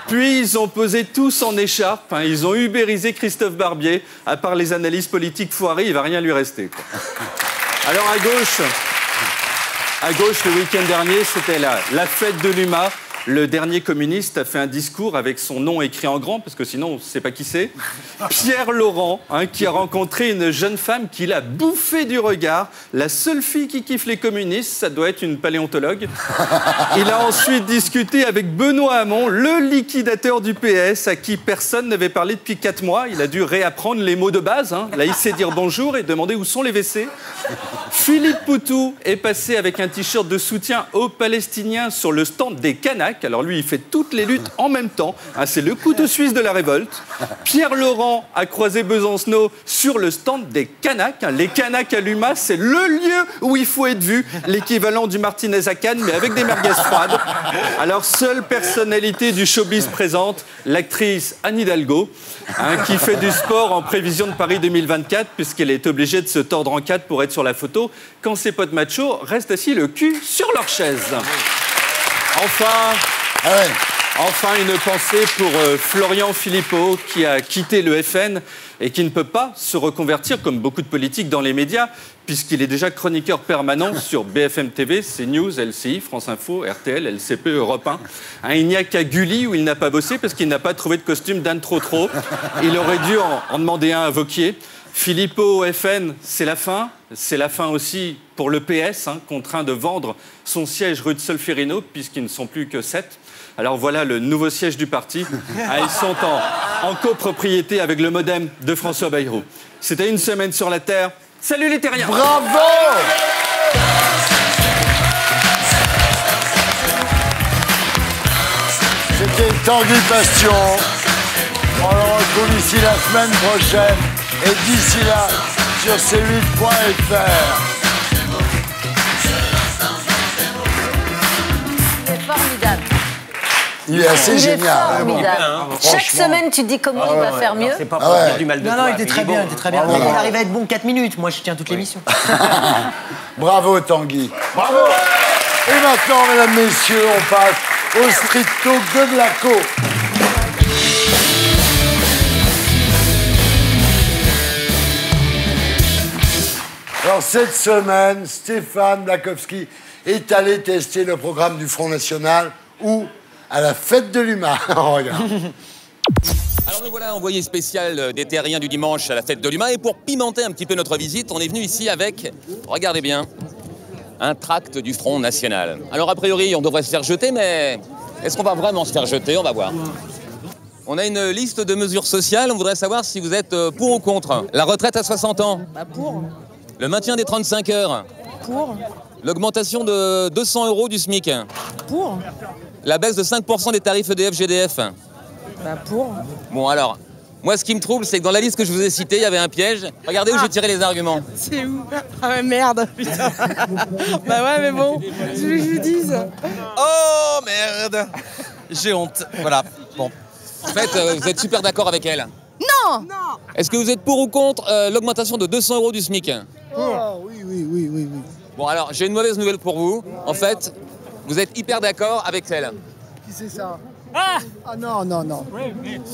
Puis, ils ont posé tous en écharpe. Hein. Ils ont ubérisé Christophe Barbier. À part les analyses politiques foirées, il ne va rien lui rester, quoi. Alors, à gauche, le week-end dernier, c'était la fête de l'UMA. Le dernier communiste a fait un discours avec son nom écrit en grand, parce que sinon, on ne sait pas qui c'est. Pierre Laurent, hein, qui a rencontré une jeune femme qui l'a bouffé du regard. La seule fille qui kiffe les communistes, ça doit être une paléontologue. Il a ensuite discuté avec Benoît Hamon, le liquidateur du PS, à qui personne n'avait parlé depuis 4 mois. Il a dû réapprendre les mots de base. Hein. Là, il sait dire bonjour et demander où sont les WC. Philippe Poutou est passé avec un t-shirt de soutien aux Palestiniens sur le stand des Kanaks. Alors lui, il fait toutes les luttes en même temps. Hein, c'est le couteau suisse de la révolte. Pierre Laurent a croisé Besancenot sur le stand des Kanaks. Hein, les Kanaks à l'UMA, c'est le lieu où il faut être vu. L'équivalent du Martinez à Cannes, mais avec des merguez froides. Alors, seule personnalité du showbiz présente, l'actrice Anne Hidalgo, hein, qui fait du sport en prévision de Paris 2024, puisqu'elle est obligée de se tordre en 4 pour être sur la photo, quand ses potes machos restent assis le cul sur leur chaise. Enfin, une pensée pour Florian Philippot, qui a quitté le FN et qui ne peut pas se reconvertir, comme beaucoup de politiques, dans les médias, puisqu'il est déjà chroniqueur permanent sur BFM TV, CNews, LCI, France Info, RTL, LCP, Europe 1. Hein, il n'y a qu'à Gulli où il n'a pas bossé parce qu'il n'a pas trouvé de costume d'Anne Trotro. Il aurait dû en demander un à Vauquier. Philippot au FN, c'est la fin. C'est la fin aussi pour le PS, hein, contraint de vendre son siège rue de Solferino, puisqu'ils ne sont plus que 7. Alors voilà le nouveau siège du parti. Ah, ils sont en copropriété avec le modem de François Bayrou. C'était une semaine sur la Terre. Salut les terriens! Bravo! C'était Tanguy Passion. On le retrouve ici la semaine prochaine. Et d'ici là, sur c8.fr. C'est formidable. Il est assez génial. Formidable. Chaque semaine, tu dis comment il va faire mieux. C'est pas pour dire du mal de toi. Non, il était très bien, il était très bien. Il arrive à être bon 4 minutes. Moi, je tiens toute l'émission. Bravo, Tanguy. Bravo. Et maintenant, mesdames, messieurs, on passe au street talk de Glaco. Alors, cette semaine, Stéphane Blakowski est allé tester le programme du Front National où à la fête de l'humain. Regarde. Alors nous voilà envoyé spécial des terriens du dimanche à la fête de l'humain. Et pour pimenter un petit peu notre visite, on est venu ici avec, regardez bien, un tract du Front National. Alors a priori, on devrait se faire jeter, mais est-ce qu'on va vraiment se faire jeter? On va voir. On a une liste de mesures sociales. On voudrait savoir si vous êtes pour ou contre. La retraite à 60 ans. Pour. Le maintien des 35 heures. Pour. L'augmentation de 200 € du SMIC. Pour. La baisse de 5% des tarifs EDF-GDF. Pour. Bon alors, moi ce qui me trouble, c'est que dans la liste que je vous ai citée, il y avait un piège. Regardez où je tirais les arguments. C'est où? Ah ouais, merde, putain. Bah ouais, mais bon, je veux que je vous dise. Oh merde. J'ai honte. Voilà, bon. En fait, vous êtes super d'accord avec elle. Non. Est-ce que vous êtes pour ou contre l'augmentation de 200 € du SMIC? Oh, oui. Bon alors, j'ai une mauvaise nouvelle pour vous. En fait, vous êtes hyper d'accord avec elle. Qui c'est ça? Ah non.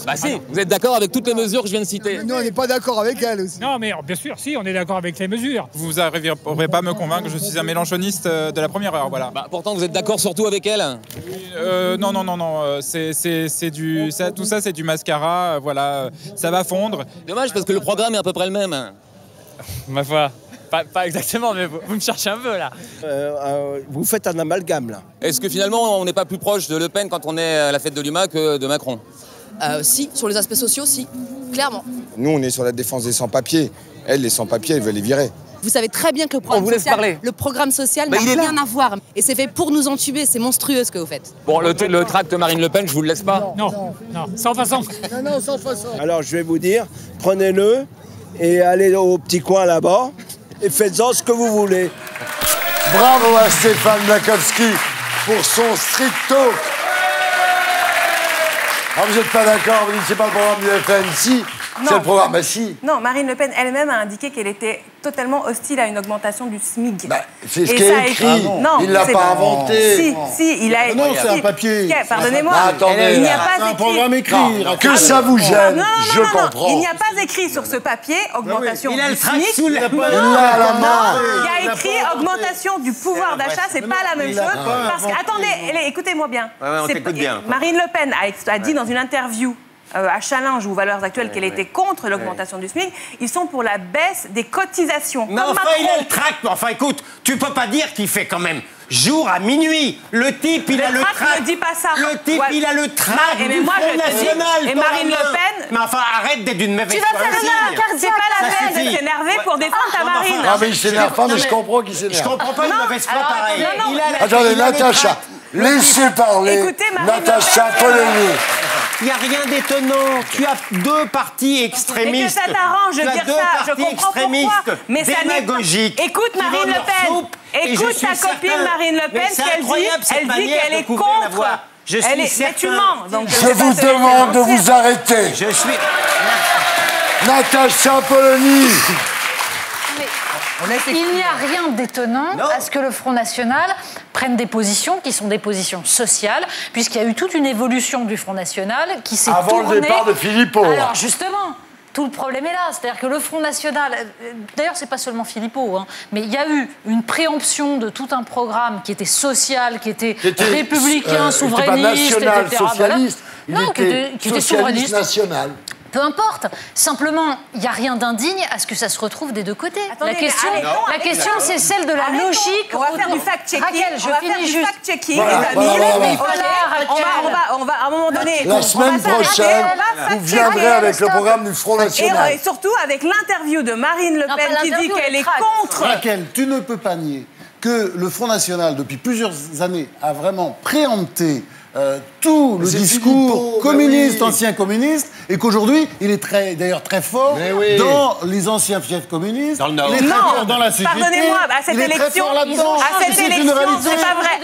Bah si, vous êtes d'accord avec toutes les mesures que je viens de citer. Nous, on n'est pas d'accord avec elle aussi. Non, mais bien sûr, si, on est d'accord avec les mesures. Vous n'arriverez pas à me convaincre, je suis un mélanchoniste de la première heure, voilà. Bah pourtant, vous êtes d'accord surtout avec elle? Non, tout ça c'est du mascara, voilà, ça va fondre. Dommage parce que le programme est à peu près le même. Ma foi. Pas exactement, mais vous me cherchez un peu, là. Vous faites un amalgame, là. Est-ce que finalement, on n'est pas plus proche de Le Pen quand on est à la fête de l'UMA que de Macron? Si, sur les aspects sociaux, si. Clairement. Nous, on est sur la défense des sans-papiers. Elle, les sans-papiers, elle veut les virer. Vous savez très bien que le programme social n'a rien à voir. Et c'est fait pour nous entuber, c'est monstrueux ce que vous faites. Bon, le tract Marine Le Pen, je vous le laisse pas? Non, sans façon. Non, sans façon. Alors, je vais vous dire, prenez-le et allez au petit coin là-bas. Et faites-en ce que vous voulez. Bravo à Stéphane Blakowski pour son street talk. Ah, vous n'êtes pas d'accord, vous dites c'est pas le programme du FN, si, c'est le programme, bah si. Non, Marine Le Pen elle-même a indiqué qu'elle était totalement hostile à une augmentation du SMIC. Bah, c'est ce qui est écrit, il ne l'a pas inventé. Si, il a écrit. Non, c'est un papier. Pardonnez-moi, attendez, il n'y a pas c'est un écrit. programme écrit. Que ça vous gêne, je comprends. Il n'y a pas écrit sur ce papier augmentation Il a du le tract SMIC. sous la Il l'a à la main. Il y a écrit augmentation du pouvoir d'achat, c'est pas la même chose. Parce que, attendez, écoutez-moi bien. On t'écoute bien. Marine Le Pen a dit dans une interview à Challenge ou Valeurs Actuelles qu'elle était contre l'augmentation du SMIC. Ils sont pour la baisse des cotisations. Mais enfin, il a le tract. Enfin, écoute, tu peux pas dire qu'il fait quand même jour à minuit. Le type, il a le tract. Ne dis pas ça. Le type, il a le tract du Front National. Et Marine Le Pen. Mais enfin, arrête d'être d'une mauvaise Tu vas faire un cardiaque. C'est pas la peine de s'énerver pour défendre ta Marine. Ah, mais il s'énerve pas, mais je comprends qu'il s'énerve. Je comprends pas une mauvaise foi pareille. Attendez, Natacha, laissez parler Natacha Polony. Il n'y a rien d'étonnant. Tu as deux partis extrémistes. Mais que ça t'arrange de tu as dire deux ça, je partis comprends extrémistes, pourquoi. Mais ça démagogiques. Écoute qui Marine vendent Le leur Pen. soupe, et Écoute je suis ta copine certain- Marine Le Pen, Mais ce c'est qu'elle dit. incroyable, cette Elle dit manière qu'elle de est couvrir la contre. voie. Je suis certain. Mais tu mens. Donc Je vous demande de vous arrêter. Je suis... Natacha Polony. Il n'y a rien d'étonnant à ce que le Front National prenne des positions qui sont des positions sociales, puisqu'il y a eu toute une évolution du Front National qui s'est Avant tournée... le départ de Philippot. Alors justement, tout le problème est là. C'est-à-dire que le Front National... D'ailleurs, c'est pas seulement Philippot, hein, mais il y a eu une préemption de tout un programme qui était social, qui était républicain, souverainiste, était pas national, etc. socialiste. Voilà. Il Non, était qui était socialiste souverainiste. national. Peu importe. Simplement, il n'y a rien d'indigne à ce que ça se retrouve des deux côtés. Attendez, la question, c'est celle de la logique. On va faire du fact-checking. Raquel, je finis juste. fact-checking. Voilà, les amis. voilà. On va à un moment donné. La semaine prochaine, vous viendrez avec le programme du Front National. Et surtout avec l'interview de Marine Le Pen qui dit qu'elle est contre. Raquel, tu ne peux pas nier que le Front National, depuis plusieurs années, a vraiment préempté tout le discours communiste, ancien communiste, et qu'aujourd'hui, il est d'ailleurs très fort dans les anciens chefs communistes. Dans le Nord. Il est très fort dans la CGT. Pardonnez-moi, à cette élection, c'est pas vrai.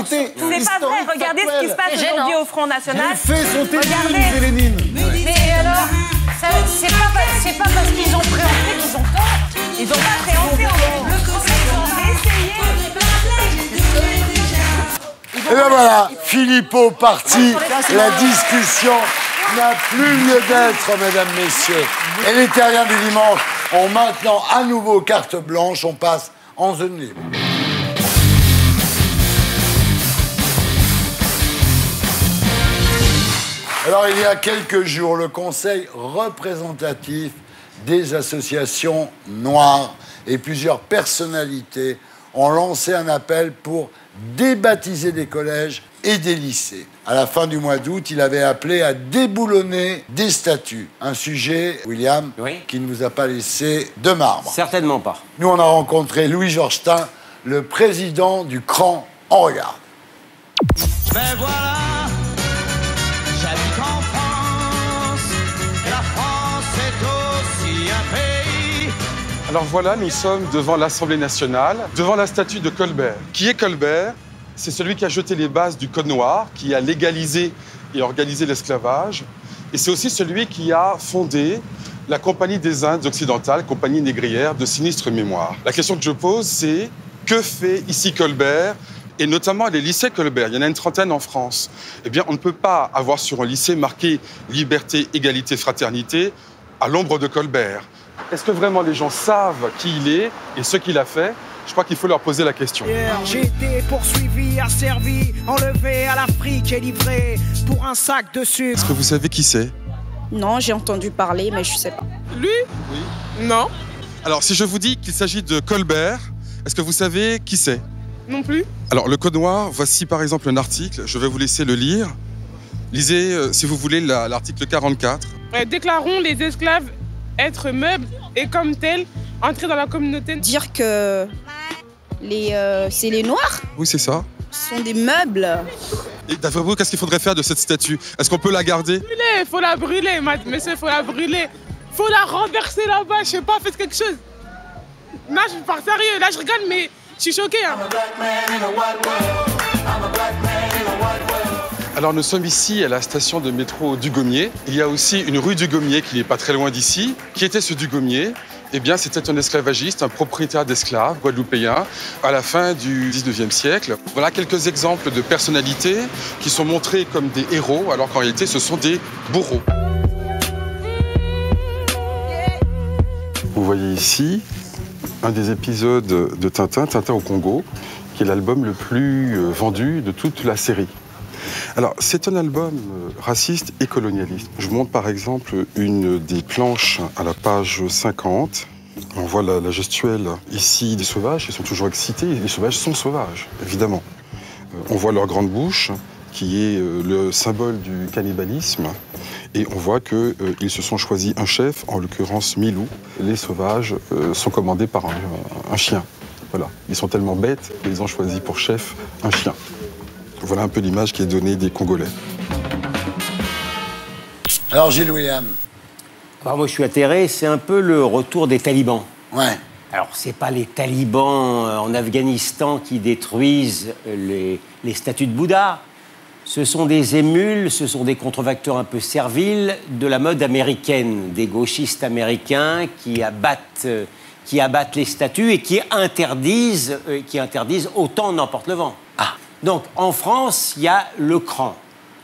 C'est pas vrai. Regardez ce qui se passe aujourd'hui au Front National. Regardez. Mais alors, c'est pas parce qu'ils ont préempté qu'ils ont tort. Ils n'ont pas préempté. Et bien voilà, Philippot parti, la discussion n'a plus lieu d'être, mesdames, messieurs. Et les terriens du dimanche ont maintenant à nouveau carte blanche, on passe en zone libre. Alors, il y a quelques jours, le Conseil représentatif des associations noires et plusieurs personnalités ont lancé un appel pour débaptiser des collèges et des lycées. À la fin du mois d'août, il avait appelé à déboulonner des statues. Un sujet, William, qui ne vous a pas laissé de marbre. Certainement pas. Nous, on a rencontré Louis-Georges Tin, le président du CRAN. On regarde. Ben voilà, j'habite en France, et la France est aussi un pays. Alors voilà, nous sommes devant l'Assemblée nationale, devant la statue de Colbert. Qui est Colbert? C'est celui qui a jeté les bases du Code noir, qui a légalisé et organisé l'esclavage. Et c'est aussi celui qui a fondé la Compagnie des Indes occidentales, compagnie négrière de sinistre mémoire. La question que je pose, c'est que fait ici Colbert, et notamment les lycées Colbert? Il y en a une trentaine en France. Eh bien, on ne peut pas avoir sur un lycée marqué liberté, égalité, fraternité à l'ombre de Colbert. Est-ce que vraiment les gens savent qui il est et ce qu'il a fait? Je crois qu'il faut leur poser la question. J'ai été poursuivi, asservi, enlevé à l'Afrique et livré pour un sac de sucre. Est-ce que vous savez qui c'est? Non, j'ai entendu parler, mais je sais pas. Lui? Oui. Non. Alors, si je vous dis qu'il s'agit de Colbert, est-ce que vous savez qui c'est? Non plus. Alors, le Code noir, voici par exemple un article, je vais vous laisser le lire. Lisez, si vous voulez, l'article 44. Déclarons les esclaves être meubles et comme tels, entrer dans la communauté. Dire que c'est les Noirs? Oui, c'est ça. Ce sont des meubles. Et d'après vous, qu'est-ce qu'il faudrait faire de cette statue? Est-ce qu'on peut la garder? Brûler, faut la brûler, monsieur, faut la brûler. Faut la renverser là-bas, je sais pas, faites quelque chose. Là, je pars sérieux, là, je regarde, mais je suis choqué. Hein. Alors nous sommes ici à la station de métro Dugommier. Il y a aussi une rue Dugommier qui n'est pas très loin d'ici. Qui était ce Dugommier? Eh bien, c'était un esclavagiste, un propriétaire d'esclaves guadeloupéen à la fin du 19e siècle. Voilà quelques exemples de personnalités qui sont montrées comme des héros, alors qu'en réalité, ce sont des bourreaux. Vous voyez ici un des épisodes de Tintin, Tintin au Congo, qui est l'album le plus vendu de toute la série. Alors, c'est un album raciste et colonialiste. Je vous montre par exemple une des planches à la page 50. On voit la gestuelle ici des sauvages, ils sont toujours excités, les sauvages sont sauvages, évidemment. On voit leur grande bouche, qui est le symbole du cannibalisme, et on voit qu'ils se sont choisis un chef, en l'occurrence Milou. Les sauvages sont commandés par un chien. Voilà, ils sont tellement bêtes qu'ils ont choisi pour chef un chien. Voilà un peu l'image qui est donnée des Congolais. Alors, Gilles William. Alors, moi, je suis atterré. C'est un peu le retour des talibans. Ouais. Alors, c'est pas les talibans en Afghanistan qui détruisent les statues de Bouddha. Ce sont des émules, ce sont des contrefacteurs un peu serviles de la mode américaine, des gauchistes américains qui abattent les statues et qui interdisent autant n'emporte le vent. Ah. Donc, en France, il y a le CRAN.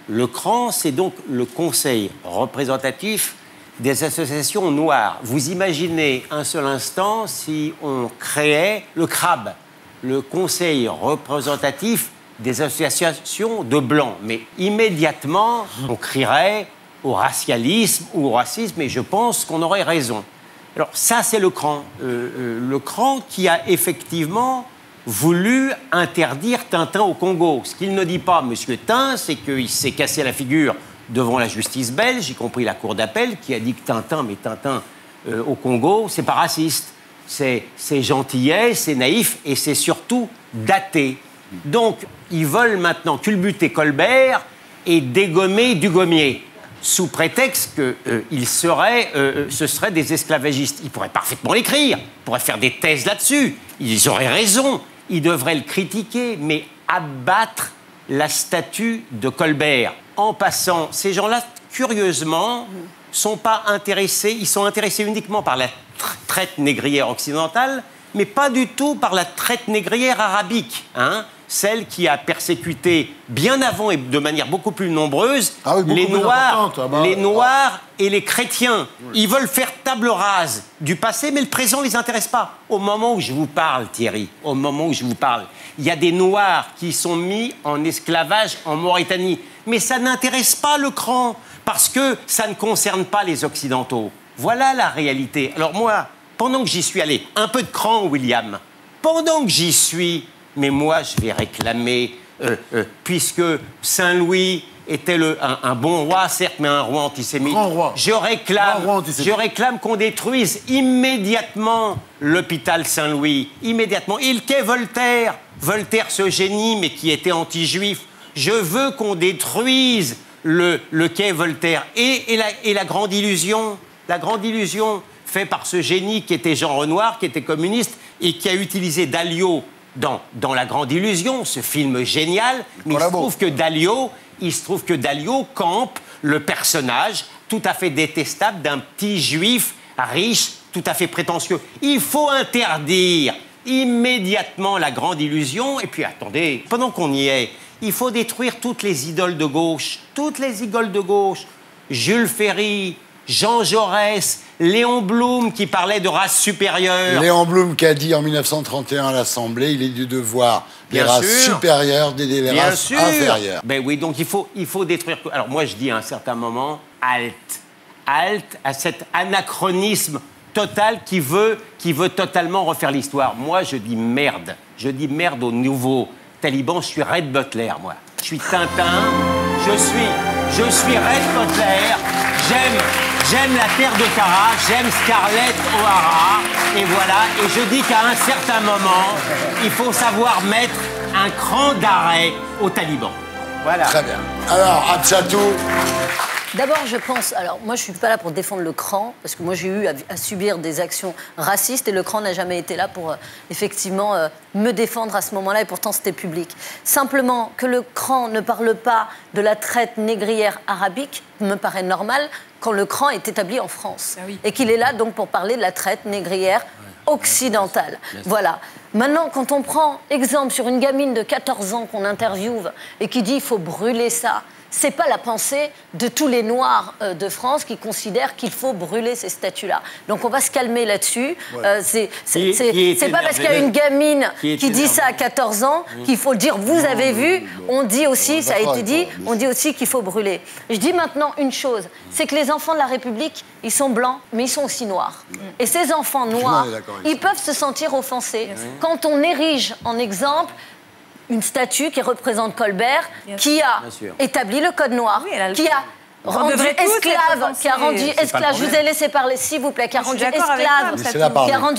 Le CRAN, c'est donc le Conseil représentatif des associations noires. Vous imaginez un seul instant si on créait le CRAB, le Conseil représentatif des associations de blancs. Mais immédiatement, on crierait au racialisme ou au racisme, et je pense qu'on aurait raison. Alors, ça, c'est le CRAN. Le CRAN qui a effectivement voulu interdire Tintin au Congo. Ce qu'il ne dit pas, M. Tin, c'est qu'il s'est cassé la figure devant la justice belge, y compris la cour d'appel, qui a dit que Tintin au Congo, c'est pas raciste. C'est gentillet, c'est naïf et c'est surtout daté. Donc, ils veulent maintenant culbuter Colbert et dégommer du gommier, sous prétexte que ce seraient des esclavagistes. Ils pourraient parfaitement l'écrire, ils pourraient faire des thèses là-dessus. Ils auraient raison, ils devraient le critiquer, mais abattre la statue de Colbert. En passant, ces gens-là, curieusement, sont pas intéressés, ils sont intéressés uniquement par la traite négrière occidentale, mais pas du tout par la traite négrière arabique, hein, celle qui a persécuté bien avant et de manière beaucoup plus nombreuse les Noirs et les chrétiens. Ils veulent faire table rase du passé, mais le présent ne les intéresse pas. Au moment où je vous parle, Thierry, au moment où je vous parle, il y a des Noirs qui sont mis en esclavage en Mauritanie. Mais ça n'intéresse pas le cran, parce que ça ne concerne pas les Occidentaux. Voilà la réalité. Alors moi, pendant que j'y suis allé, un peu de cran, William, pendant que j'y suis, mais moi, je vais réclamer, puisque Saint-Louis était un bon roi, certes, mais un roi antisémite. Grand roi. Je réclame qu'on détruise immédiatement l'hôpital Saint-Louis. Immédiatement. Et le quai Voltaire. Voltaire, ce génie, mais qui était anti-juif. Je veux qu'on détruise le quai Voltaire. Et la grande illusion faite par ce génie qui était Jean Renoir, qui était communiste, et qui a utilisé Dalio dans La Grande Illusion, ce film génial. Mais il se trouve que Dalio campe le personnage tout à fait détestable d'un petit juif riche, tout à fait prétentieux. Il faut interdire immédiatement La Grande Illusion. Et puis attendez, pendant qu'on y est, il faut détruire toutes les idoles de gauche. Toutes les idoles de gauche. Jules Ferry, Jean Jaurès, Léon Blum qui parlait de race supérieure. Léon Blum qui a dit en 1931 à l'Assemblée, il est du devoir des races supérieures d'aider les races inférieures. Ben oui, donc il faut détruire... Alors moi je dis à un certain moment, halte à cet anachronisme total qui veut totalement refaire l'histoire. Moi je dis merde aux nouveaux talibans, je suis Red Butler, moi. Je suis Tintin, je suis Red Butler, j'aime la terre de Kara, j'aime Scarlett O'Hara, et voilà. Et je dis qu'à un certain moment, il faut savoir mettre un cran d'arrêt aux talibans. Voilà. Très bien. Alors, Abchatou. D'abord, je pense... Alors, moi, je ne suis pas là pour défendre le cran, parce que moi, j'ai eu à subir des actions racistes, et le cran n'a jamais été là pour, effectivement, me défendre à ce moment-là, et pourtant, c'était public. Simplement, que le cran ne parle pas de la traite négrière arabique me paraît normal quand le cran est établi en France. Ah oui. Et qu'il est là, donc, pour parler de la traite négrière occidentale. Voilà. Maintenant, quand on prend exemple sur une gamine de 14 ans qu'on interviewe et qui dit « il faut brûler ça », c'est pas la pensée de tous les Noirs de France qui considèrent qu'il faut brûler ces statues-là. Donc on va se calmer là-dessus. Ouais. C'est pas parce qu'il y a une gamine qui dit ça à 14 ans qu'il faut le dire. Vous avez vu, on dit aussi, ça a été dit, on dit aussi qu'il faut brûler. Je dis maintenant une chose, c'est que les enfants de la République, ils sont blancs, mais ils sont aussi noirs. Et ces enfants noirs, ils peuvent se sentir offensés quand on érige en exemple une statue qui représente Colbert, qui a établi le code noir, qui a rendu esclave, je vous ai laissé parler, s'il vous plaît, qui a rendu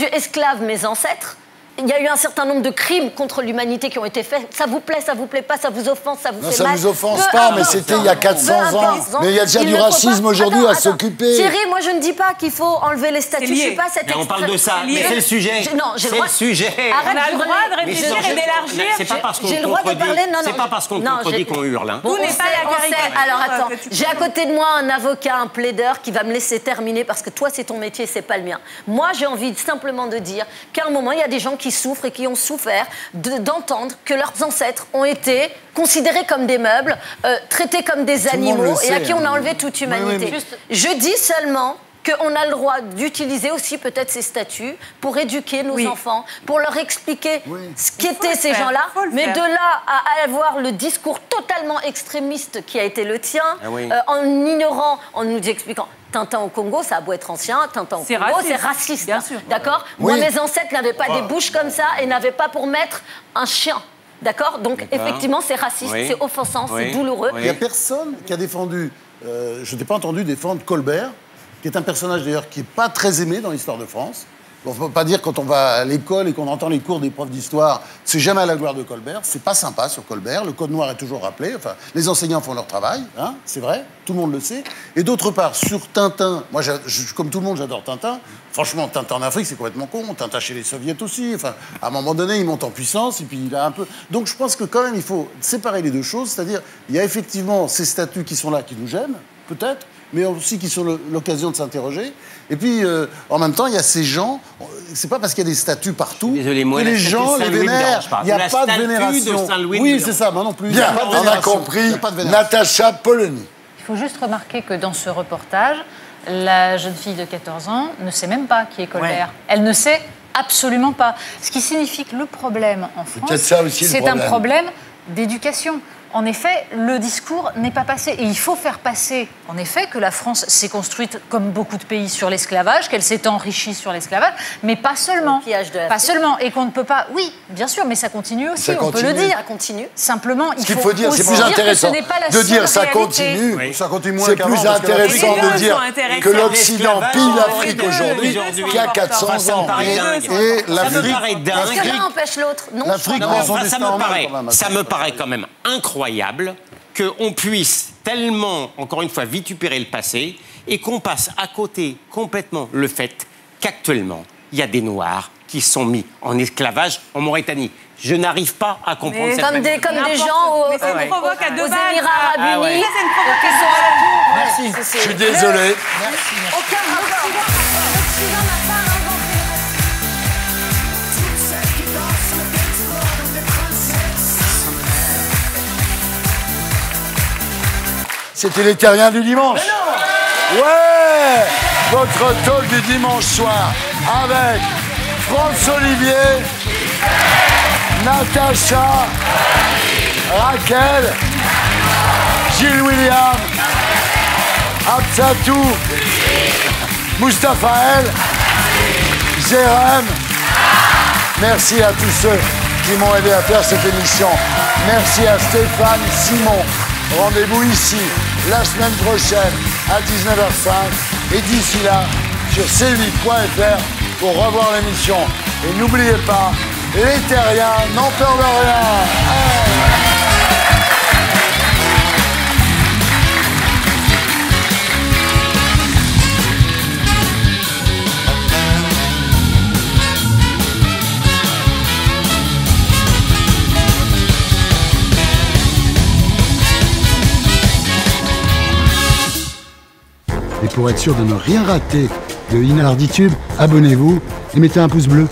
esclave mes ancêtres. Il y a eu un certain nombre de crimes contre l'humanité qui ont été faits. Ça vous plaît pas, ça vous offense, ça vous fait mal. Non, ça nous offense pas, mais c'était il y a 400 ans. Mais il y a déjà du racisme aujourd'hui à s'occuper. Thierry, moi je ne dis pas qu'il faut enlever les statues. Je suis pas cette on parle de ça, mais c'est le sujet. Non, j'ai le sujet. On a le droit de réfléchir et d'élargir. C'est pas parce qu'on contredit. C'est pas parce qu'on contredit qu'on hurle. Tout n'est pas la caricature. Alors attends, j'ai à côté de moi un avocat, un plaideur qui va me laisser terminer parce que toi c'est ton métier, c'est pas le mien. Moi j'ai envie simplement de dire qu'à un moment il y a des gens qui souffrent et qui ont souffert d'entendre que leurs ancêtres ont été considérés comme des meubles, traités comme des animaux et à qui on a enlevé toute humanité. Je dis seulement qu'on a le droit d'utiliser aussi peut-être ces statues pour éduquer nos enfants, pour leur expliquer ce qu'étaient ces gens-là, mais de là à avoir le discours totalement extrémiste qui a été le tien, en ignorant, en nous expliquant... Tintin au Congo, ça a beau être ancien, Tintin au Congo, c'est raciste. Bien sûr. D'accord ? Moi, mes ancêtres n'avaient pas des bouches comme ça et n'avaient pas pour maître un chien. D'accord ? Donc, effectivement, c'est raciste, c'est offensant, c'est douloureux. Il n'y a personne qui a défendu... je n'ai pas entendu défendre Colbert, qui est un personnage d'ailleurs qui n'est pas très aimé dans l'histoire de France, Bon, faut pas dire quand on va à l'école et qu'on entend les cours des profs d'histoire, c'est jamais à la gloire de Colbert. C'est pas sympa sur Colbert. Le code noir est toujours rappelé. Enfin, les enseignants font leur travail, hein, c'est vrai. Tout le monde le sait. Et d'autre part, sur Tintin, moi, comme tout le monde, j'adore Tintin. Franchement, Tintin en Afrique, c'est complètement con. Tintin chez les Soviets aussi. Enfin, à un moment donné, il monte en puissance et puis il a un peu. Donc, je pense que quand même, il faut séparer les deux choses. C'est-à-dire, il y a effectivement ces statuts qui sont là, qui nous gênent, peut-être, mais aussi qui sont l'occasion de s'interroger. Et puis, en même temps, il y a ces gens, c'est pas parce qu'il y a des statues partout que les gens les vénèrent. Il n'y a pas de vénération. Oui, c'est ça, moi non plus. Bien, on a compris. Natacha Polony. Il faut juste remarquer que dans ce reportage, la jeune fille de 14 ans ne sait même pas qui est Colbert. Ouais. Elle ne sait absolument pas. Ce qui signifie que le problème en France, c'est un problème d'éducation. En effet, le discours n'est pas passé. Et il faut faire passer, en effet, que la France s'est construite, comme beaucoup de pays, sur l'esclavage, qu'elle s'est enrichie sur l'esclavage, mais pas seulement. Pas seulement. Et qu'on ne peut pas... Oui, bien sûr, mais ça continue aussi, on peut le dire. Ça continue. Simplement, il faut dire, c'est plus intéressant de dire ça continue. Oui. Ça continue moins. C'est plus intéressant de dire que l'Occident pille l'Afrique aujourd'hui qu'il y a 400 ans. Et l'Afrique... Est-ce que l'un empêche l'autre? Non. L'Afrique prend son destin en main. Ça me paraît quand même incroyable qu'on puisse tellement, encore une fois, vitupérer le passé et qu'on passe à côté complètement le fait qu'actuellement, il y a des Noirs qui sont mis en esclavage en Mauritanie. Je n'arrive pas à comprendre cette comme des gens aux Émirats Arabes Unis qui sont à la cour. Merci. Je suis désolé. Merci. Aucun rapport. L'Occident n'a pas inventé. C'était les Terriens du dimanche. Ouais, votre talk du dimanche soir avec France Olivier, Natacha, Raquel, Gilles William, Absatou, Mustapha El, Jérém. Merci à tous ceux qui m'ont aidé à faire cette émission. Merci à Stéphane, Simon. Rendez-vous ici la semaine prochaine à 19h05 et d'ici là sur c8.fr pour revoir l'émission. Et n'oubliez pas, les Terriens n'ont peur de rien. Et pour être sûr de ne rien rater de Inarditube, abonnez-vous et mettez un pouce bleu.